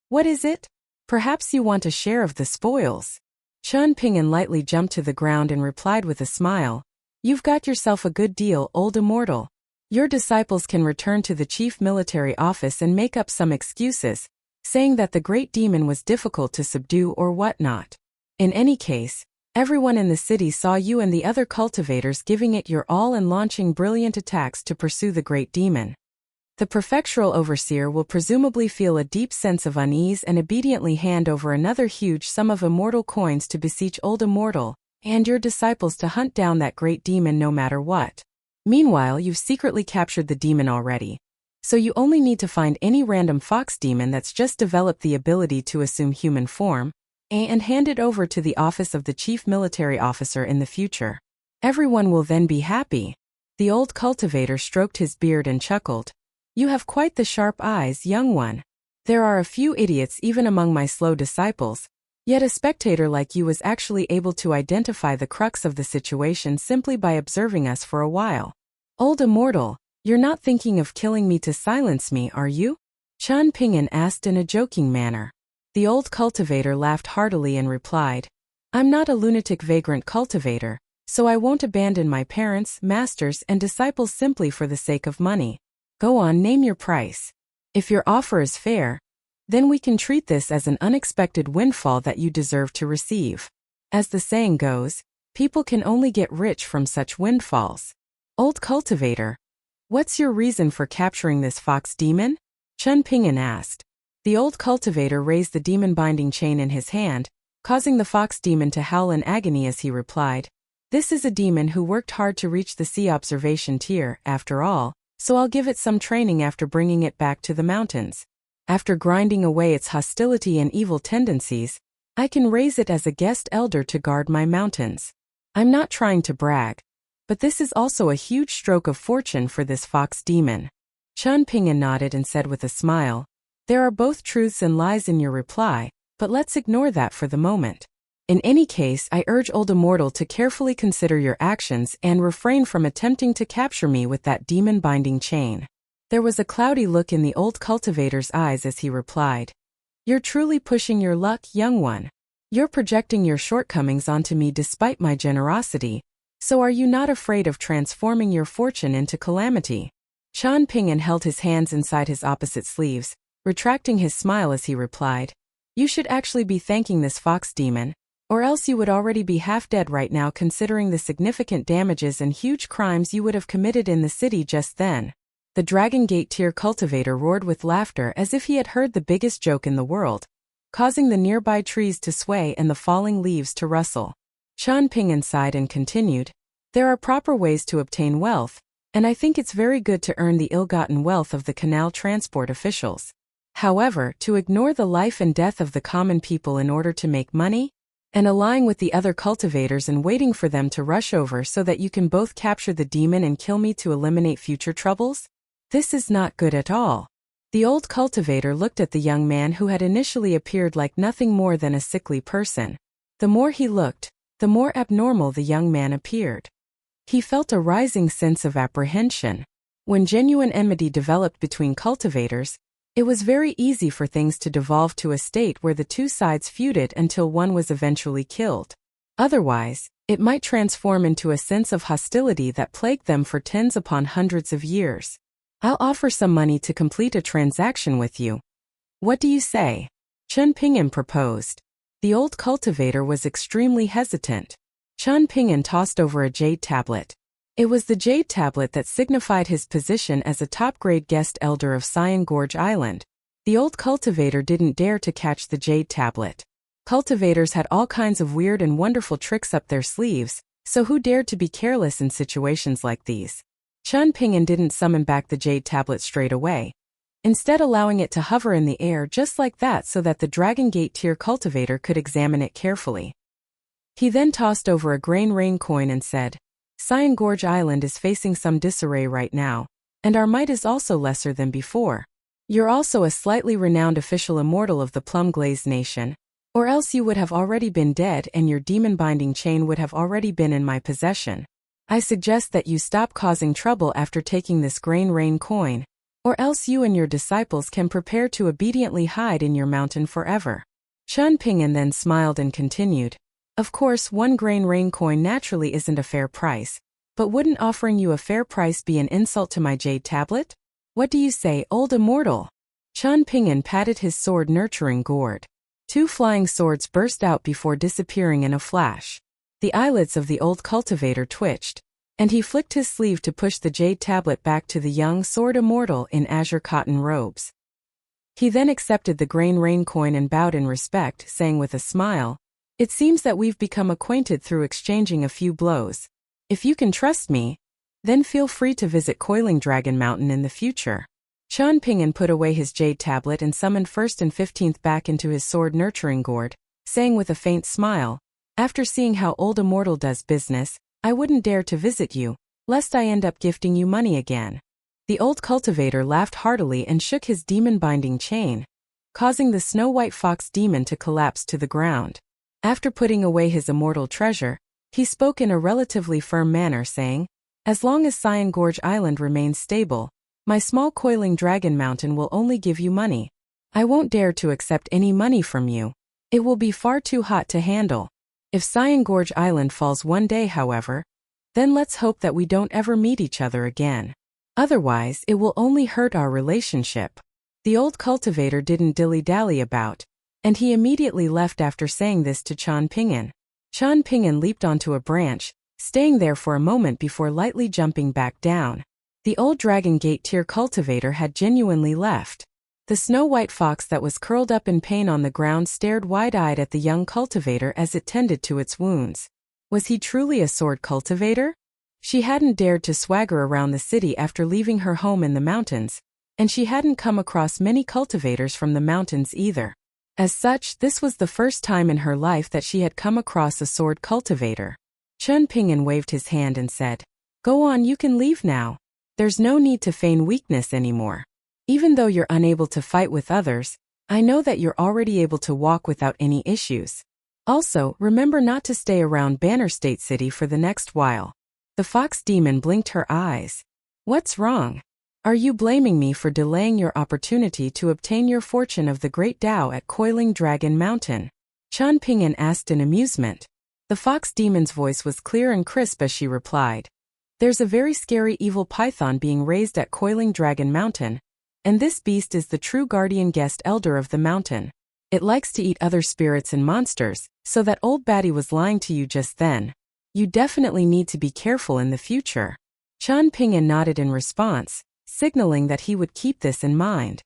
"What is it? Perhaps you want a share of the spoils." Chen Ping'an lightly jumped to the ground and replied with a smile, "You've got yourself a good deal, old immortal. Your disciples can return to the chief military office and make up some excuses, saying that the great demon was difficult to subdue or whatnot. In any case, everyone in the city saw you and the other cultivators giving it your all and launching brilliant attacks to pursue the great demon. The prefectural overseer will presumably feel a deep sense of unease and obediently hand over another huge sum of immortal coins to beseech old immortal and your disciples to hunt down that great demon no matter what. Meanwhile, you've secretly captured the demon already. So you only need to find any random fox demon that's just developed the ability to assume human form, and hand it over to the office of the chief military officer in the future. Everyone will then be happy." The old cultivator stroked his beard and chuckled. "You have quite the sharp eyes, young one. There are a few idiots even among my slow disciples, yet a spectator like you was actually able to identify the crux of the situation simply by observing us for a while. Old immortal, you're not thinking of killing me to silence me, are you?" Chen Ping'an asked in a joking manner. The old cultivator laughed heartily and replied, "I'm not a lunatic vagrant cultivator, so I won't abandon my parents, masters, and disciples simply for the sake of money. Go on, name your price. If your offer is fair, then we can treat this as an unexpected windfall that you deserve to receive. As the saying goes, people can only get rich from such windfalls. Old cultivator, what's your reason for capturing this fox demon?" Chen Ping'an asked. The old cultivator raised the demon-binding chain in his hand, causing the fox demon to howl in agony as he replied, "This is a demon who worked hard to reach the sea observation tier, after all, so I'll give it some training after bringing it back to the mountains. After grinding away its hostility and evil tendencies, I can raise it as a guest elder to guard my mountains. I'm not trying to brag, but this is also a huge stroke of fortune for this fox demon." Chen Ping'an nodded and said with a smile, "There are both truths and lies in your reply, but let's ignore that for the moment. In any case, I urge old immortal to carefully consider your actions and refrain from attempting to capture me with that demon-binding chain." There was a cloudy look in the old cultivator's eyes as he replied, "You're truly pushing your luck, young one. You're projecting your shortcomings onto me despite my generosity, so are you not afraid of transforming your fortune into calamity?" Chen Ping'an held his hands inside his opposite sleeves, retracting his smile as he replied, "You should actually be thanking this fox demon, or else you would already be half dead right now considering the significant damages and huge crimes you would have committed in the city just then." The Dragon Gate tier cultivator roared with laughter as if he had heard the biggest joke in the world, causing the nearby trees to sway and the falling leaves to rustle. Chen Ping'an sighed and continued, "There are proper ways to obtain wealth, and I think it's very good to earn the ill-gotten wealth of the canal transport officials. However, to ignore the life and death of the common people in order to make money, and allying with the other cultivators and waiting for them to rush over so that you can both capture the demon and kill me to eliminate future troubles? This is not good at all." The old cultivator looked at the young man who had initially appeared like nothing more than a sickly person. The more he looked, the more abnormal the young man appeared. He felt a rising sense of apprehension. When genuine enmity developed between cultivators, it was very easy for things to devolve to a state where the two sides feuded until one was eventually killed. Otherwise, it might transform into a sense of hostility that plagued them for tens upon hundreds of years. "I'll offer some money to complete a transaction with you. What do you say?" Chen Ping'an proposed. The old cultivator was extremely hesitant. Chen Ping'an tossed over a jade tablet. It was the jade tablet that signified his position as a top-grade guest elder of Cyan Gorge Island. The old cultivator didn't dare to catch the jade tablet. Cultivators had all kinds of weird and wonderful tricks up their sleeves, so who dared to be careless in situations like these? Chen Ping'an didn't summon back the jade tablet straight away, instead allowing it to hover in the air just like that so that the Dragon Gate tier cultivator could examine it carefully. He then tossed over a grain rain coin and said, "Cyan Gorge Island is facing some disarray right now, and our might is also lesser than before. You're also a slightly renowned official immortal of the Plum Glaze Nation, or else you would have already been dead and your demon-binding chain would have already been in my possession. I suggest that you stop causing trouble after taking this grain rain coin. or else you and your disciples can prepare to obediently hide in your mountain forever. Chen Ping'an then smiled and continued, of course 1 grain rain coin naturally isn't a fair price, but wouldn't offering you a fair price be an insult to my jade tablet? What do you say, old immortal? Chen Ping'an patted his sword nurturing gourd. 2 flying swords burst out before disappearing in a flash. The eyelids of the old cultivator twitched, and he flicked his sleeve to push the jade tablet back to the young sword immortal in azure cotton robes. He then accepted the grain rain coin and bowed in respect, saying with a smile, it seems that we've become acquainted through exchanging a few blows. If you can trust me, then feel free to visit Coiling Dragon Mountain in the future. Chen Ping'an put away his jade tablet and summoned 1st and 15th back into his sword nurturing gourd, saying with a faint smile, after seeing how old immortal does business, I wouldn't dare to visit you, lest I end up gifting you money again. The old cultivator laughed heartily and shook his demon-binding chain, causing the snow-white fox demon to collapse to the ground. After putting away his immortal treasure, he spoke in a relatively firm manner saying, as long as Cyan Gorge Island remains stable, my small coiling dragon mountain will only give you money. I won't dare to accept any money from you. It will be far too hot to handle. If Cyan Gorge Island falls one day, however, then let's hope that we don't ever meet each other again. Otherwise, it will only hurt our relationship. The old cultivator didn't dilly-dally about, and he immediately left after saying this to Chen Ping'an. Chen Ping'an leaped onto a branch, staying there for a moment before lightly jumping back down. The old Dragon Gate tier cultivator had genuinely left. The snow-white fox that was curled up in pain on the ground stared wide-eyed at the young cultivator as it tended to its wounds. Was he truly a sword cultivator? She hadn't dared to swagger around the city after leaving her home in the mountains, and she hadn't come across many cultivators from the mountains either. As such, this was the first time in her life that she had come across a sword cultivator. Chen Ping'an waved his hand and said, go on, you can leave now. There's no need to feign weakness anymore. Even though you're unable to fight with others, I know that you're already able to walk without any issues. Also, remember not to stay around Banner State City for the next while. The fox demon blinked her eyes. What's wrong? Are you blaming me for delaying your opportunity to obtain your fortune of the Great Tao at Coiling Dragon Mountain? Chen Ping'an asked in amusement. The fox demon's voice was clear and crisp as she replied. There's a very scary evil python being raised at Coiling Dragon Mountain, and this beast is the true guardian guest elder of the mountain. It likes to eat other spirits and monsters, so that old baddie was lying to you just then. You definitely need to be careful in the future. Chen Ping'an nodded in response, signaling that he would keep this in mind.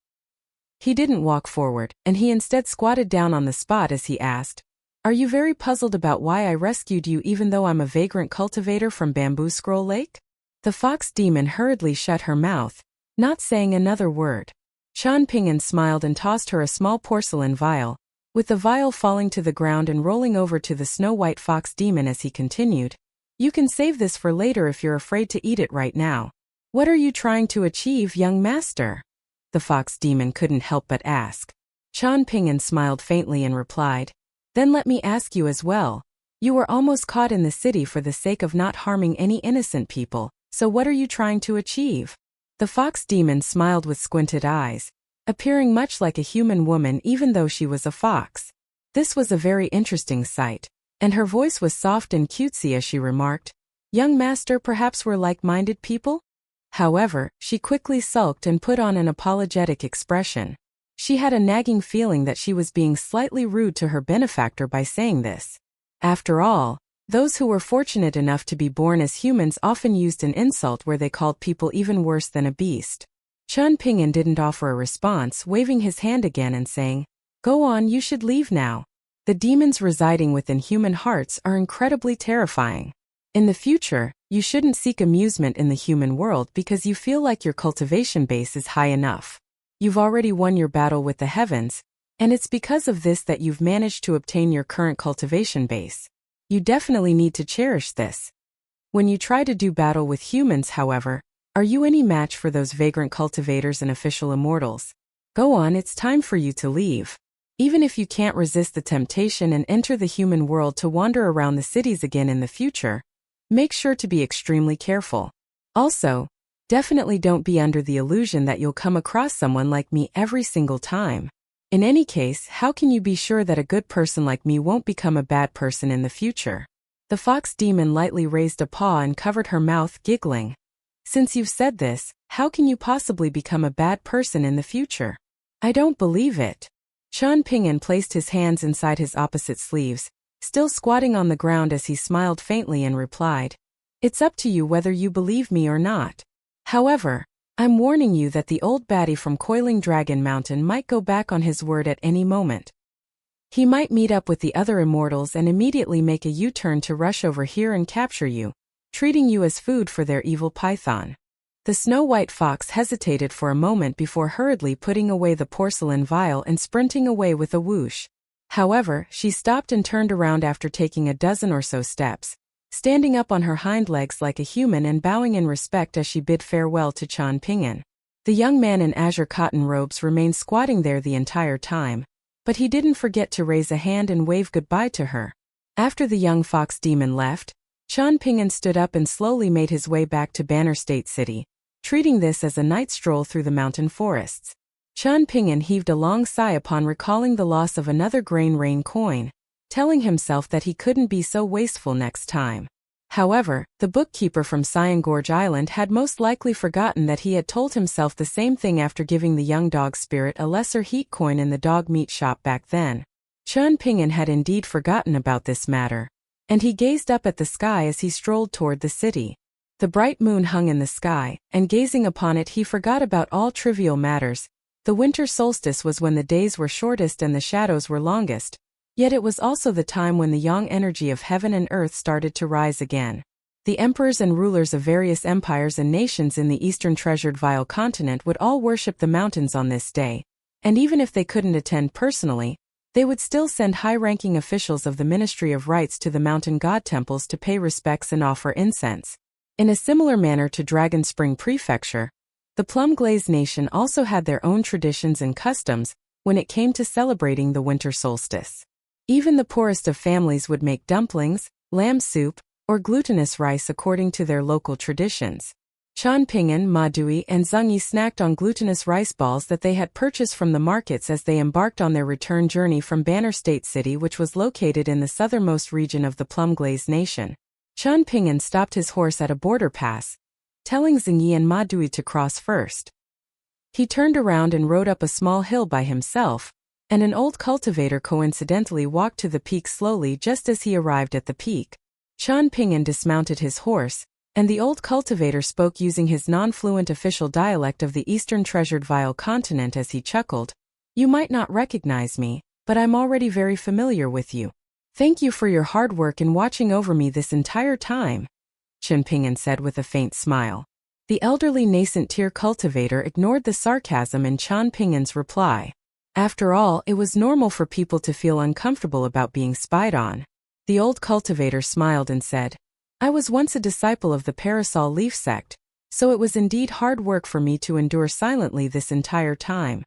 He didn't walk forward, and he instead squatted down on the spot as he asked, are you very puzzled about why I rescued you even though I'm a vagrant cultivator from Bamboo Scroll Lake? The fox demon hurriedly shut her mouth, not saying another word. Chen Ping'an smiled and tossed her a small porcelain vial, with the vial falling to the ground and rolling over to the snow-white fox demon as he continued, you can save this for later if you're afraid to eat it right now. What are you trying to achieve, young master? The fox demon couldn't help but ask. Chen Ping'an smiled faintly and replied, then let me ask you as well. You were almost caught in the city for the sake of not harming any innocent people, so what are you trying to achieve? The fox demon smiled with squinted eyes, appearing much like a human woman even though she was a fox. This was a very interesting sight, and her voice was soft and cutesy as she remarked, young master, perhaps we're like-minded people? However, she quickly sulked and put on an apologetic expression. She had a nagging feeling that she was being slightly rude to her benefactor by saying this. After all, those who were fortunate enough to be born as humans often used an insult where they called people even worse than a beast. Chen Ping'an didn't offer a response, waving his hand again and saying, go on, you should leave now. The demons residing within human hearts are incredibly terrifying. In the future, you shouldn't seek amusement in the human world because you feel like your cultivation base is high enough. You've already won your battle with the heavens, and it's because of this that you've managed to obtain your current cultivation base. You definitely need to cherish this. When you try to do battle with humans, however, are you any match for those vagrant cultivators and official immortals? Go on, it's time for you to leave. Even if you can't resist the temptation and enter the human world to wander around the cities again in the future, make sure to be extremely careful. Also, Definitely don't be under the illusion that you'll come across someone like me every single time. In any case, how can you be sure that a good person like me won't become a bad person in the future? The fox demon lightly raised a paw and covered her mouth, giggling. Since you've said this, how can you possibly become a bad person in the future? I don't believe it. Qian Ping'an placed his hands inside his opposite sleeves, still squatting on the ground as he smiled faintly and replied, "It's up to you whether you believe me or not. However, I'm warning you that the old baddie from Coiling Dragon Mountain might go back on his word at any moment. He might meet up with the other immortals and immediately make a U-turn to rush over here and capture you, treating you as food for their evil python." The snow-white fox hesitated for a moment before hurriedly putting away the porcelain vial and sprinting away with a whoosh. However, she stopped and turned around after taking a dozen or so steps, standing up on her hind legs like a human and bowing in respect as she bid farewell to Qian Ping'an. The young man in azure cotton robes remained squatting there the entire time, but he didn't forget to raise a hand and wave goodbye to her. After the young fox demon left, Qian Ping'an stood up and slowly made his way back to Banner State City, treating this as a night stroll through the mountain forests. Qian Ping'an heaved a long sigh upon recalling the loss of another grain rain coin, telling himself that he couldn't be so wasteful next time. However, the bookkeeper from Cyan Gorge Island had most likely forgotten that he had told himself the same thing after giving the young dog Spirit a lesser heat coin in the dog meat shop back then. Qian Ping'an had indeed forgotten about this matter, and he gazed up at the sky as he strolled toward the city. The bright moon hung in the sky, and gazing upon it he forgot about all trivial matters. The winter solstice was when the days were shortest and the shadows were longest, yet it was also the time when the yang energy of heaven and earth started to rise again. The emperors and rulers of various empires and nations in the eastern treasured Vile continent would all worship the mountains on this day, and even if they couldn't attend personally, they would still send high-ranking officials of the Ministry of Rites to the mountain god temples to pay respects and offer incense. In a similar manner to Dragon Spring Prefecture, the Plum Glaze Nation also had their own traditions and customs when it came to celebrating the winter solstice. Even the poorest of families would make dumplings, lamb soup, or glutinous rice according to their local traditions. Qian Ping'an, Ma Dui, and Zheng Yi snacked on glutinous rice balls that they had purchased from the markets as they embarked on their return journey from Banner State City, which was located in the southernmost region of the Plum Glaze Nation. Qian Ping'an stopped his horse at a border pass, telling Zheng Yi and Ma Dui to cross first. He turned around and rode up a small hill by himself, and an old cultivator coincidentally walked to the peak slowly just as he arrived at the peak. Qian Ping'an dismounted his horse, and the old cultivator spoke using his non-fluent official dialect of the eastern treasured Vile continent as he chuckled. "You might not recognize me, but I'm already very familiar with you. Thank you for your hard work in watching over me this entire time," Qian Ping'an said with a faint smile. The elderly nascent tier cultivator ignored the sarcasm in Qian Ping'an's reply. After all, it was normal for people to feel uncomfortable about being spied on. The old cultivator smiled and said, "I was once a disciple of the Parasol Leaf sect, so it was indeed hard work for me to endure silently this entire time."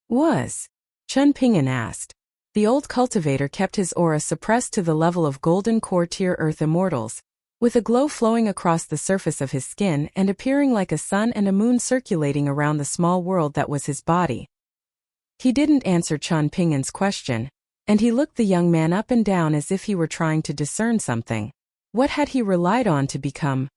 "Was?" Qian Ping'an asked. The old cultivator kept his aura suppressed to the level of golden core tier earth immortals, with a glow flowing across the surface of his skin and appearing like a sun and a moon circulating around the small world that was his body. He didn't answer Qian Ping'an's question, and he looked the young man up and down as if he were trying to discern something. What had he relied on to become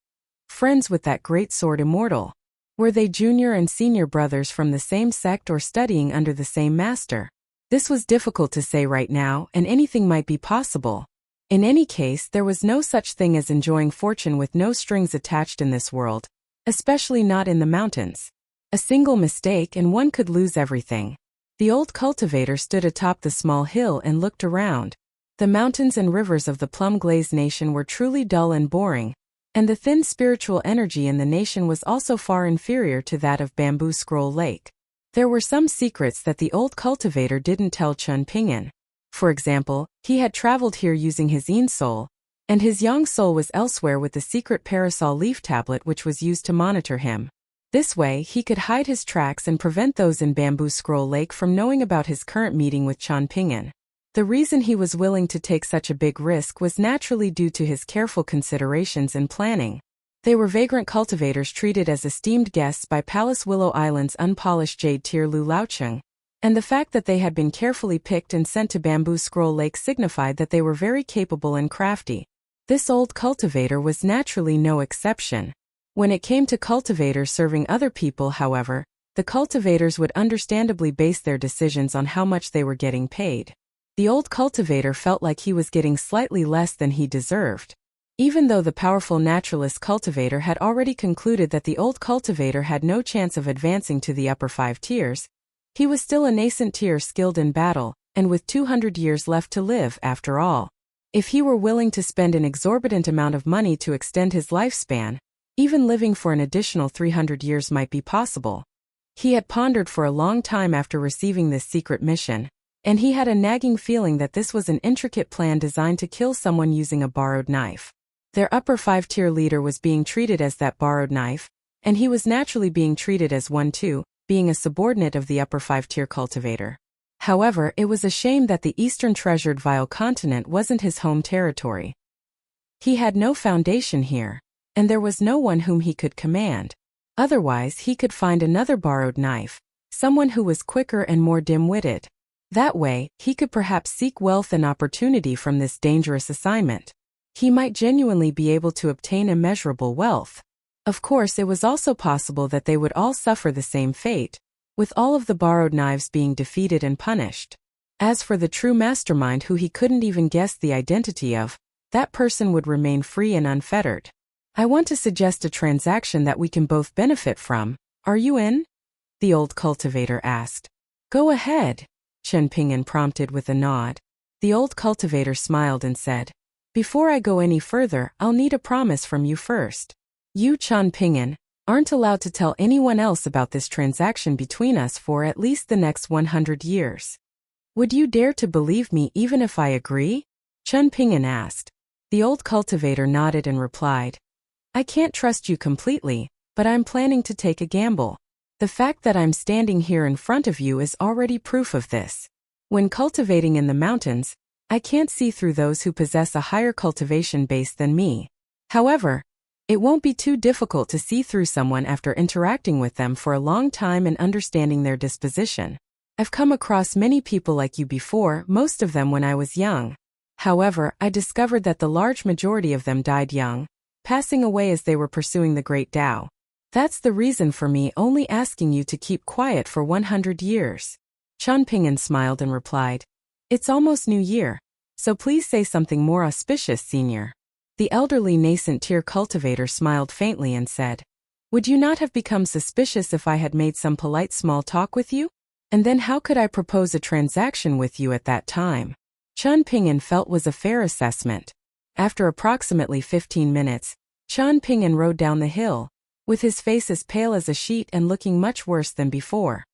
friends with that great sword immortal? Were they junior and senior brothers from the same sect or studying under the same master? This was difficult to say right now, and anything might be possible. In any case, there was no such thing as enjoying fortune with no strings attached in this world, especially not in the mountains. A single mistake and one could lose everything. The old cultivator stood atop the small hill and looked around. The mountains and rivers of the Plum Glaze Nation were truly dull and boring, and the thin spiritual energy in the nation was also far inferior to that of Bamboo Scroll Lake. There were some secrets that the old cultivator didn't tell Qian Ping'an. For example, he had traveled here using his Yin soul, and his Yang soul was elsewhere with the secret Parasol Leaf tablet which was used to monitor him. This way, he could hide his tracks and prevent those in Bamboo Scroll Lake from knowing about his current meeting with Qian Ping'an. The reason he was willing to take such a big risk was naturally due to his careful considerations and planning. They were vagrant cultivators treated as esteemed guests by Palace Willow Island's unpolished jade tier Lu Laocheng, and the fact that they had been carefully picked and sent to Bamboo Scroll Lake signified that they were very capable and crafty. This old cultivator was naturally no exception. When it came to cultivators serving other people, however, the cultivators would understandably base their decisions on how much they were getting paid. The old cultivator felt like he was getting slightly less than he deserved. Even though the powerful naturalist cultivator had already concluded that the old cultivator had no chance of advancing to the upper 5 tiers, he was still a nascent tier skilled in battle, and with 200 years left to live after all. If he were willing to spend an exorbitant amount of money to extend his lifespan, even living for an additional 300 years might be possible. He had pondered for a long time after receiving this secret mission, and he had a nagging feeling that this was an intricate plan designed to kill someone using a borrowed knife. Their upper 5-tier leader was being treated as that borrowed knife, and he was naturally being treated as one too, being a subordinate of the upper 5-tier cultivator. However, it was a shame that the Eastern Treasured Vile Continent wasn't his home territory. He had no foundation here, and there was no one whom he could command. Otherwise, he could find another borrowed knife, someone who was quicker and more dim-witted. That way, he could perhaps seek wealth and opportunity from this dangerous assignment. He might genuinely be able to obtain immeasurable wealth. Of course, it was also possible that they would all suffer the same fate, with all of the borrowed knives being defeated and punished. As for the true mastermind who he couldn't even guess the identity of, that person would remain free and unfettered. I want to suggest a transaction that we can both benefit from. Are you in? The old cultivator asked. Go ahead, Chen Ping'an prompted with a nod. The old cultivator smiled and said, Before I go any further, I'll need a promise from you first. You, Chen Ping'an, aren't allowed to tell anyone else about this transaction between us for at least the next 100 years. Would you dare to believe me even if I agree? Chen Ping'an asked. The old cultivator nodded and replied, I can't trust you completely, but I'm planning to take a gamble. The fact that I'm standing here in front of you is already proof of this. When cultivating in the mountains, I can't see through those who possess a higher cultivation base than me. However, it won't be too difficult to see through someone after interacting with them for a long time and understanding their disposition. I've come across many people like you before, most of them when I was young. However, I discovered that the large majority of them died young, passing away as they were pursuing the Great Tao. That's the reason for me only asking you to keep quiet for 100 years. Chen Ping'an smiled and replied, It's almost New Year, so please say something more auspicious, senior. The elderly nascent tier cultivator smiled faintly and said, Would you not have become suspicious if I had made some polite small talk with you? And then how could I propose a transaction with you at that time? Chen Ping'an felt was a fair assessment. After approximately 15 minutes, Chen Ping'an rode down the hill, with his face as pale as a sheet and looking much worse than before.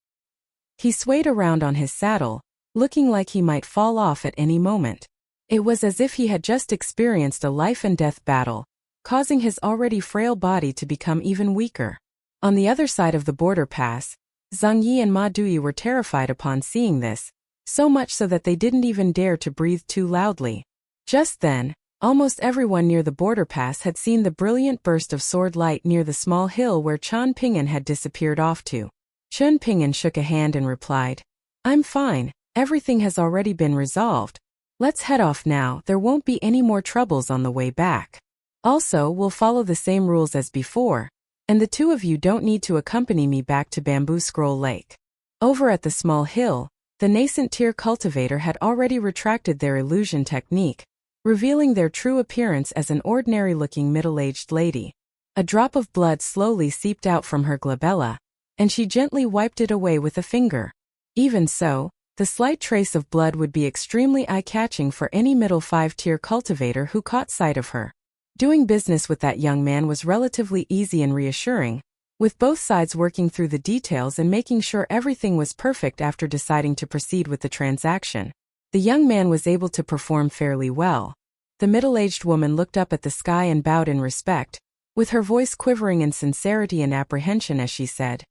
He swayed around on his saddle, looking like he might fall off at any moment. It was as if he had just experienced a life-and-death battle, causing his already frail body to become even weaker. On the other side of the border pass, Zhang Yi and Ma Dui were terrified upon seeing this, so much so that they didn't even dare to breathe too loudly. Just then, almost everyone near the border pass had seen the brilliant burst of sword light near the small hill where Chen Ping'an had disappeared off to. Chen Ping'an shook a hand and replied, I'm fine, everything has already been resolved. Let's head off now, there won't be any more troubles on the way back. Also, we'll follow the same rules as before, and the two of you don't need to accompany me back to Bamboo Scroll Lake. Over at the small hill, the nascent tier cultivator had already retracted their illusion technique, revealing their true appearance as an ordinary-looking middle-aged lady. A drop of blood slowly seeped out from her glabella, and she gently wiped it away with a finger. Even so, the slight trace of blood would be extremely eye-catching for any middle 5-tier cultivator who caught sight of her. Doing business with that young man was relatively easy and reassuring, with both sides working through the details and making sure everything was perfect after deciding to proceed with the transaction. The young man was able to perform fairly well. The middle-aged woman looked up at the sky and bowed in respect, with her voice quivering in sincerity and apprehension as she said,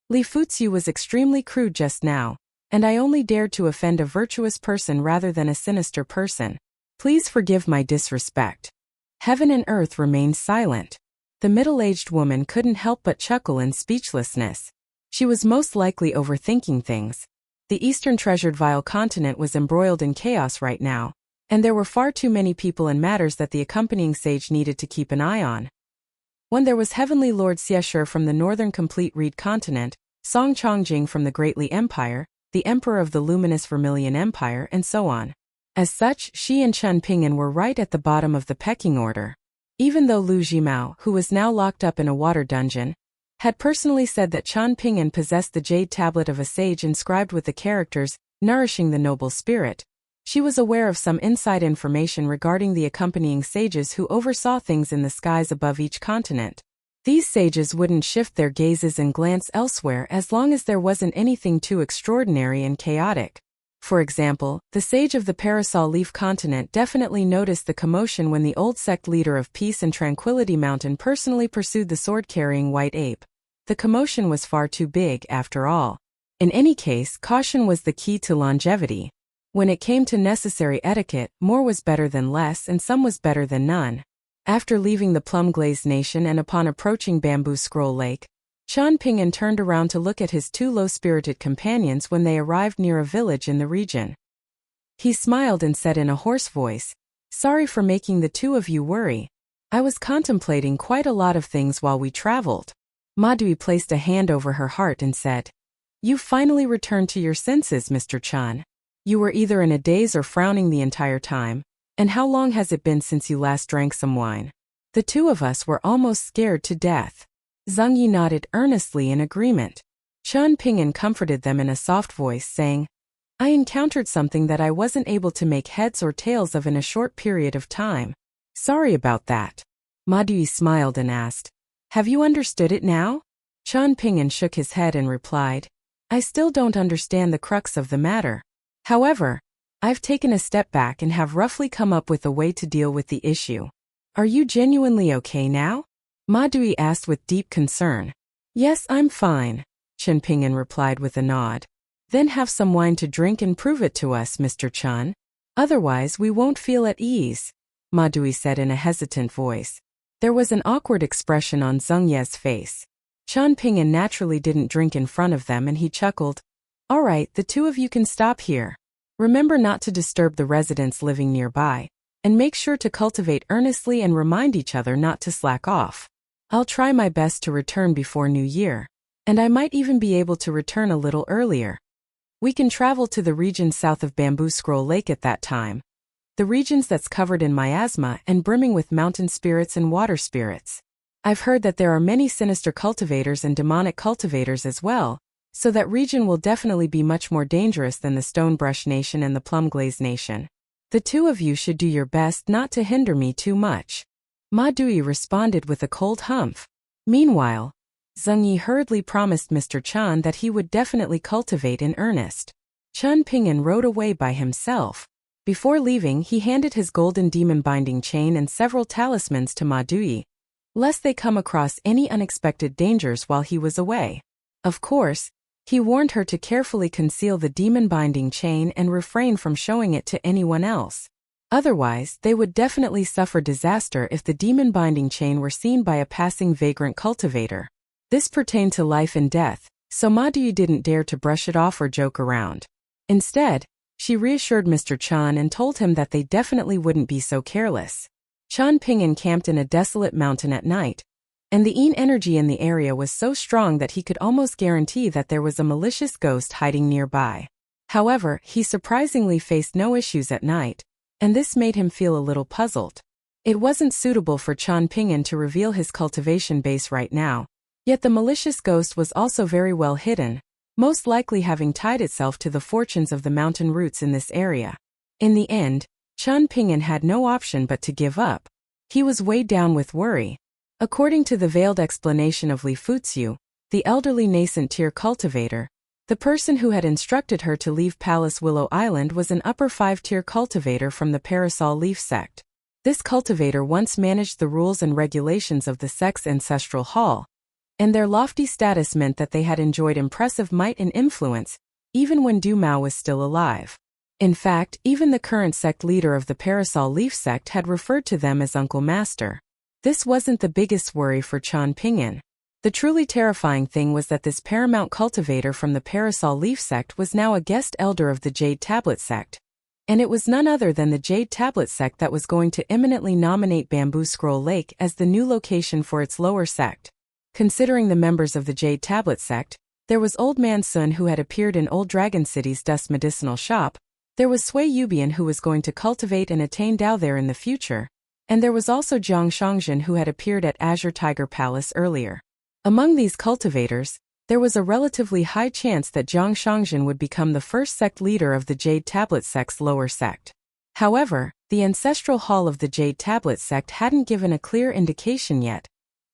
Li Fuziu was extremely crude just now, and I only dared to offend a virtuous person rather than a sinister person. Please forgive my disrespect. Heaven and earth remained silent. The middle-aged woman couldn't help but chuckle in speechlessness. She was most likely overthinking things. The Eastern Treasured Vile continent was embroiled in chaos right now, and there were far too many people and matters that the accompanying sage needed to keep an eye on. When there was Heavenly Lord Xieshur from the Northern Complete Reed continent, Song Chongjing from the Great Li Empire, the Emperor of the Luminous Vermilion Empire, and so on. As such, she and Chen Ping'an were right at the bottom of the pecking order. Even though Lu Jimao, who was now locked up in a water dungeon, had personally said that Chen Ping'an possessed the jade tablet of a sage inscribed with the characters, nourishing the noble spirit, she was aware of some inside information regarding the accompanying sages who oversaw things in the skies above each continent. These sages wouldn't shift their gazes and glance elsewhere as long as there wasn't anything too extraordinary and chaotic. For example, the sage of the Parasol Leaf continent definitely noticed the commotion when the old sect leader of Peace and Tranquility Mountain personally pursued the sword-carrying white ape. The commotion was far too big, after all. In any case, caution was the key to longevity. When it came to necessary etiquette, more was better than less and some was better than none. After leaving the Plum-Glazed Nation and upon approaching Bamboo Scroll Lake, Chen Ping'an turned around to look at his two low-spirited companions when they arrived near a village in the region. He smiled and said in a hoarse voice, "Sorry for making the two of you worry. I was contemplating quite a lot of things while we traveled." Madui placed a hand over her heart and said, "You finally returned to your senses, Mr. Chen. You were either in a daze or frowning the entire time. And how long has it been since you last drank some wine? The two of us were almost scared to death." Zheng Yi nodded earnestly in agreement. Chen Ping'an comforted them in a soft voice, saying, "I encountered something that I wasn't able to make heads or tails of in a short period of time. Sorry about that." Madui smiled and asked, "Have you understood it now?" Chen Ping'an shook his head and replied, "I still don't understand the crux of the matter. However, I've taken a step back and have roughly come up with a way to deal with the issue." "Are you genuinely okay now?" Madui asked with deep concern. "Yes, I'm fine," Chen Ping'an replied with a nod. "Then have some wine to drink and prove it to us, Mr. Chen. Otherwise we won't feel at ease," Madui said in a hesitant voice. There was an awkward expression on Zheng Ye's face. Chen Ping'an naturally didn't drink in front of them and he chuckled. "All right, the two of you can stop here. Remember not to disturb the residents living nearby, and make sure to cultivate earnestly and remind each other not to slack off. I'll try my best to return before New Year, and I might even be able to return a little earlier. We can travel to the region south of Bamboo Scroll Lake at that time. The regions that's covered in miasma and brimming with mountain spirits and water spirits. I've heard that there are many sinister cultivators and demonic cultivators as well, so that region will definitely be much more dangerous than the Stonebrush Nation and the Plum-Glazed Nation. The two of you should do your best not to hinder me too much." Madui responded with a cold humph. Meanwhile, Zheng Yi hurriedly promised Mr. Chen that he would definitely cultivate in earnest. Chen Ping'an rode away by himself. Before leaving, he handed his golden demon binding chain and several talismans to Madui, lest they come across any unexpected dangers while he was away. Of course, he warned her to carefully conceal the demon binding chain and refrain from showing it to anyone else. Otherwise, they would definitely suffer disaster if the demon binding chain were seen by a passing vagrant cultivator. This pertained to life and death, so Madui didn't dare to brush it off or joke around. Instead, she reassured Mr. Chen and told him that they definitely wouldn't be so careless. Chen Ping'an camped in a desolate mountain at night, and the Yin energy in the area was so strong that he could almost guarantee that there was a malicious ghost hiding nearby. However, he surprisingly faced no issues at night, and this made him feel a little puzzled. It wasn't suitable for Chen Ping'an to reveal his cultivation base right now, yet the malicious ghost was also very well hidden, most likely having tied itself to the fortunes of the mountain roots in this area. In the end, Chen Ping'an had no option but to give up. He was weighed down with worry. According to the veiled explanation of Li Fuziu, the elderly nascent tier cultivator, the person who had instructed her to leave Palace Willow Island was an upper 5-tier cultivator from the Parasol Leaf sect. This cultivator once managed the rules and regulations of the sect's ancestral hall, and their lofty status meant that they had enjoyed impressive might and influence, even when Du Mao was still alive. In fact, even the current sect leader of the Parasol Leaf sect had referred to them as Uncle Master. This wasn't the biggest worry for Qian Ping'an. The truly terrifying thing was that this paramount cultivator from the Parasol Leaf sect was now a guest elder of the Jade Tablet sect. And it was none other than the Jade Tablet sect that was going to imminently nominate Bamboo Scroll Lake as the new location for its lower sect. Considering the members of the Jade Tablet sect, there was Old Man Sun who had appeared in Old Dragon City's Dust Medicinal Shop, there was Sui Yubian who was going to cultivate and attain Dao there in the future, and there was also Jiang Shangzhen who had appeared at Azure Tiger Palace earlier. Among these cultivators, there was a relatively high chance that Jiang Shangzhen would become the first sect leader of the Jade Tablet sect's lower sect. However, the ancestral hall of the Jade Tablet sect hadn't given a clear indication yet,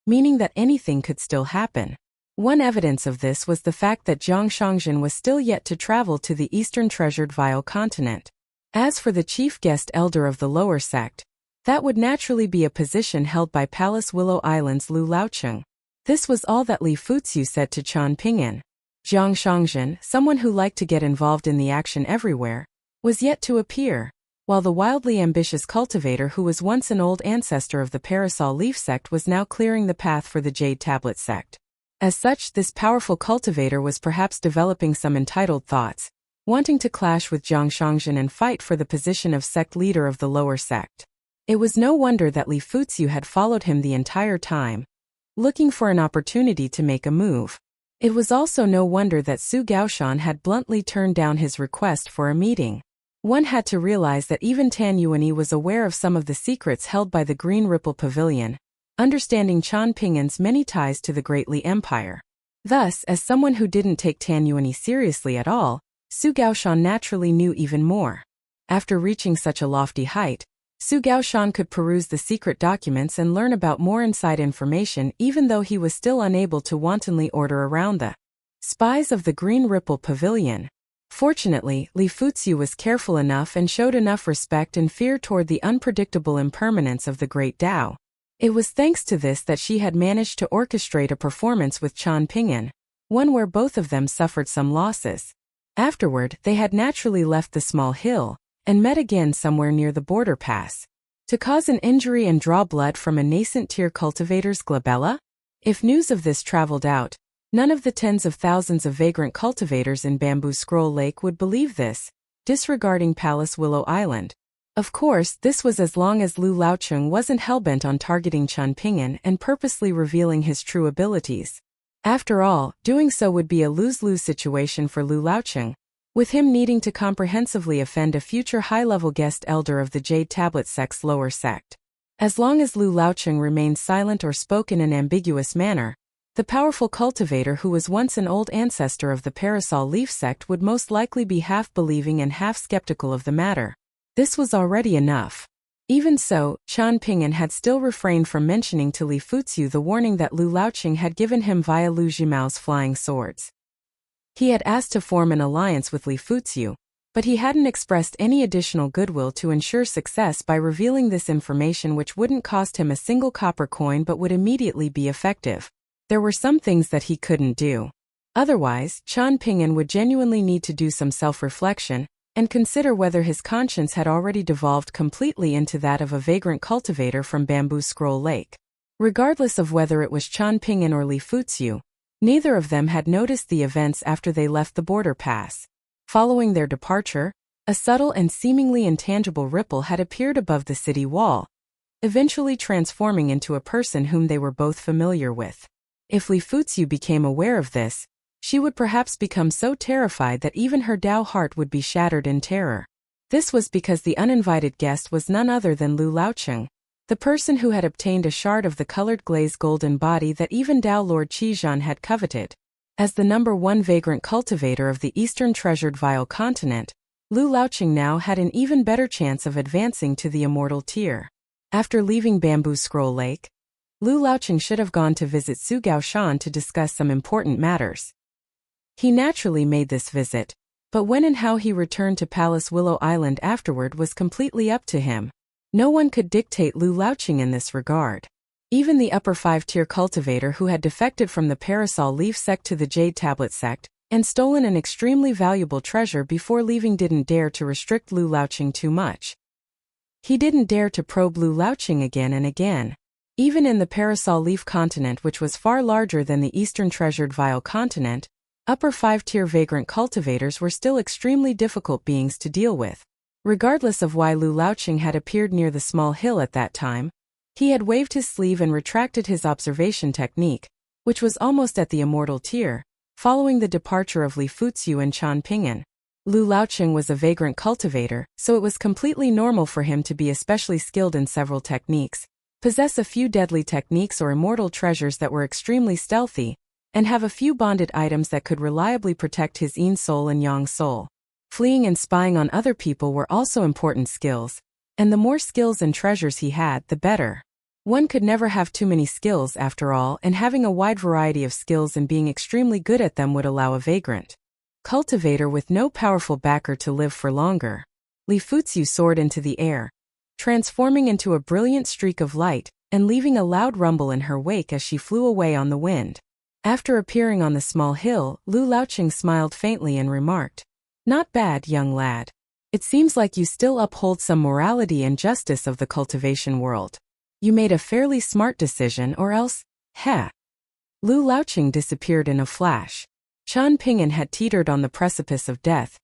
meaning that anything could still happen. One evidence of this was the fact that Jiang Shangzhen was still yet to travel to the eastern treasured Vile continent. As for the chief guest elder of the lower sect, that would naturally be a position held by Palace Willow Island's Lu Laocheng. This was all that Li Fuziu said to Qian Ping'an. Jiang Shangzhen, someone who liked to get involved in the action everywhere, was yet to appear, while the wildly ambitious cultivator who was once an old ancestor of the Parasol Leaf sect was now clearing the path for the Jade Tablet sect. As such, this powerful cultivator was perhaps developing some entitled thoughts, wanting to clash with Jiang Shangzhen and fight for the position of sect leader of the lower sect. It was no wonder that Li Fuziu had followed him the entire time, looking for an opportunity to make a move. It was also no wonder that Su Gaoshan had bluntly turned down his request for a meeting. One had to realize that even Tan Yuanyi was aware of some of the secrets held by the Green Ripple Pavilion, understanding Qian Ping'an's many ties to the Great Li Empire. Thus, as someone who didn't take Tan Yuanyi seriously at all, Su Gaoshan naturally knew even more. After reaching such a lofty height, Su Gaoshan could peruse the secret documents and learn about more inside information even though he was still unable to wantonly order around the spies of the Green Ripple Pavilion. Fortunately, Li Fuziu was careful enough and showed enough respect and fear toward the unpredictable impermanence of the Great Tao. It was thanks to this that she had managed to orchestrate a performance with Qian Ping'an, one where both of them suffered some losses. Afterward, they had naturally left the small hill, and met again somewhere near the border pass. To cause an injury and draw blood from a nascent tier cultivator's glabella? If news of this traveled out, none of the tens of thousands of vagrant cultivators in Bamboo Scroll Lake would believe this, disregarding Palace Willow Island. Of course, this was as long as Lu Laocheng wasn't hellbent on targeting Qian Ping'an and purposely revealing his true abilities. After all, doing so would be a lose-lose situation for Lu Laocheng, with him needing to comprehensively offend a future high-level guest elder of the Jade Tablet sect's lower sect. As long as Lu Laocheng remained silent or spoke in an ambiguous manner, the powerful cultivator who was once an old ancestor of the Parasol Leaf sect would most likely be half-believing and half-skeptical of the matter. This was already enough. Even so, Qian Ping'an had still refrained from mentioning to Li Fuziu the warning that Lu Laocheng had given him via Lu Jimao's flying swords. He had asked to form an alliance with Li Fuziu, but he hadn't expressed any additional goodwill to ensure success by revealing this information, which wouldn't cost him a single copper coin but would immediately be effective. There were some things that he couldn't do. Otherwise, Qian Ping'an would genuinely need to do some self-reflection and consider whether his conscience had already devolved completely into that of a vagrant cultivator from Bamboo Scroll Lake. Regardless of whether it was Qian Ping'an or Li Fuziu, neither of them had noticed the events after they left the border pass. Following their departure, a subtle and seemingly intangible ripple had appeared above the city wall, eventually transforming into a person whom they were both familiar with. If Li Fuziu became aware of this, she would perhaps become so terrified that even her Dao heart would be shattered in terror. This was because the uninvited guest was none other than Lu Laocheng, the person who had obtained a shard of the colored glazed golden body that even Dao Lord Qizhan had coveted. As the #1 vagrant cultivator of the eastern treasured Vile continent, Lu Laocheng now had an even better chance of advancing to the immortal tier. After leaving Bamboo Scroll Lake, Lu Laocheng should have gone to visit Su Gaoshan to discuss some important matters. He naturally made this visit, but when and how he returned to Palace Willow Island afterward was completely up to him. No one could dictate Lu Laocheng in this regard. Even the upper 5-tier cultivator who had defected from the Parasol Leaf sect to the Jade Tablet sect and stolen an extremely valuable treasure before leaving didn't dare to restrict Lu Laocheng too much. He didn't dare to probe Lu Laocheng again and again. Even in the Parasol Leaf continent, which was far larger than the Eastern Treasured Vial continent, upper 5-tier vagrant cultivators were still extremely difficult beings to deal with. Regardless of why Lu Laoqing had appeared near the small hill at that time, he had waved his sleeve and retracted his observation technique, which was almost at the immortal tier, following the departure of Li Fuziu and Qian Ping'an. Lu Laoqing was a vagrant cultivator, so it was completely normal for him to be especially skilled in several techniques, possess a few deadly techniques or immortal treasures that were extremely stealthy, and have a few bonded items that could reliably protect his Yin soul and Yang soul. Fleeing and spying on other people were also important skills, and the more skills and treasures he had, the better. One could never have too many skills after all, and having a wide variety of skills and being extremely good at them would allow a vagrant cultivator with no powerful backer to live for longer. Li Fuziu soared into the air, transforming into a brilliant streak of light, and leaving a loud rumble in her wake as she flew away on the wind. After appearing on the small hill, Lu Laoqing smiled faintly and remarked, "Not bad, young lad. It seems like you still uphold some morality and justice of the cultivation world. You made a fairly smart decision, or else, heh." Lu Laoqing disappeared in a flash. Qian Ping'an had teetered on the precipice of death,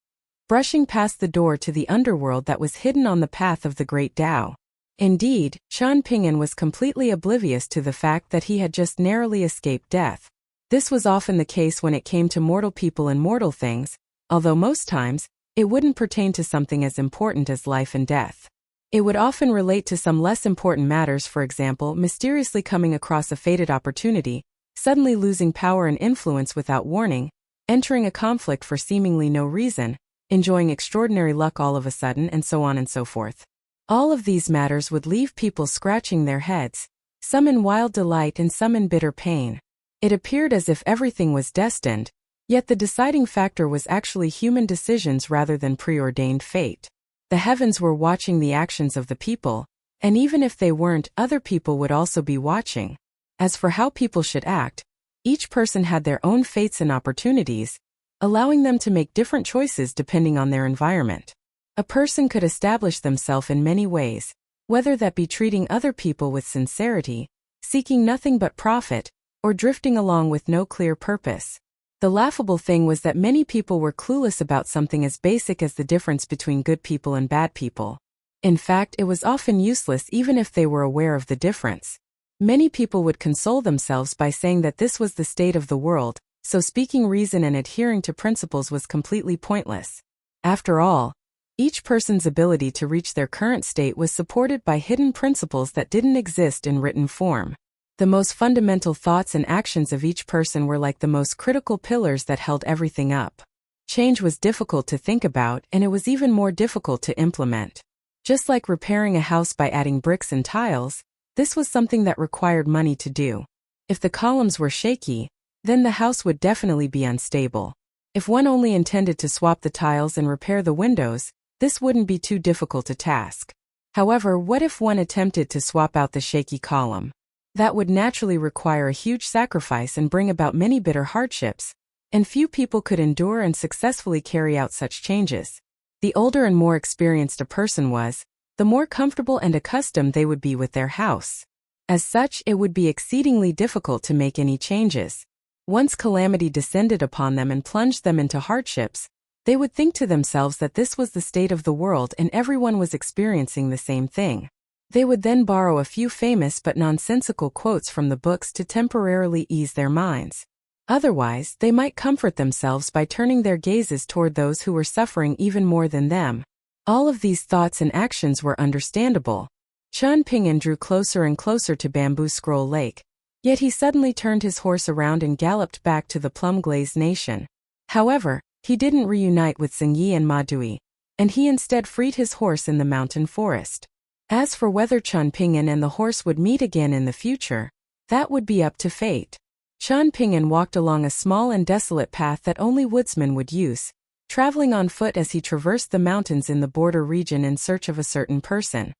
brushing past the door to the underworld that was hidden on the path of the Great Tao. Indeed, Qian Ping'an was completely oblivious to the fact that he had just narrowly escaped death. This was often the case when it came to mortal people and mortal things, although most times, it wouldn't pertain to something as important as life and death. It would often relate to some less important matters, for example, mysteriously coming across a fated opportunity, suddenly losing power and influence without warning, entering a conflict for seemingly no reason, enjoying extraordinary luck all of a sudden, and so on and so forth. All of these matters would leave people scratching their heads, some in wild delight and some in bitter pain. It appeared as if everything was destined, yet the deciding factor was actually human decisions rather than preordained fate. The heavens were watching the actions of the people, and even if they weren't, other people would also be watching. As for how people should act, each person had their own fates and opportunities, allowing them to make different choices depending on their environment. A person could establish themselves in many ways, whether that be treating other people with sincerity, seeking nothing but profit, or drifting along with no clear purpose. The laughable thing was that many people were clueless about something as basic as the difference between good people and bad people. In fact, it was often useless even if they were aware of the difference. Many people would console themselves by saying that this was the state of the world, so speaking reason and adhering to principles was completely pointless. After all, each person's ability to reach their current state was supported by hidden principles that didn't exist in written form. The most fundamental thoughts and actions of each person were like the most critical pillars that held everything up. Change was difficult to think about, and it was even more difficult to implement. Just like repairing a house by adding bricks and tiles, this was something that required money to do. If the columns were shaky, then the house would definitely be unstable. If one only intended to swap the tiles and repair the windows, this wouldn't be too difficult a task. However, what if one attempted to swap out the shaky column? That would naturally require a huge sacrifice and bring about many bitter hardships, and few people could endure and successfully carry out such changes. The older and more experienced a person was, the more comfortable and accustomed they would be with their house. As such, it would be exceedingly difficult to make any changes. Once calamity descended upon them and plunged them into hardships, they would think to themselves that this was the state of the world and everyone was experiencing the same thing. They would then borrow a few famous but nonsensical quotes from the books to temporarily ease their minds. Otherwise, they might comfort themselves by turning their gazes toward those who were suffering even more than them. All of these thoughts and actions were understandable. Qian Ping'an drew closer and closer to Bamboo Scroll Lake, yet he suddenly turned his horse around and galloped back to the plum-glazed nation. However, he didn't reunite with Xing Yi and Ma Dui, and he instead freed his horse in the mountain forest. As for whether Qian Ping'an and the horse would meet again in the future, that would be up to fate. Qian Ping'an walked along a small and desolate path that only woodsmen would use, traveling on foot as he traversed the mountains in the border region in search of a certain person.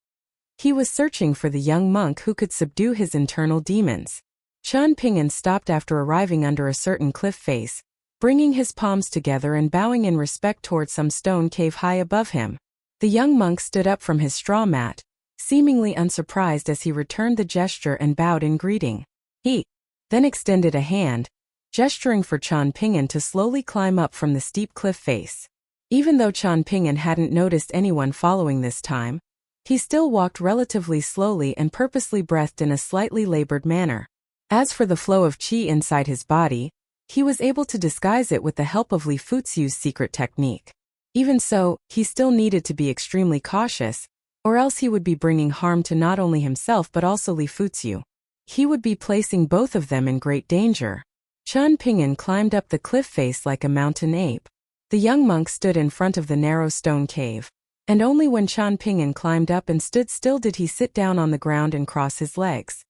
He was searching for the young monk who could subdue his internal demons. Qian Ping'an stopped after arriving under a certain cliff face, bringing his palms together and bowing in respect toward some stone cave high above him. The young monk stood up from his straw mat, seemingly unsurprised as he returned the gesture and bowed in greeting. He then extended a hand, gesturing for Chan Ping'an to slowly climb up from the steep cliff face. Even though Chan Ping'an hadn't noticed anyone following this time, he still walked relatively slowly and purposely breathed in a slightly labored manner. As for the flow of qi inside his body, he was able to disguise it with the help of Li Fuziu's secret technique. Even so, he still needed to be extremely cautious, or else he would be bringing harm to not only himself but also Li Fuziu. He would be placing both of them in great danger. Chan Ping'an climbed up the cliff face like a mountain ape. The young monk stood in front of the narrow stone cave, and only when Chan Ping'an climbed up and stood still did he sit down on the ground and cross his legs.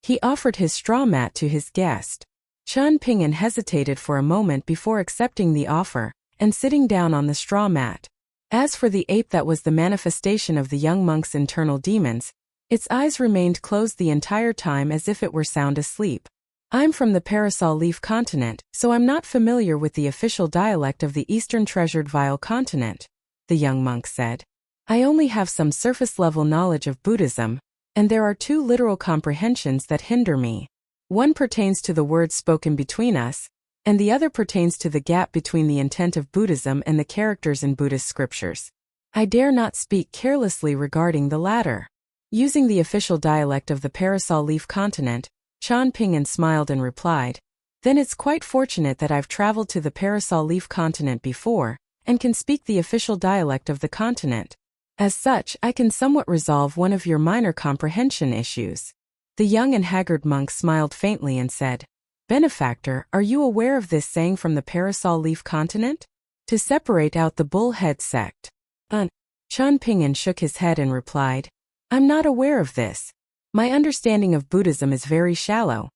He offered his straw mat to his guest. Chan Ping'an hesitated for a moment before accepting the offer and sitting down on the straw mat. As for the ape that was the manifestation of the young monk's internal demons, its eyes remained closed the entire time as if it were sound asleep. I'm from the Parasol Leaf continent, so I'm not familiar with the official dialect of the Eastern Treasured Vial continent, the young monk said. I only have some surface-level knowledge of Buddhism, and there are two literal comprehensions that hinder me. One pertains to the words spoken between us, and the other pertains to the gap between the intent of Buddhism and the characters in Buddhist scriptures. I dare not speak carelessly regarding the latter. Using the official dialect of the Parasol Leaf continent, Chan Ping'an smiled and replied, Then it's quite fortunate that I've traveled to the Parasol Leaf continent before, and can speak the official dialect of the continent. As such, I can somewhat resolve one of your minor comprehension issues. The young and haggard monk smiled faintly and said, Benefactor, are you aware of this saying from the Parasol Leaf continent? To separate out the bullhead sect. Chan Ping'an shook his head and replied, I'm not aware of this. My understanding of Buddhism is very shallow,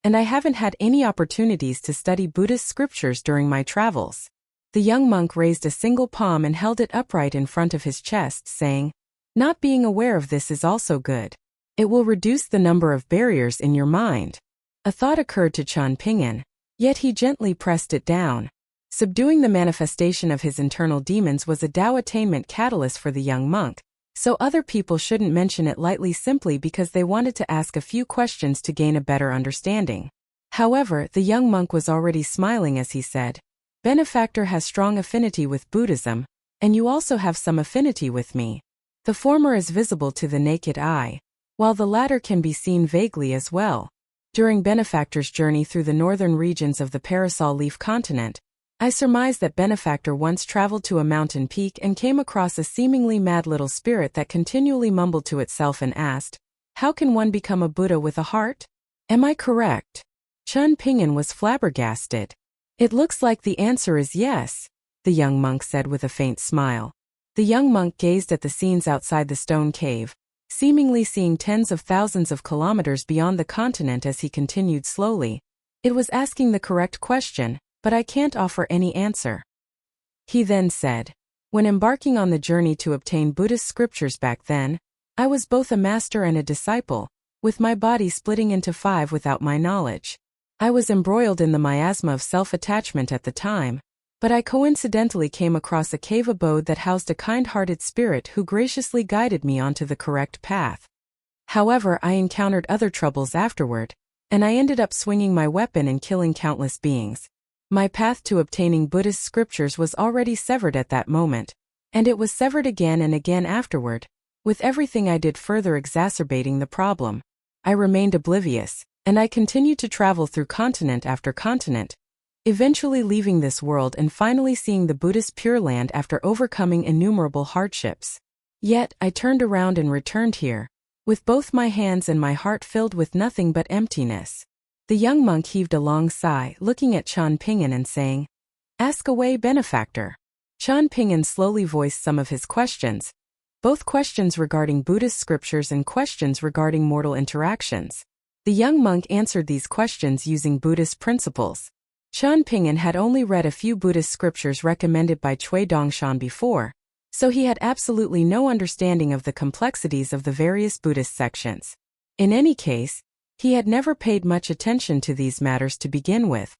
and I haven't had any opportunities to study Buddhist scriptures during my travels. The young monk raised a single palm and held it upright in front of his chest, saying, Not being aware of this is also good. It will reduce the number of barriers in your mind. A thought occurred to Chan Ping'an, yet he gently pressed it down. Subduing the manifestation of his internal demons was a Tao attainment catalyst for the young monk, so other people shouldn't mention it lightly simply because they wanted to ask a few questions to gain a better understanding. However, the young monk was already smiling as he said, Benefactor has strong affinity with Buddhism, and you also have some affinity with me. The former is visible to the naked eye, while the latter can be seen vaguely as well. During Benefactor's journey through the northern regions of the Parasol Leaf continent, I surmised that Benefactor once traveled to a mountain peak and came across a seemingly mad little spirit that continually mumbled to itself and asked, How can one become a Buddha with a heart? Am I correct? Chan Ping'an was flabbergasted. It looks like the answer is yes, the young monk said with a faint smile. The young monk gazed at the scenes outside the stone cave, seemingly seeing tens of thousands of kilometers beyond the continent as he continued slowly. It was asking the correct question, but I can't offer any answer. He then said, When embarking on the journey to obtain Buddhist scriptures back then, I was both a master and a disciple, with my body splitting into 5 without my knowledge. I was embroiled in the miasma of self-attachment at the time, but I coincidentally came across a cave abode that housed a kind-hearted spirit who graciously guided me onto the correct path. However, I encountered other troubles afterward, and I ended up swinging my weapon and killing countless beings. My path to obtaining Buddhist scriptures was already severed at that moment, and it was severed again and again afterward, with everything I did further exacerbating the problem. I remained oblivious, and I continued to travel through continent after continent, eventually leaving this world and finally seeing the Buddhist Pure Land after overcoming innumerable hardships. Yet, I turned around and returned here, with both my hands and my heart filled with nothing but emptiness. The young monk heaved a long sigh, looking at Chan Ping'an and saying, Ask away, Benefactor. Chan Ping'an slowly voiced some of his questions, both questions regarding Buddhist scriptures and questions regarding mortal interactions. The young monk answered these questions using Buddhist principles. Chan Ping'an had only read a few Buddhist scriptures recommended by Cui Dongshan before, so he had absolutely no understanding of the complexities of the various Buddhist sections. In any case, he had never paid much attention to these matters to begin with.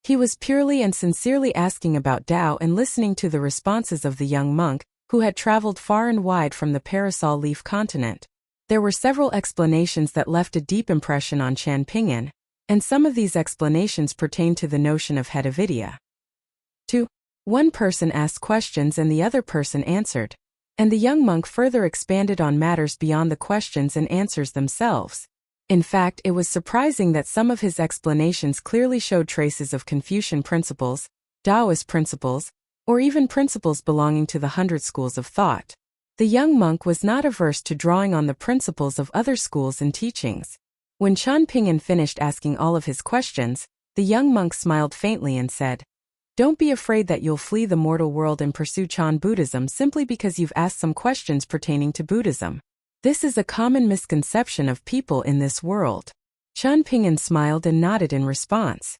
He was purely and sincerely asking about Tao and listening to the responses of the young monk, who had traveled far and wide from the parasol leaf continent. There were several explanations that left a deep impression on Chan Ping'an, and some of these explanations pertained to the notion of head avidya. 2. One person asked questions and the other person answered, and the young monk further expanded on matters beyond the questions and answers themselves. In fact, it was surprising that some of his explanations clearly showed traces of Confucian principles, Taoist principles, or even principles belonging to the 100 schools of thought. The young monk was not averse to drawing on the principles of other schools and teachings. When Chan Ping'an finished asking all of his questions, the young monk smiled faintly and said, "Don't be afraid that you'll flee the mortal world and pursue Chan Buddhism simply because you've asked some questions pertaining to Buddhism. This is a common misconception of people in this world." Chan Ping'an smiled and nodded in response.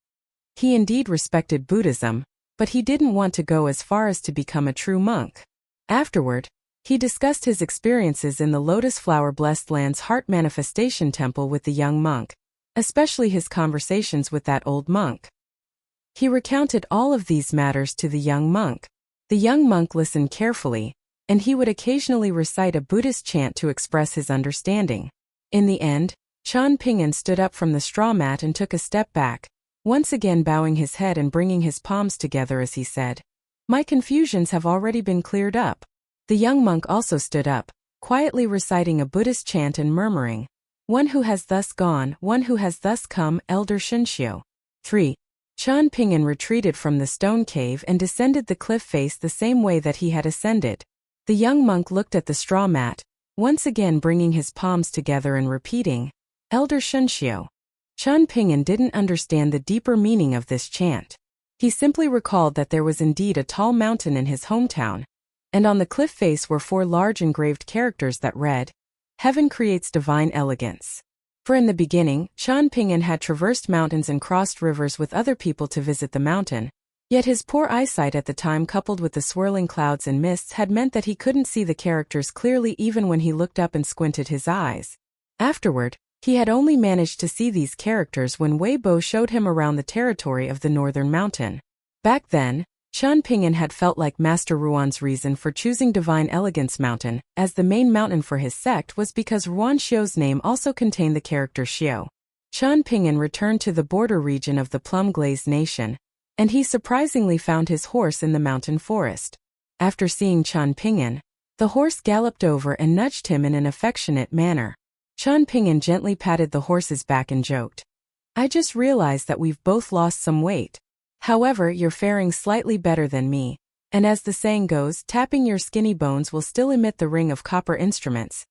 He indeed respected Buddhism, but he didn't want to go as far as to become a true monk. Afterward, he discussed his experiences in the Lotus Flower Blessed Land's Heart Manifestation Temple with the young monk, especially his conversations with that old monk. He recounted all of these matters to the young monk. The young monk listened carefully, and he would occasionally recite a Buddhist chant to express his understanding. In the end, Chan Ping'an stood up from the straw mat and took a step back, once again bowing his head and bringing his palms together as he said, "My confusions have already been cleared up." The young monk also stood up, quietly reciting a Buddhist chant and murmuring, "One who has thus gone, one who has thus come, Elder Shunshio." 3. Chan Ping'an retreated from the stone cave and descended the cliff face the same way that he had ascended. The young monk looked at the straw mat, once again bringing his palms together and repeating, "Elder Shunshio." Chan Ping'an didn't understand the deeper meaning of this chant. He simply recalled that there was indeed a tall mountain in his hometown, and on the cliff face were 4 large engraved characters that read, "Heaven creates divine elegance." For in the beginning, Chan Ping'an had traversed mountains and crossed rivers with other people to visit the mountain, yet his poor eyesight at the time coupled with the swirling clouds and mists had meant that he couldn't see the characters clearly even when he looked up and squinted his eyes. Afterward, he had only managed to see these characters when Wei Bo showed him around the territory of the northern mountain. Back then, Chan Ping'an had felt like Master Ruan's reason for choosing Divine Elegance Mountain as the main mountain for his sect was because Ruan Xiu's name also contained the character Xiu. Chan Ping'an returned to the border region of the Plum Glazed Nation, and he surprisingly found his horse in the mountain forest. After seeing Chan Ping'an, the horse galloped over and nudged him in an affectionate manner. Chan Ping'an gently patted the horse's back and joked, "I just realized that we've both lost some weight. However, you're faring slightly better than me, and as the saying goes, tapping your skinny bones will still emit the ring of copper instruments.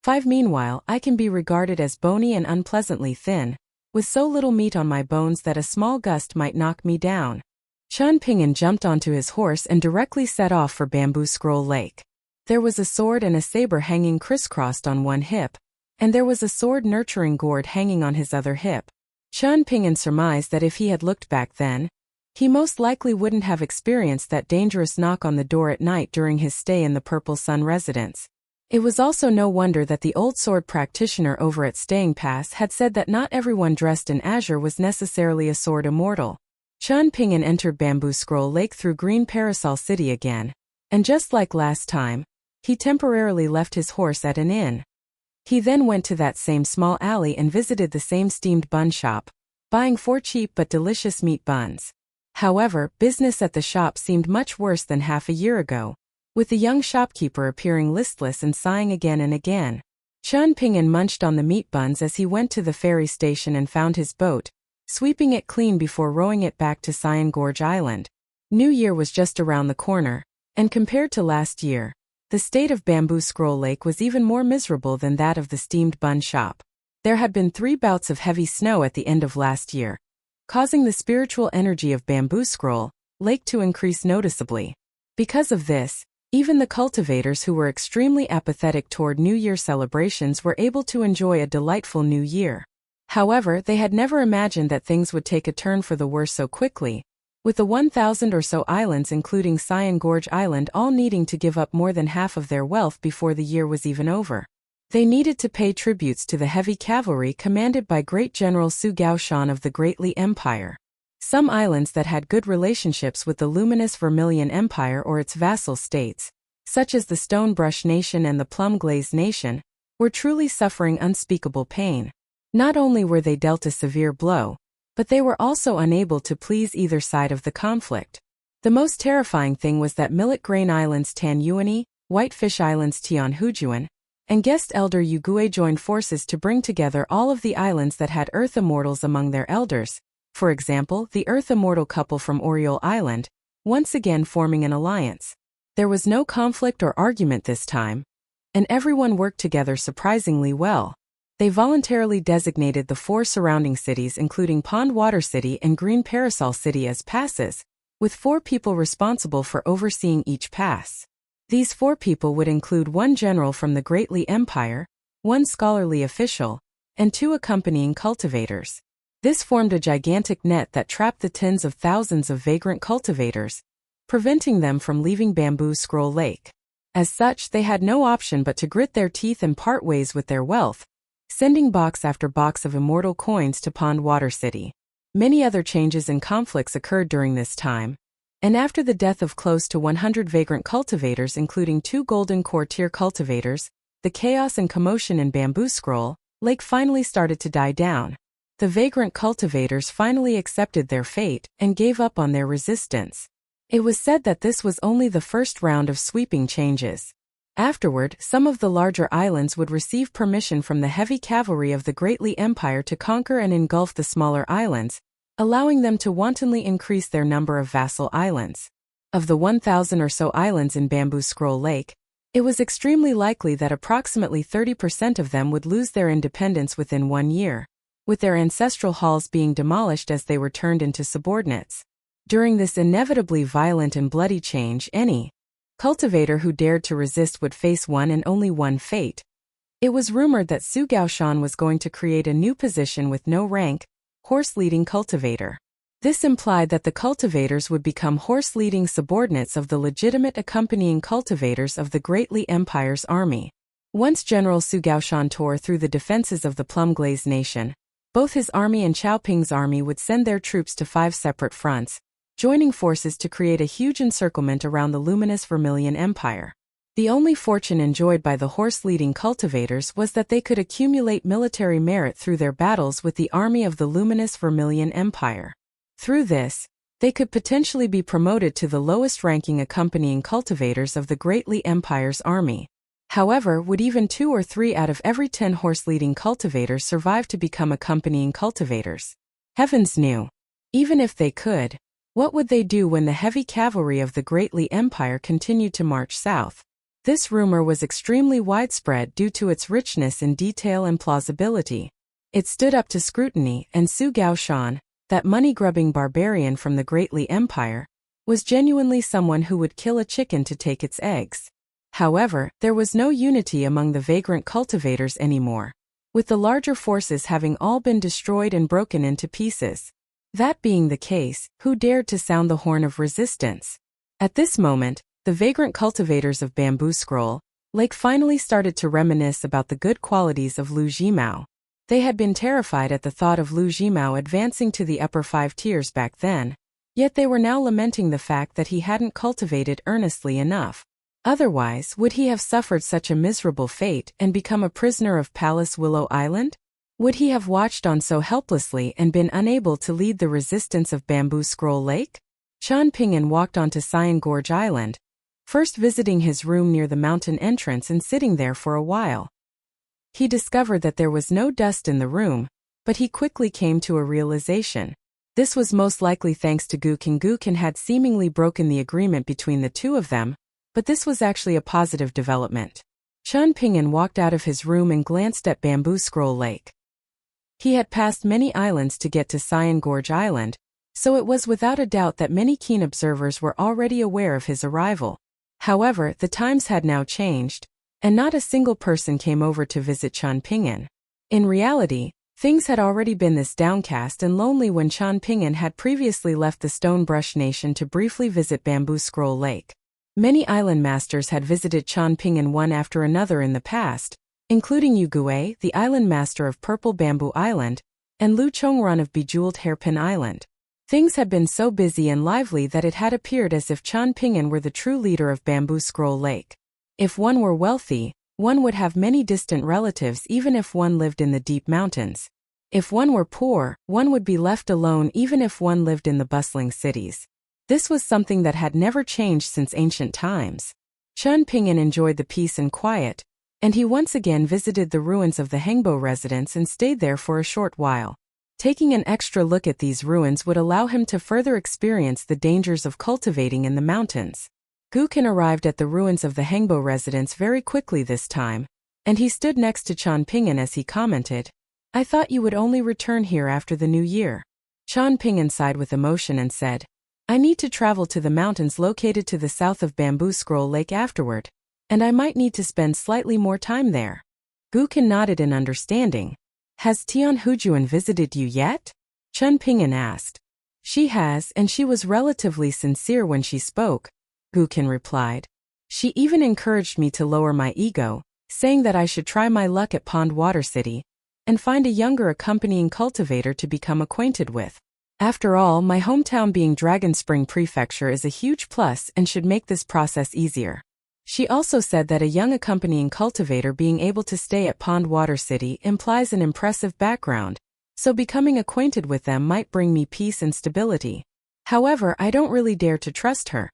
5. Meanwhile, I can be regarded as bony and unpleasantly thin, with so little meat on my bones that a small gust might knock me down." Chan Ping'an jumped onto his horse and directly set off for Bamboo Scroll Lake. There was a sword and a saber hanging crisscrossed on one hip, and there was a sword-nurturing gourd hanging on his other hip. Chan Ping'an surmised that if he had looked back then, he most likely wouldn't have experienced that dangerous knock on the door at night during his stay in the Purple Sun residence. It was also no wonder that the old sword practitioner over at Staying Pass had said that not everyone dressed in azure was necessarily a sword immortal. Chan Ping'an entered Bamboo Scroll Lake through Green Parasol City again, and just like last time, he temporarily left his horse at an inn. He then went to that same small alley and visited the same steamed bun shop, buying 4 cheap but delicious meat buns. However, business at the shop seemed much worse than half a year ago, with the young shopkeeper appearing listless and sighing again and again. Chan Ping'an munched on the meat buns as he went to the ferry station and found his boat, sweeping it clean before rowing it back to Cyan Gorge Island. New Year was just around the corner, and compared to last year, the state of Bamboo Scroll Lake was even more miserable than that of the steamed bun shop. There had been 3 bouts of heavy snow at the end of last year, causing the spiritual energy of Bamboo Scroll Lake to increase noticeably. Because of this, even the cultivators who were extremely apathetic toward New Year celebrations were able to enjoy a delightful New Year. However, they had never imagined that things would take a turn for the worse so quickly, with the 1,000 or so islands including Cyan Gorge Island all needing to give up more than half of their wealth before the year was even over. They needed to pay tributes to the heavy cavalry commanded by Great General Su Gaoshan of the Great Li Empire. Some islands that had good relationships with the luminous Vermilion Empire or its vassal states, such as the Stonebrush Nation and the Plum-Glaze Nation, were truly suffering unspeakable pain. Not only were they dealt a severe blow, but they were also unable to please either side of the conflict. The most terrifying thing was that Millet Grain Island's Tan Yuani, Whitefish Island's Tian Hujuan, and guest elder Yugui joined forces to bring together all of the islands that had Earth Immortals among their elders, for example the Earth Immortal couple from Oriole Island, once again forming an alliance. There was no conflict or argument this time, and everyone worked together surprisingly well. They voluntarily designated the 4 surrounding cities including Pond Water City and Green Parasol City as passes, with 4 people responsible for overseeing each pass. These 4 people would include 1 general from the Great Li Empire, 1 scholarly official, and 2 accompanying cultivators. This formed a gigantic net that trapped the tens of thousands of vagrant cultivators, preventing them from leaving Bamboo Scroll Lake. As such, they had no option but to grit their teeth and part ways with their wealth, sending box after box of immortal coins to Pond Water City. Many other changes and conflicts occurred during this time, and after the death of close to 100 vagrant cultivators including 2 Golden Core tier cultivators, the chaos and commotion in Bamboo Scroll Lake finally started to die down. The vagrant cultivators finally accepted their fate and gave up on their resistance. It was said that this was only the first round of sweeping changes. Afterward, some of the larger islands would receive permission from the heavy cavalry of the Great Li Empire to conquer and engulf the smaller islands, allowing them to wantonly increase their number of vassal islands. Of the 1,000 or so islands in Bamboo Scroll Lake, it was extremely likely that approximately 30% of them would lose their independence within 1 year, with their ancestral halls being demolished as they were turned into subordinates. During this inevitably violent and bloody change, any cultivator who dared to resist would face one and only one fate. It was rumored that Su Gaoshan was going to create a new position with no rank, horse-leading cultivator. This implied that the cultivators would become horse-leading subordinates of the legitimate accompanying cultivators of the Great Li Empire's army. Once General Su Gaoshan tore through the defenses of the Plum-Glaze Nation, both his army and Xiaoping's army would send their troops to 5 separate fronts, joining forces to create a huge encirclement around the luminous Vermilion Empire. The only fortune enjoyed by the horse-leading cultivators was that they could accumulate military merit through their battles with the army of the luminous Vermilion Empire. Through this, they could potentially be promoted to the lowest-ranking accompanying cultivators of the Great Li Empire's army. However, would even 2 or 3 out of every 10 horse-leading cultivators survive to become accompanying cultivators? Heavens knew. Even if they could, what would they do when the heavy cavalry of the Great Li Empire continued to march south? This rumor was extremely widespread due to its richness in detail and plausibility. It stood up to scrutiny, and Su Gaoshan, that money-grubbing barbarian from the Great Li Empire, was genuinely someone who would kill a chicken to take its eggs. However, there was no unity among the vagrant cultivators anymore, with the larger forces having all been destroyed and broken into pieces. That being the case, who dared to sound the horn of resistance? At this moment, the vagrant cultivators of Bamboo Scroll Lake finally started to reminisce about the good qualities of Lu Jimao. They had been terrified at the thought of Lu Jimao advancing to the upper 5 tiers back then, yet they were now lamenting the fact that he hadn't cultivated earnestly enough. Otherwise, would he have suffered such a miserable fate and become a prisoner of Palace Willow Island? Would he have watched on so helplessly and been unable to lead the resistance of Bamboo Scroll Lake? Chan Ping'an walked onto Cyan Gorge Island, first visiting his room near the mountain entrance and sitting there for a while. He discovered that there was no dust in the room, but he quickly came to a realization. This was most likely thanks to Gukin. Gukin had seemingly broken the agreement between the two of them, but this was actually a positive development. Chan Ping'an walked out of his room and glanced at Bamboo Scroll Lake. He had passed many islands to get to Cyan Gorge Island, so it was without a doubt that many keen observers were already aware of his arrival. However, the times had now changed, and not a single person came over to visit Chan Ping'an. In reality, things had already been this downcast and lonely when Chan Ping'an had previously left the Stonebrush Nation to briefly visit Bamboo Scroll Lake. Many island masters had visited Chan Ping'an one after another in the past, including Yu Gui, the island master of Purple Bamboo Island, and Lu Chongran of Bejeweled Hairpin Island. Things had been so busy and lively that it had appeared as if Chan Ping'an were the true leader of Bamboo Scroll Lake. If one were wealthy, one would have many distant relatives even if one lived in the deep mountains. If one were poor, one would be left alone even if one lived in the bustling cities. This was something that had never changed since ancient times. Chen Ping'an enjoyed the peace and quiet, and he once again visited the ruins of the Hengbo residence and stayed there for a short while. Taking an extra look at these ruins would allow him to further experience the dangers of cultivating in the mountains. Gukin arrived at the ruins of the Hengbo residence very quickly this time, and he stood next to Chen Ping'an as he commented, "I thought you would only return here after the new year." Chen Ping'an sighed with emotion and said, "I need to travel to the mountains located to the south of Bamboo Scroll Lake afterward, and I might need to spend slightly more time there." Gukin nodded in understanding. "Has Tian Hujuan visited you yet?" Chen Ping'an asked. "She has, and she was relatively sincere when she spoke," Gukin replied. "She even encouraged me to lower my ego, saying that I should try my luck at Pond Water City and find a younger accompanying cultivator to become acquainted with. After all, my hometown being Dragon Spring Prefecture is a huge plus and should make this process easier." She also said that a young accompanying cultivator being able to stay at Pond Water City implies an impressive background, so becoming acquainted with them might bring me peace and stability. However, I don't really dare to trust her,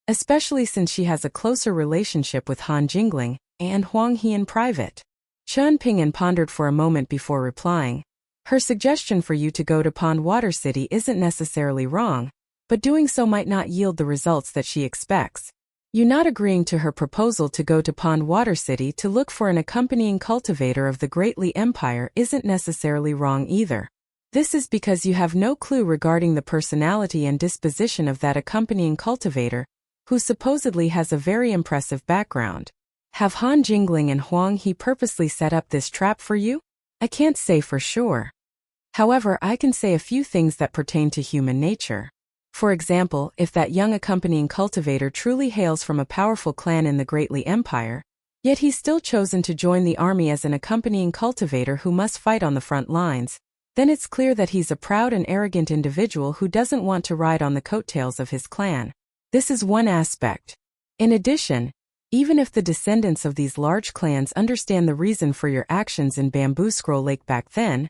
especially since she has a closer relationship with Han Jingling and Huang He in private. Chen Ping'an pondered for a moment before replying, "Her suggestion for you to go to Pond Water City isn't necessarily wrong, but doing so might not yield the results that she expects. You not agreeing to her proposal to go to Pond Water City to look for an accompanying cultivator of the Great Li Empire isn't necessarily wrong either. This is because you have no clue regarding the personality and disposition of that accompanying cultivator, who supposedly has a very impressive background. Have Han Jingling and Huang He purposely set up this trap for you? I can't say for sure. However, I can say a few things that pertain to human nature. For example, if that young accompanying cultivator truly hails from a powerful clan in the Great Li Empire, yet he's still chosen to join the army as an accompanying cultivator who must fight on the front lines, then it's clear that he's a proud and arrogant individual who doesn't want to ride on the coattails of his clan. This is one aspect. In addition, even if the descendants of these large clans understand the reason for your actions in Bamboo Scroll Lake back then,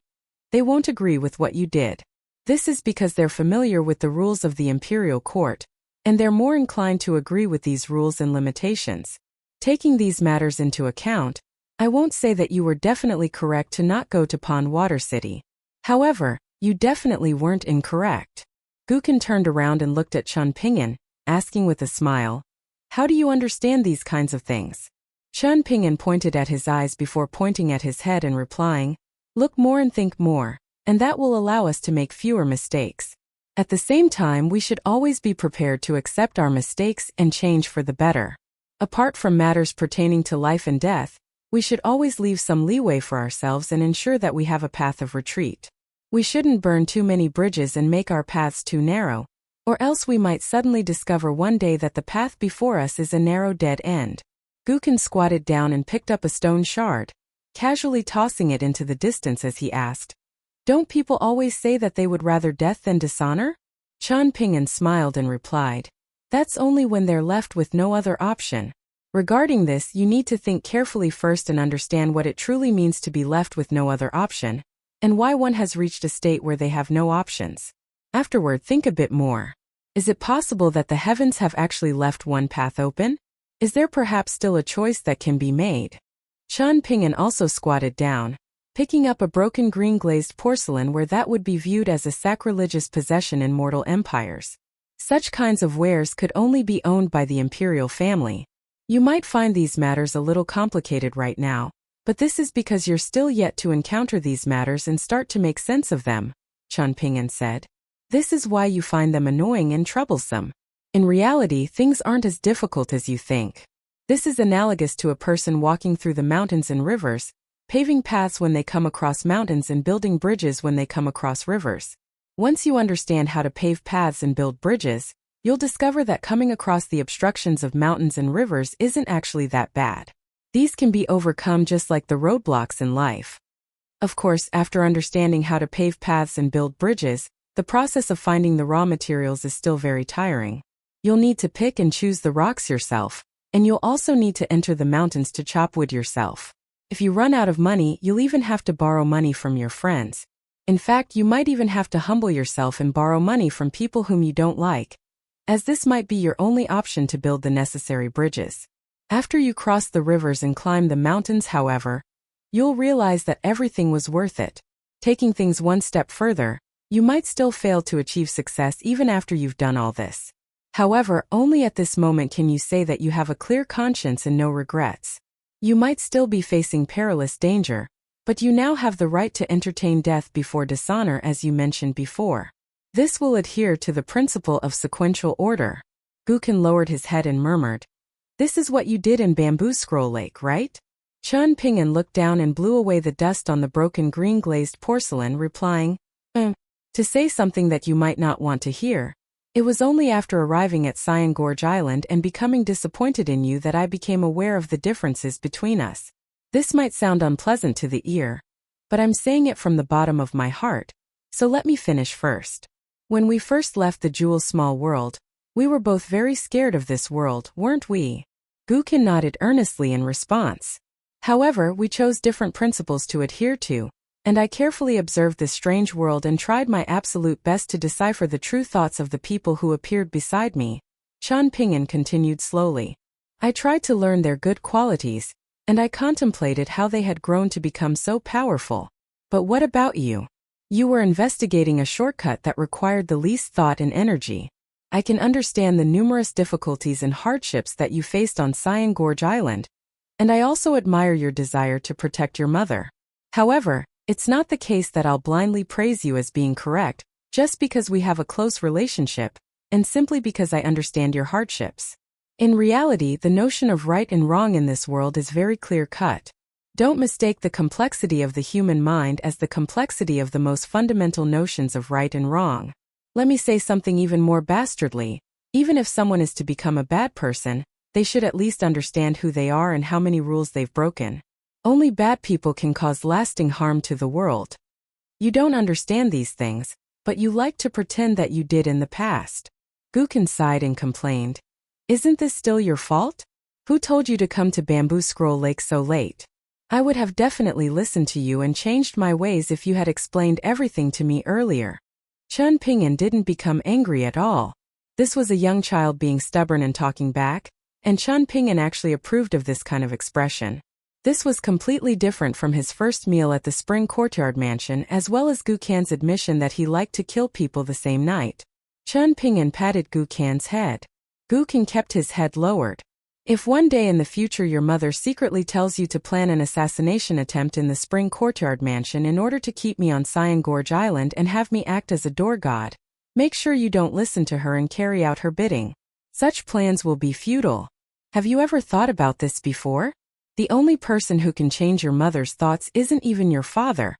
they won't agree with what you did. This is because they're familiar with the rules of the imperial court, and they're more inclined to agree with these rules and limitations. Taking these matters into account, I won't say that you were definitely correct to not go to Pond Water City. However, you definitely weren't incorrect." Gukin turned around and looked at Chen Ping'an, asking with a smile, "How do you understand these kinds of things?" Chen Ping'an pointed at his eyes before pointing at his head and replying, "Look more and think more, and that will allow us to make fewer mistakes. At the same time, we should always be prepared to accept our mistakes and change for the better. Apart from matters pertaining to life and death, we should always leave some leeway for ourselves and ensure that we have a path of retreat. We shouldn't burn too many bridges and make our paths too narrow, or else we might suddenly discover one day that the path before us is a narrow dead end." Gukin squatted down and picked up a stone shard, casually tossing it into the distance as he asked, "Don't people always say that they would rather death than dishonor?" Chen Ping'an smiled and replied, "That's only when they're left with no other option. Regarding this, you need to think carefully first and understand what it truly means to be left with no other option, and why one has reached a state where they have no options. Afterward, think a bit more. Is it possible that the heavens have actually left one path open? Is there perhaps still a choice that can be made?" Chen Ping'an also squatted down, picking up a broken green glazed porcelain where that would be viewed as a sacrilegious possession in mortal empires. Such kinds of wares could only be owned by the imperial family. You might find these matters a little complicated right now, but this is because you're still yet to encounter these matters and start to make sense of them, Chen Ping'an said. This is why you find them annoying and troublesome. In reality, things aren't as difficult as you think. This is analogous to a person walking through the mountains and rivers, paving paths when they come across mountains and building bridges when they come across rivers. Once you understand how to pave paths and build bridges, you'll discover that coming across the obstructions of mountains and rivers isn't actually that bad. These can be overcome just like the roadblocks in life. Of course, after understanding how to pave paths and build bridges, the process of finding the raw materials is still very tiring. You'll need to pick and choose the rocks yourself, And you'll also need to enter the mountains to chop wood yourself. If you run out of money, you'll even have to borrow money from your friends. In fact, you might even have to humble yourself and borrow money from people whom you don't like, as this might be your only option to build the necessary bridges. After you cross the rivers and climb the mountains, however, you'll realize that everything was worth it. Taking things one step further, you might still fail to achieve success even after you've done all this. However, only at this moment can you say that you have a clear conscience and no regrets. You might still be facing perilous danger, but you now have the right to entertain death before dishonor, as you mentioned before. This will adhere to the principle of sequential order. Gukan lowered his head and murmured, "This is what you did in Bamboo Scroll Lake, right?" Chun Ping'an looked down and blew away the dust on the broken green glazed porcelain, replying, To say something that you might not want to hear. It was only after arriving at Cyan Gorge Island and becoming disappointed in you that I became aware of the differences between us. This might sound unpleasant to the ear, but I'm saying it from the bottom of my heart, so let me finish first. When we first left the Jewel's small world, we were both very scared of this world, weren't we? Gukan nodded earnestly in response. However, we chose different principles to adhere to, and I carefully observed this strange world and tried my absolute best to decipher the true thoughts of the people who appeared beside me. Chun Ping'an continued slowly. I tried to learn their good qualities, and I contemplated how they had grown to become so powerful. But what about you? You were investigating a shortcut that required the least thought and energy. I can understand the numerous difficulties and hardships that you faced on Cyan Gorge Island, and I also admire your desire to protect your mother. However, it's not the case that I'll blindly praise you as being correct, just because we have a close relationship, and simply because I understand your hardships. In reality, the notion of right and wrong in this world is very clear-cut. Don't mistake the complexity of the human mind as the complexity of the most fundamental notions of right and wrong. Let me say something even more bastardly. Even if someone is to become a bad person, they should at least understand who they are and how many rules they've broken. Only bad people can cause lasting harm to the world. You don't understand these things, but you like to pretend that you did in the past. Gukan sighed and complained. Isn't this still your fault? Who told you to come to Bamboo Scroll Lake so late? I would have definitely listened to you and changed my ways if you had explained everything to me earlier. Chun Ping'an didn't become angry at all. This was a young child being stubborn and talking back, and Chun Ping'an actually approved of this kind of expression. This was completely different from his first meal at the Spring Courtyard Mansion, as well as Gukan's admission that he liked to kill people the same night. Chun Ping'an patted Gukan's head. Gukan kept his head lowered. If one day in the future your mother secretly tells you to plan an assassination attempt in the Spring Courtyard Mansion in order to keep me on Cyan Gorge Island and have me act as a door god, make sure you don't listen to her and carry out her bidding. Such plans will be futile. Have you ever thought about this before? The only person who can change your mother's thoughts isn't even your father,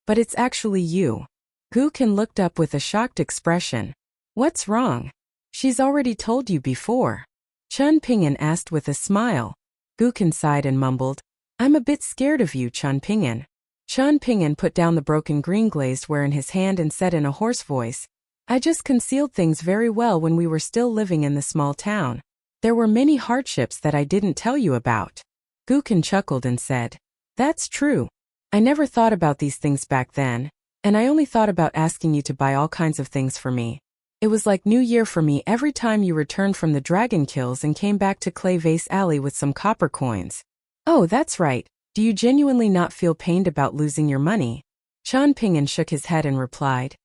but it's actually you. Gukan looked up with a shocked expression. What's wrong? She's already told you before. Chun Ping'an asked with a smile. Gukan sighed and mumbled, I'm a bit scared of you, Chun Ping'an. Chun Ping'an put down the broken green glazed ware in his hand and said in a hoarse voice, I just concealed things very well when we were still living in the small town. There were many hardships that I didn't tell you about. Gukan chuckled and said, That's true. I never thought about these things back then, and I only thought about asking you to buy all kinds of things for me. It was like New Year for me every time you returned from the dragon kills and came back to Clay Vase Alley with some copper coins. Oh, that's right. Do you genuinely not feel pained about losing your money? Chun Ping'an shook his head and replied,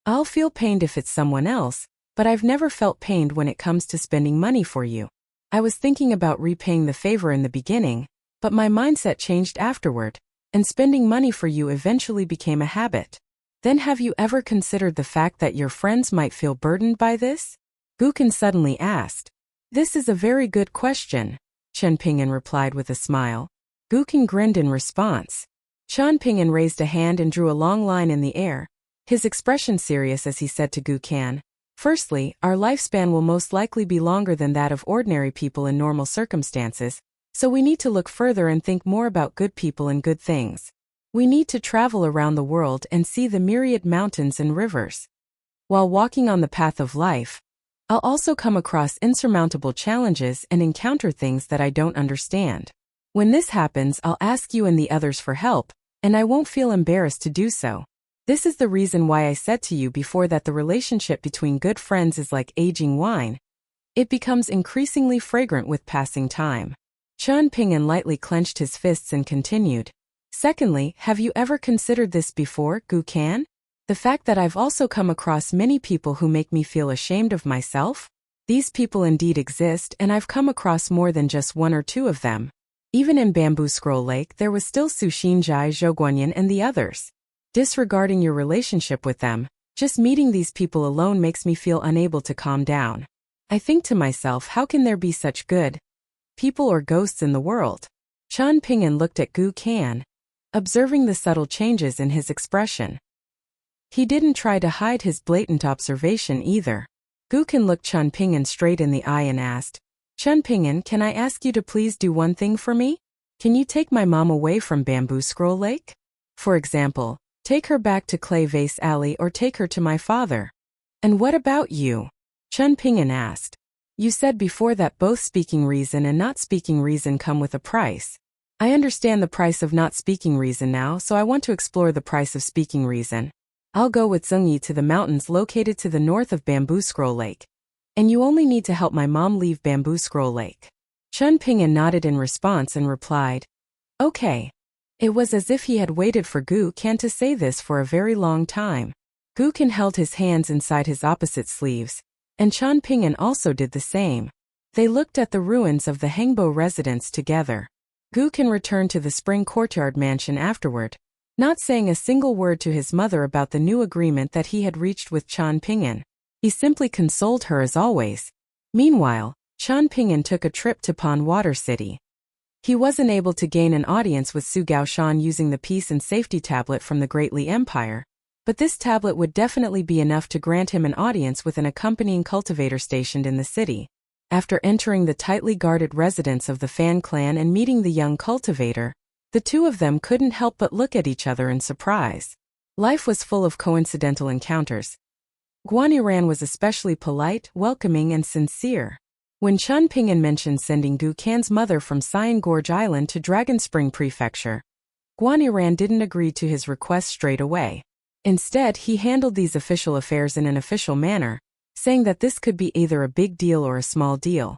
I'll feel pained if it's someone else, but I've never felt pained when it comes to spending money for you. I was thinking about repaying the favor in the beginning, but my mindset changed afterward, and spending money for you eventually became a habit. Then have you ever considered the fact that your friends might feel burdened by this? Gukan suddenly asked. This is a very good question, Chun Ping'an replied with a smile. Gukan grinned in response. Chun Ping'an raised a hand and drew a long line in the air, his expression serious as he said to Gukan, Firstly, our lifespan will most likely be longer than that of ordinary people in normal circumstances, so we need to look further and think more about good people and good things. We need to travel around the world and see the myriad mountains and rivers. While walking on the path of life, I'll also come across insurmountable challenges and encounter things that I don't understand. When this happens, I'll ask you and the others for help, and I won't feel embarrassed to do so. This is the reason why I said to you before that the relationship between good friends is like aging wine. It becomes increasingly fragrant with passing time. Chen Ping'an lightly clenched his fists and continued. Secondly, have you ever considered this before, Gu Kan? The fact that I've also come across many people who make me feel ashamed of myself? These people indeed exist, and I've come across more than just one or two of them. Even in Bamboo Scroll Lake there was still Su Xinjai, Zhou Guanyin and the others. Disregarding your relationship with them, just meeting these people alone makes me feel unable to calm down. I think to myself, how can there be such good people or ghosts in the world? Chen Ping'an looked at Gu Kan, observing the subtle changes in his expression. He didn't try to hide his blatant observation either. Gu Kan looked Chen Ping'an straight in the eye and asked, Chen Ping'an, can I ask you to please do one thing for me? Can you take my mom away from Bamboo Scroll Lake? For example, take her back to Clay Vase Alley or take her to my father. And what about you? Chen Ping'an asked. You said before that both speaking reason and not speaking reason come with a price. I understand the price of not speaking reason now, so I want to explore the price of speaking reason. I'll go with Zhengyi to the mountains located to the north of Bamboo Scroll Lake. And you only need to help my mom leave Bamboo Scroll Lake. Chen Ping'an nodded in response and replied, Okay. It was as if he had waited for Gu Kan to say this for a very long time. Gu Kan held his hands inside his opposite sleeves, and Chen Ping'an also did the same. They looked at the ruins of the Hengbo residence together. Gu Kan returned to the Spring Courtyard mansion afterward, not saying a single word to his mother about the new agreement that he had reached with Chen Ping'an. He simply consoled her as always. Meanwhile, Chen Ping'an took a trip to Pond Water City. He wasn't able to gain an audience with Su Gaoshan using the peace and safety tablet from the Great Li Empire, but this tablet would definitely be enough to grant him an audience with an accompanying cultivator stationed in the city. After entering the tightly guarded residence of the Fan clan and meeting the young cultivator, the two of them couldn't help but look at each other in surprise. Life was full of coincidental encounters. Guanyiran was especially polite, welcoming, and sincere. When Chen Ping'an mentioned sending Gu Kan's mother from Cyan Gorge Island to Dragon Spring Prefecture, Guanyiran didn't agree to his request straight away. Instead, he handled these official affairs in an official manner, saying that this could be either a big deal or a small deal.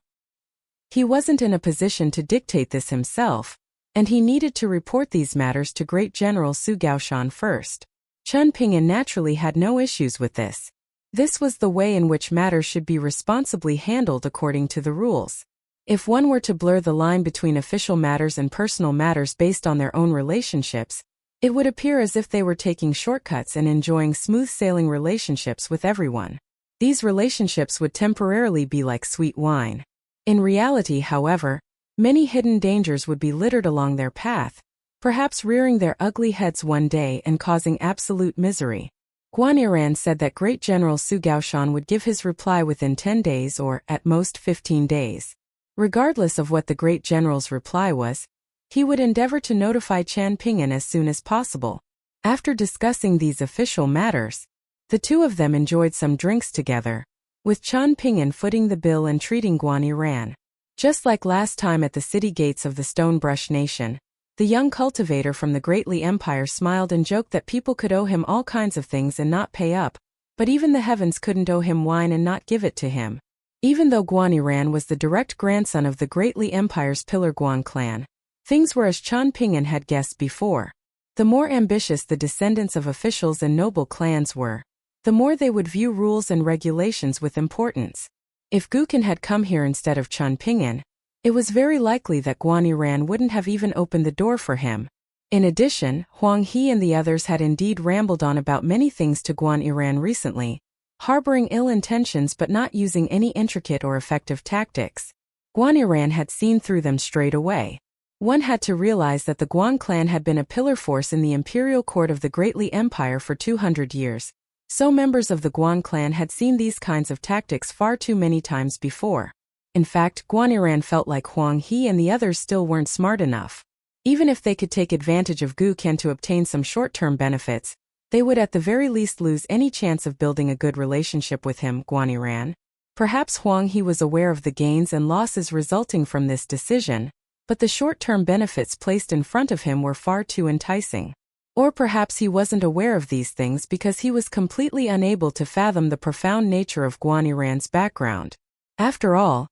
He wasn't in a position to dictate this himself, and he needed to report these matters to Great General Su Gaoshan first. Chen Ping'an naturally had no issues with this. This was the way in which matters should be responsibly handled according to the rules. If one were to blur the line between official matters and personal matters based on their own relationships, it would appear as if they were taking shortcuts and enjoying smooth-sailing relationships with everyone. These relationships would temporarily be like sweet wine. In reality, however, many hidden dangers would be littered along their path, perhaps rearing their ugly heads one day and causing absolute misery. Guanyiran said that Great General Su Gaoshan would give his reply within 10 days or, at most, 15 days. Regardless of what the Great General's reply was, he would endeavor to notify Chen Ping'an as soon as possible. After discussing these official matters, the two of them enjoyed some drinks together, with Chen Ping'an footing the bill and treating Guanyiran. Just like last time at the city gates of the Stonebrush Nation, the young cultivator from the Great Li Empire smiled and joked that people could owe him all kinds of things and not pay up, but even the heavens couldn't owe him wine and not give it to him. Even though Guanyiran was the direct grandson of the Great Li Empire's Pillar Guan clan, things were as Chen Ping'an had guessed before. The more ambitious the descendants of officials and noble clans were, the more they would view rules and regulations with importance. If Gu Kan had come here instead of Chen Ping'an, it was very likely that Guanyiran wouldn't have even opened the door for him. In addition, Huang He and the others had indeed rambled on about many things to Guanyiran recently, harboring ill intentions but not using any intricate or effective tactics. Guanyiran had seen through them straight away. One had to realize that the Guan clan had been a pillar force in the imperial court of the Great Li Empire for 200 years, so members of the Guan clan had seen these kinds of tactics far too many times before. In fact, Guanyiran felt like Huang He and the others still weren't smart enough. Even if they could take advantage of Gu Kan to obtain some short-term benefits, they would at the very least lose any chance of building a good relationship with him, Guanyiran. Perhaps Huang He was aware of the gains and losses resulting from this decision, but the short-term benefits placed in front of him were far too enticing. Or perhaps he wasn't aware of these things because he was completely unable to fathom the profound nature of Guaniran's background. After all,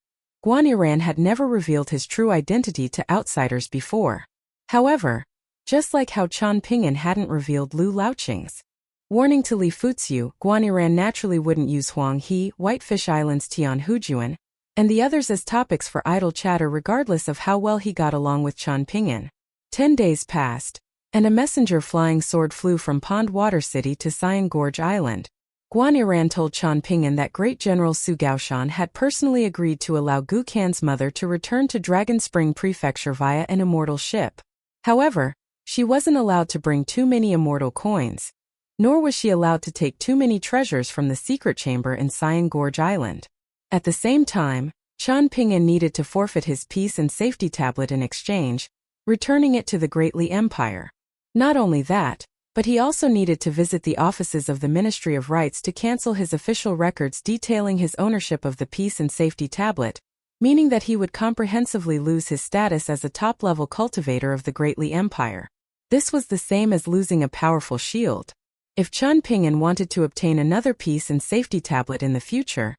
Guaniran had never revealed his true identity to outsiders before. However, just like how Qian Pingyan hadn't revealed Lu Laoqing's warning to Li Fuziu, Guaniran naturally wouldn't use Huang He, Whitefish Island's Tian Hujuan, and the others as topics for idle chatter regardless of how well he got along with Qian Pingyan. 10 days passed, and a messenger flying sword flew from Pond Water City to Cyan Gorge Island. Guaniran told Qian Pingyan that Great General Su Gaoshan had personally agreed to allow Gu Kan's mother to return to Dragon Spring Prefecture via an immortal ship. However, she wasn't allowed to bring too many immortal coins, nor was she allowed to take too many treasures from the secret chamber in Cyan Gorge Island. At the same time, Qian Pingyan needed to forfeit his peace and safety tablet in exchange, returning it to the Great Li Empire. Not only that, but he also needed to visit the offices of the Ministry of Rights to cancel his official records detailing his ownership of the peace and safety tablet, meaning that he would comprehensively lose his status as a top-level cultivator of the Great Li Empire. This was the same as losing a powerful shield. If Qian Pingyan wanted to obtain another peace and safety tablet in the future,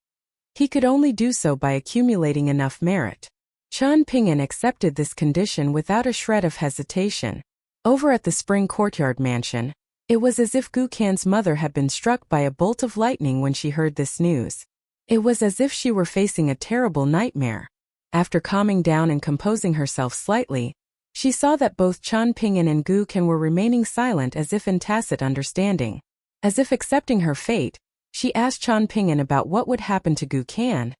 he could only do so by accumulating enough merit. Qian Pingyan accepted this condition without a shred of hesitation. Over at the Spring Courtyard Mansion, it was as if Gu Kan's mother had been struck by a bolt of lightning when she heard this news. It was as if she were facing a terrible nightmare. After calming down and composing herself slightly, she saw that both Qian Pingyan and Gu Kan were remaining silent as if in tacit understanding. As if accepting her fate, she asked Qian Pingyan about what would happen to Gu Kan,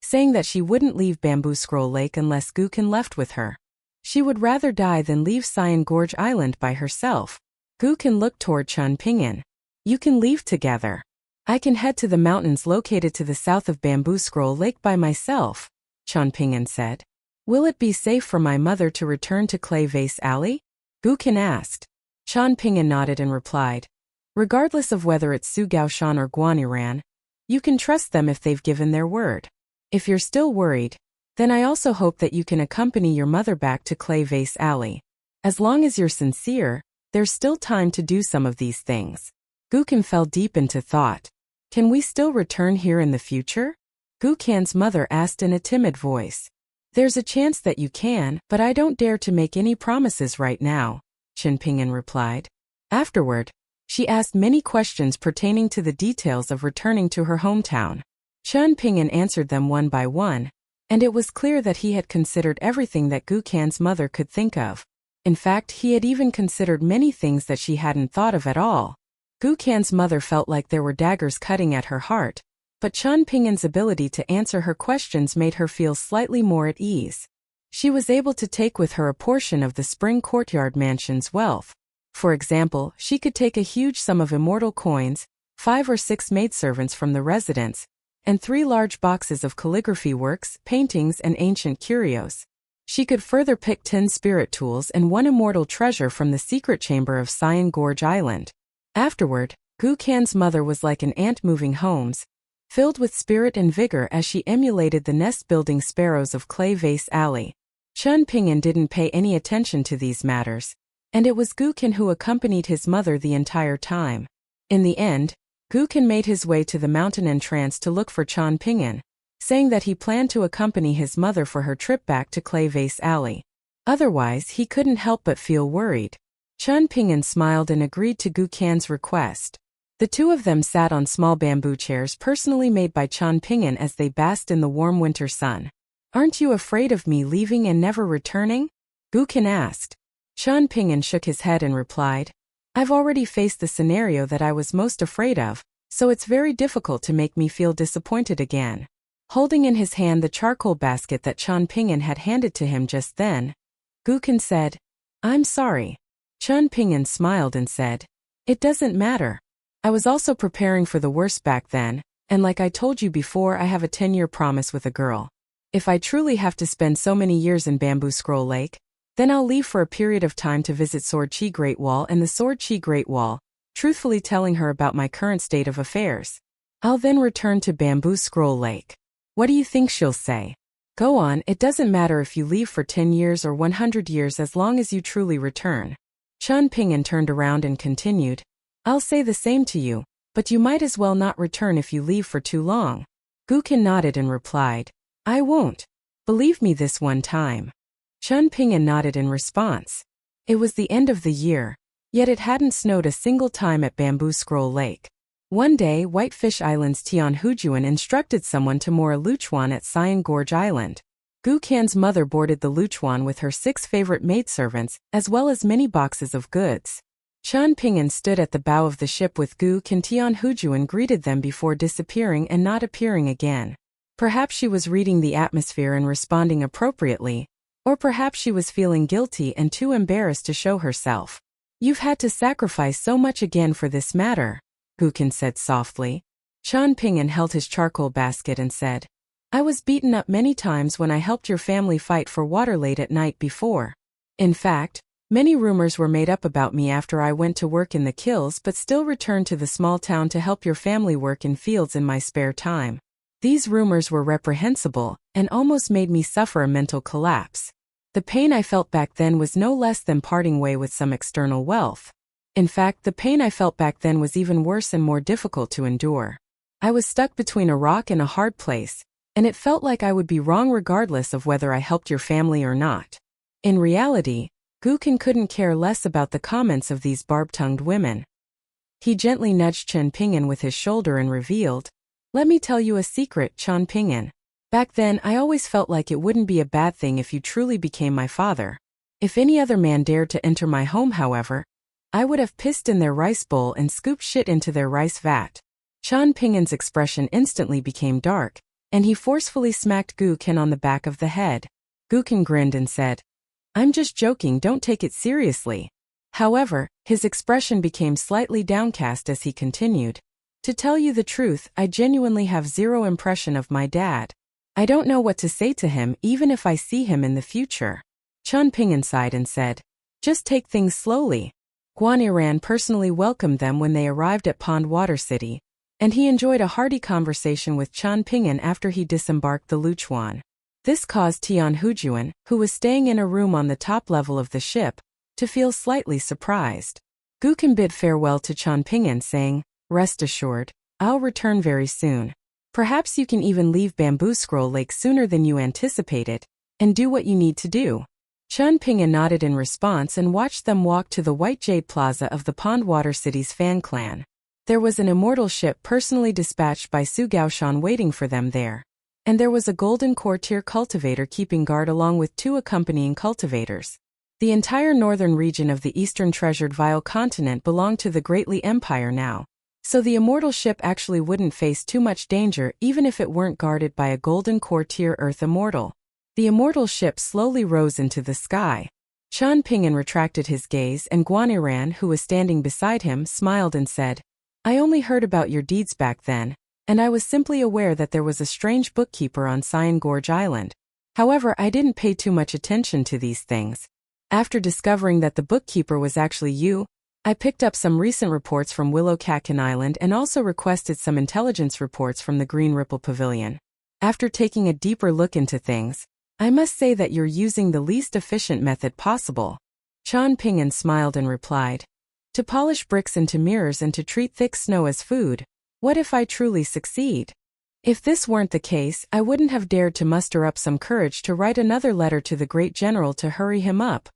saying that she wouldn't leave Bamboo Scroll Lake unless Gu Kan left with her. She would rather die than leave Cyan Gorge Island by herself. Gu Kan looked toward Qian Pingyan. "You can leave together. I can head to the mountains located to the south of Bamboo Scroll Lake by myself," Qian Pingyan said. "Will it be safe for my mother to return to Clay Vase Alley?" Gu Kan asked. Qian Pingyan nodded and replied, "Regardless of whether it's Su Gaoshan or Guaniran, you can trust them if they've given their word. If you're still worried, then I also hope that you can accompany your mother back to Clay Vase Alley. As long as you're sincere, there's still time to do some of these things." Gu Kan fell deep into thought. "Can we still return here in the future?" Gu Kan's mother asked in a timid voice. "There's a chance that you can, but I don't dare to make any promises right now," Qian Pingyan replied. Afterward, she asked many questions pertaining to the details of returning to her hometown. Qian Pingyan answered them one by one, and it was clear that he had considered everything that Gu Kan's mother could think of. In fact, he had even considered many things that she hadn't thought of at all. Gu Kan's mother felt like there were daggers cutting at her heart, but Qian Pingyan's ability to answer her questions made her feel slightly more at ease. She was able to take with her a portion of the Spring Courtyard Mansion's wealth. For example, she could take a huge sum of immortal coins, 5 or 6 maidservants from the residence, and 3 large boxes of calligraphy works, paintings, and ancient curios. She could further pick 10 spirit tools and 1 immortal treasure from the secret chamber of Cyan Gorge Island. Afterward, Gu Kan's mother was like an ant moving homes, filled with spirit and vigor as she emulated the nest-building sparrows of Clay Vase Alley. Qian Pingyan didn't pay any attention to these matters, and it was Gu Kan who accompanied his mother the entire time. In the end, Gu Kan made his way to the mountain entrance to look for Qian Pingyan, saying that he planned to accompany his mother for her trip back to Clay Vase Alley. Otherwise, he couldn't help but feel worried. Qian Pingyan smiled and agreed to Gu Kan's request. The two of them sat on small bamboo chairs personally made by Qian Pingyan as they basked in the warm winter sun. "Aren't you afraid of me leaving and never returning?" Gu Kan asked. Qian Pingyan shook his head and replied, "I've already faced the scenario that I was most afraid of, so it's very difficult to make me feel disappointed again." Holding in his hand the charcoal basket that Qian Pingyan had handed to him just then, Gu Kan said, "I'm sorry." Qian Pingyan smiled and said, "It doesn't matter. I was also preparing for the worst back then, and like I told you before, I have a 10-year promise with a girl. If I truly have to spend so many years in Bamboo Scroll Lake, then I'll leave for a period of time to visit Sword Chi Great Wall and the Sword Chi Great Wall, truthfully telling her about my current state of affairs. I'll then return to Bamboo Scroll Lake." What do you think she'll say? Go on, it doesn't matter if you leave for 10 years or 100 years as long as you truly return. Chen Ping'an turned around and continued, I'll say the same to you, but you might as well not return if you leave for too long. Gu Qin nodded and replied, I won't. Believe me this one time. Chen Ping'an nodded in response. It was the end of the year, yet it hadn't snowed a single time at Bamboo Scroll Lake. One day, Whitefish Island's Tian Hujuan instructed someone to moor a luchuan at Cyan Gorge Island. Gu Qian's mother boarded the luchuan with her 6 favorite maidservants, as well as many boxes of goods. Chen Ping'an stood at the bow of the ship with Gu Qin. Tian Hujuan greeted them before disappearing and not appearing again. Perhaps she was reading the atmosphere and responding appropriately, or perhaps she was feeling guilty and too embarrassed to show herself. You've had to sacrifice so much again for this matter, Gu Qin said softly. Chen Ping'an held his charcoal basket and said, I was beaten up many times when I helped your family fight for water late at night before. In fact, many rumors were made up about me after I went to work in the kilns but still returned to the small town to help your family work in fields in my spare time. These rumors were reprehensible and almost made me suffer a mental collapse. The pain I felt back then was no less than parting way with some external wealth. In fact, the pain I felt back then was even worse and more difficult to endure. I was stuck between a rock and a hard place, and it felt like I would be wrong regardless of whether I helped your family or not. In reality, Gu Qin couldn't care less about the comments of these barb-tongued women. He gently nudged Chen Ping'an with his shoulder and revealed, Let me tell you a secret, Chen Ping'an. Back then, I always felt like it wouldn't be a bad thing if you truly became my father. If any other man dared to enter my home, however, I would have pissed in their rice bowl and scooped shit into their rice vat. Chen Ping'an's expression instantly became dark, and he forcefully smacked Gu Qin on the back of the head. Gu Qin grinned and said, I'm just joking, don't take it seriously. However, his expression became slightly downcast as he continued, To tell you the truth, I genuinely have zero impression of my dad. I don't know what to say to him even if I see him in the future. Chen Ping'an sighed and said, Just take things slowly. Guan personally welcomed them when they arrived at Pond Water City, and he enjoyed a hearty conversation with Chen Ping'an after he disembarked the luchuan. This caused Tian Hujuan, who was staying in a room on the top level of the ship, to feel slightly surprised. Gu Qin bid farewell to Chen Ping'an saying, Rest assured, I'll return very soon. Perhaps you can even leave Bamboo Scroll Lake sooner than you anticipated, and do what you need to do. Chen Ping'an nodded in response and watched them walk to the White Jade Plaza of the Pond Water City's Fan clan. There was an immortal ship personally dispatched by Su Gaoshan waiting for them there. And there was a golden courtier cultivator keeping guard along with 2 accompanying cultivators. The entire northern region of the eastern treasured Vile continent belonged to the Greatly Empire now, so the immortal ship actually wouldn't face too much danger even if it weren't guarded by a golden courtier Earth immortal. The immortal ship slowly rose into the sky. Chen Ping'an retracted his gaze and Guan, who was standing beside him, smiled and said, I only heard about your deeds back then, and I was simply aware that there was a strange bookkeeper on Cyan Gorge Island. However, I didn't pay too much attention to these things. After discovering that the bookkeeper was actually you, I picked up some recent reports from Willow Catkin Island and also requested some intelligence reports from the Green Ripple Pavilion. After taking a deeper look into things, I must say that you're using the least efficient method possible. Chen Ping'an smiled and replied, To polish bricks into mirrors and to treat thick snow as food. What if I truly succeed? If this weren't the case, I wouldn't have dared to muster up some courage to write another letter to the great general to hurry him up,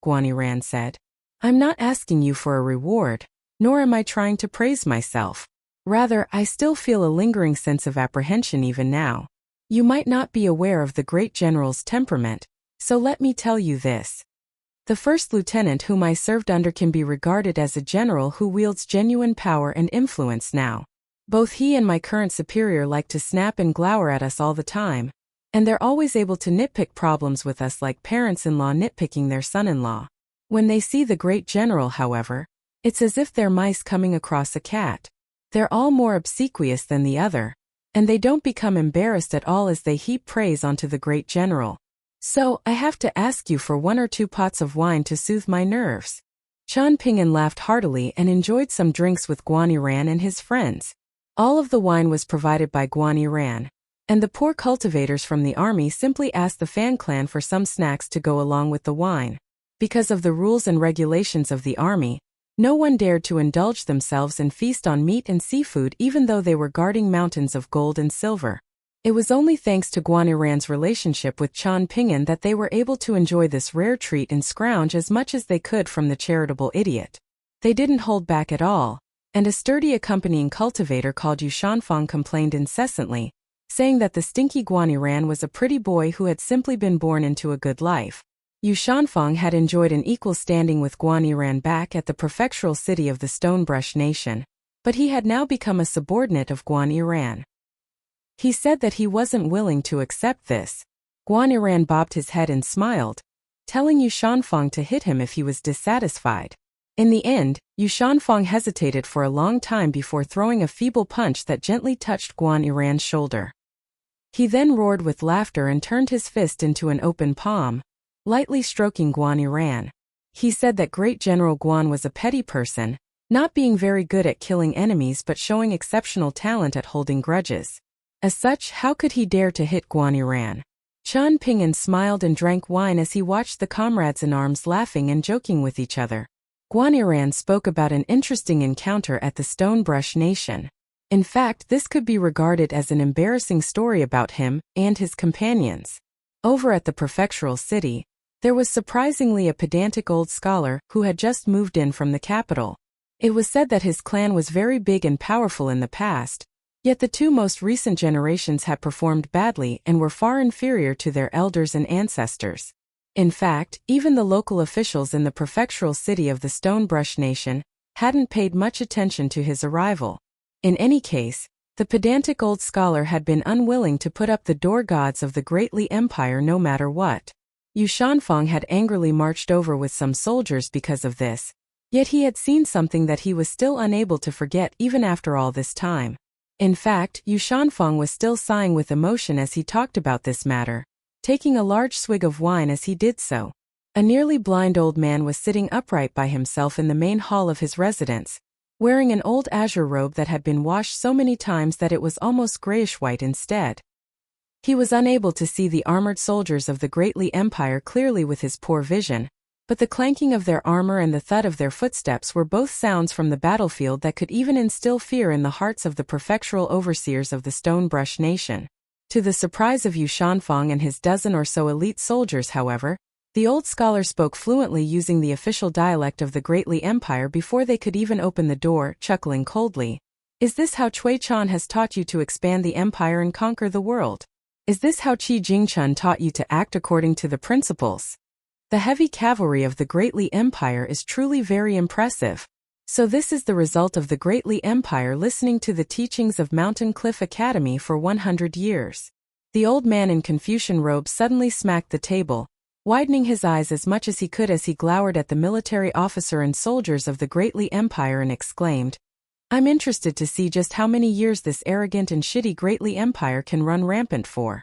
Guan said. I'm not asking you for a reward, nor am I trying to praise myself. Rather, I still feel a lingering sense of apprehension even now. You might not be aware of the great general's temperament, so let me tell you this. The first lieutenant whom I served under can be regarded as a general who wields genuine power and influence now. Both he and my current superior like to snap and glower at us all the time, and they're always able to nitpick problems with us like parents-in-law nitpicking their son-in-law. When they see the great general, however, it's as if they're mice coming across a cat. They're all more obsequious than the other, and they don't become embarrassed at all as they heap praise onto the great general. So, I have to ask you for 1 or 2 pots of wine to soothe my nerves. Chen Ping'an laughed heartily and enjoyed some drinks with Guan and his friends. All of the wine was provided by Guan, and the poor cultivators from the army simply asked the Fan clan for some snacks to go along with the wine. Because of the rules and regulations of the army, no one dared to indulge themselves and feast on meat and seafood even though they were guarding mountains of gold and silver. It was only thanks to Guaniran's relationship with Chan Ping'an that they were able to enjoy this rare treat and scrounge as much as they could from the charitable idiot. They didn't hold back at all, and a sturdy accompanying cultivator called Yu Shanfang complained incessantly, saying that the stinky Guaniran was a pretty boy who had simply been born into a good life. Yu Shanfang had enjoyed an equal standing with Guaniran back at the prefectural city of the Stonebrush Nation, but he had now become a subordinate of Guaniran. He said that he wasn't willing to accept this. Guaniran bobbed his head and smiled, telling Yu Shanfang to hit him if he was dissatisfied. In the end, Yu Shanfang hesitated for a long time before throwing a feeble punch that gently touched Guaniran's shoulder. He then roared with laughter and turned his fist into an open palm, lightly stroking Guaniran. He said that Great General Guan was a petty person, not being very good at killing enemies but showing exceptional talent at holding grudges. As such, how could he dare to hit Guaniran? Chan Ping'an smiled and drank wine as he watched the comrades-in-arms laughing and joking with each other. Guaniran spoke about an interesting encounter at the Stonebrush Nation. In fact, this could be regarded as an embarrassing story about him and his companions. Over at the prefectural city, there was surprisingly a pedantic old scholar who had just moved in from the capital. It was said that his clan was very big and powerful in the past, yet the two most recent generations had performed badly and were far inferior to their elders and ancestors. In fact, even the local officials in the prefectural city of the Stonebrush Nation hadn't paid much attention to his arrival. In any case, the pedantic old scholar had been unwilling to put up the door gods of the Great Li Empire no matter what. Yu Shanfang had angrily marched over with some soldiers because of this, yet he had seen something that he was still unable to forget even after all this time. In fact, Yu Shanfang was still sighing with emotion as he talked about this matter, taking a large swig of wine as he did so. A nearly blind old man was sitting upright by himself in the main hall of his residence, wearing an old azure robe that had been washed so many times that it was almost grayish-white instead. He was unable to see the armored soldiers of the Great Li Empire clearly with his poor vision, but the clanking of their armor and the thud of their footsteps were both sounds from the battlefield that could even instill fear in the hearts of the prefectural overseers of the Stonebrush Nation. To the surprise of Yu Shanfang and his dozen or so elite soldiers, however, the old scholar spoke fluently using the official dialect of the Great Li Empire before they could even open the door, chuckling coldly. "Is this how Cui Chan has taught you to expand the empire and conquer the world? Is this how Qi Jingchun taught you to act according to the principles? The heavy cavalry of the Great Li Empire is truly very impressive. So this is the result of the Great Li Empire listening to the teachings of Mountain Cliff Academy for 100 years. The old man in Confucian robes suddenly smacked the table, widening his eyes as much as he could as he glowered at the military officer and soldiers of the Great Li Empire and exclaimed, "I'm interested to see just how many years this arrogant and shitty Great Li Empire can run rampant for."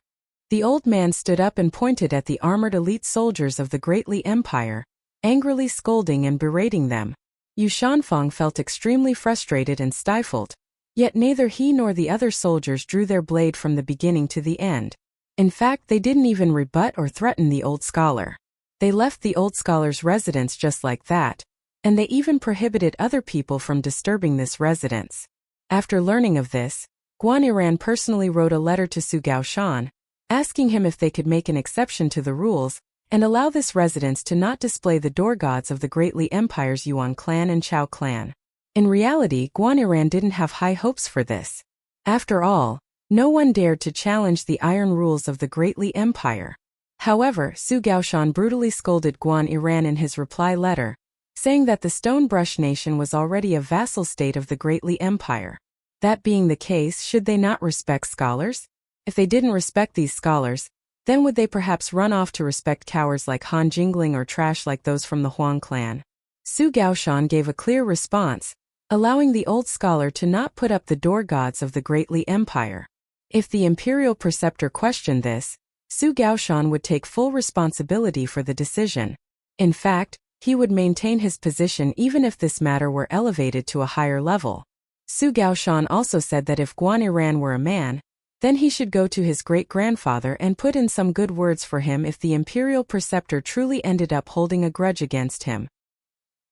The old man stood up and pointed at the armored elite soldiers of the Great Li Empire, angrily scolding and berating them. Yu Shanfang felt extremely frustrated and stifled, yet neither he nor the other soldiers drew their blade from the beginning to the end. In fact, they didn't even rebut or threaten the old scholar. They left the old scholar's residence just like that, and they even prohibited other people from disturbing this residence. After learning of this, Guaniran personally wrote a letter to Su Gaoshan, asking him if they could make an exception to the rules and allow this residence to not display the door gods of the Great Li Empire's Yuan clan and Chao clan. In reality, Guaniran didn't have high hopes for this. After all, no one dared to challenge the iron rules of the Great Li Empire. However, Su Gaoshan brutally scolded Guaniran in his reply letter, saying that the Stonebrush Nation was already a vassal state of the Great Li Empire. That being the case, should they not respect scholars? If they didn't respect these scholars, then would they perhaps run off to respect cowards like Han Jingling or trash like those from the Huang clan? Su Gaoshan gave a clear response, allowing the old scholar to not put up the door gods of the Great Li Empire. If the imperial preceptor questioned this, Su Gaoshan would take full responsibility for the decision. In fact, he would maintain his position even if this matter were elevated to a higher level. Su Gaoshan also said that if Guaniran were a man, Then he should go to his great-grandfather and put in some good words for him if the imperial preceptor truly ended up holding a grudge against him.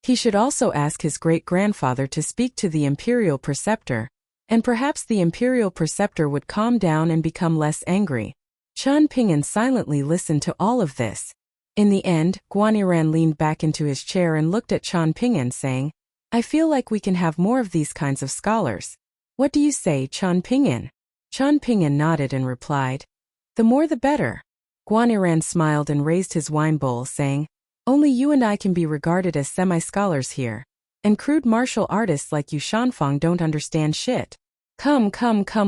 He should also ask his great-grandfather to speak to the imperial preceptor, and perhaps the imperial preceptor would calm down and become less angry. Qian Ping'an silently listened to all of this. In the end, Guan Yiran leaned back into his chair and looked at Qian Ping'an, saying, "I feel like we can have more of these kinds of scholars. What do you say, Qian Ping'an?" Qian Ping'an nodded and replied, "The more the better." Guan Yiran smiled and raised his wine bowl, saying, "Only you and I can be regarded as semi-scholars here. And crude martial artists like you Shanfeng don't understand shit. Come,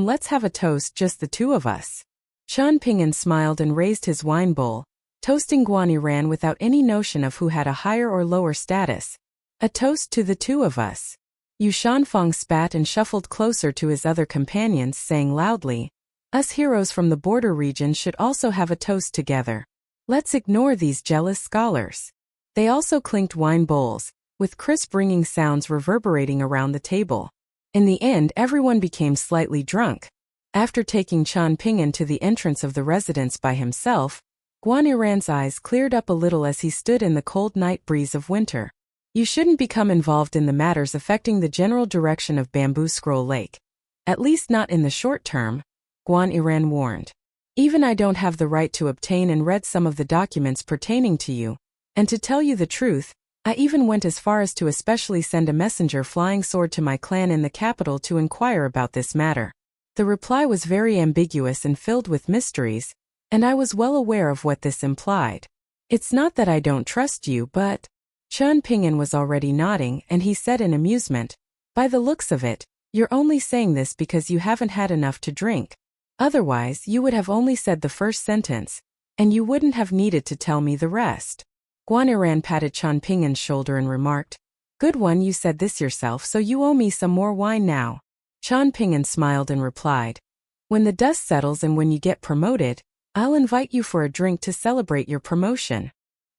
let's have a toast, just the two of us." Qian Ping'an smiled and raised his wine bowl, toasting Guan Yiran without any notion of who had a higher or lower status. "A toast to the two of us." Yu Shanfeng spat and shuffled closer to his other companions, saying loudly, "Us heroes from the border region should also have a toast together. Let's ignore these jealous scholars." They also clinked wine bowls, with crisp ringing sounds reverberating around the table. In the end, everyone became slightly drunk. After taking Qian Ping'an to the entrance of the residence by himself, Guan Yiran's eyes cleared up a little as he stood in the cold night breeze of winter. "You shouldn't become involved in the matters affecting the general direction of Bamboo Scroll Lake. At least not in the short term," Guan Yiran warned. "Even I don't have the right to obtain and read some of the documents pertaining to you. And to tell you the truth, I even went as far as to especially send a messenger flying sword to my clan in the capital to inquire about this matter." The reply was very ambiguous and filled with mysteries, and I was well aware of what this implied. "It's not that I don't trust you, but—" Qian Ping'an was already nodding, and he said in amusement, "By the looks of it, you're only saying this because you haven't had enough to drink. Otherwise, you would have only said the first sentence, and you wouldn't have needed to tell me the rest." Guan Yiran patted Qian Ping'an's shoulder and remarked, "Good one, you said this yourself, so you owe me some more wine now." Qian Ping'an smiled and replied, "When the dust settles and when you get promoted, I'll invite you for a drink to celebrate your promotion."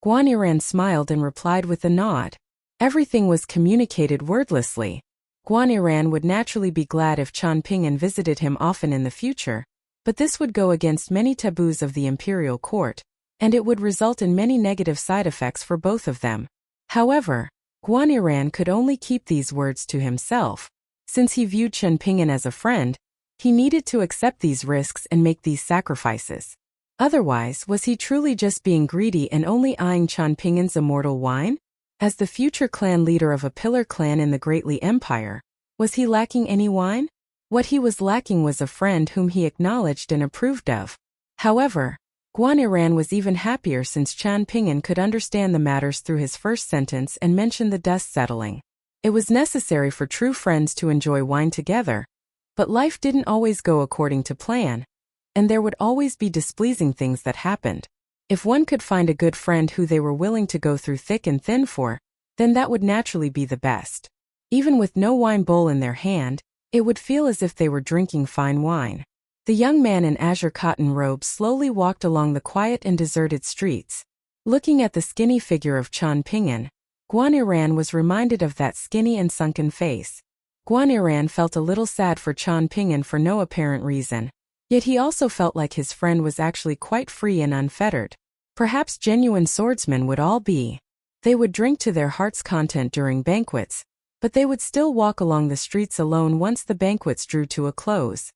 Guan Yiran smiled and replied with a nod. Everything was communicated wordlessly. Guan Yiran would naturally be glad if Qian Ping'an visited him often in the future, but this would go against many taboos of the imperial court, and it would result in many negative side effects for both of them. However, Guan Yiran could only keep these words to himself. Since he viewed Qian Ping'an as a friend, he needed to accept these risks and make these sacrifices. Otherwise, was he truly just being greedy and only eyeing Qian Ping'an's immortal wine? As the future clan leader of a pillar clan in the Greatly Empire, was he lacking any wine? What he was lacking was a friend whom he acknowledged and approved of. However, Guan Yiran was even happier since Qian Ping'an could understand the matters through his first sentence and mention the dust settling. It was necessary for true friends to enjoy wine together, but life didn't always go according to plan, and there would always be displeasing things that happened. If one could find a good friend who they were willing to go through thick and thin for, then that would naturally be the best. Even with no wine bowl in their hand, it would feel as if they were drinking fine wine. The young man in azure cotton robe slowly walked along the quiet and deserted streets. Looking at the skinny figure of Qian Ping'an, Guan Yiran was reminded of that skinny and sunken face. Guan Yiran felt a little sad for Qian Ping'an for no apparent reason. Yet he also felt like his friend was actually quite free and unfettered. Perhaps genuine swordsmen would all be. They would drink to their heart's content during banquets, but they would still walk along the streets alone once the banquets drew to a close.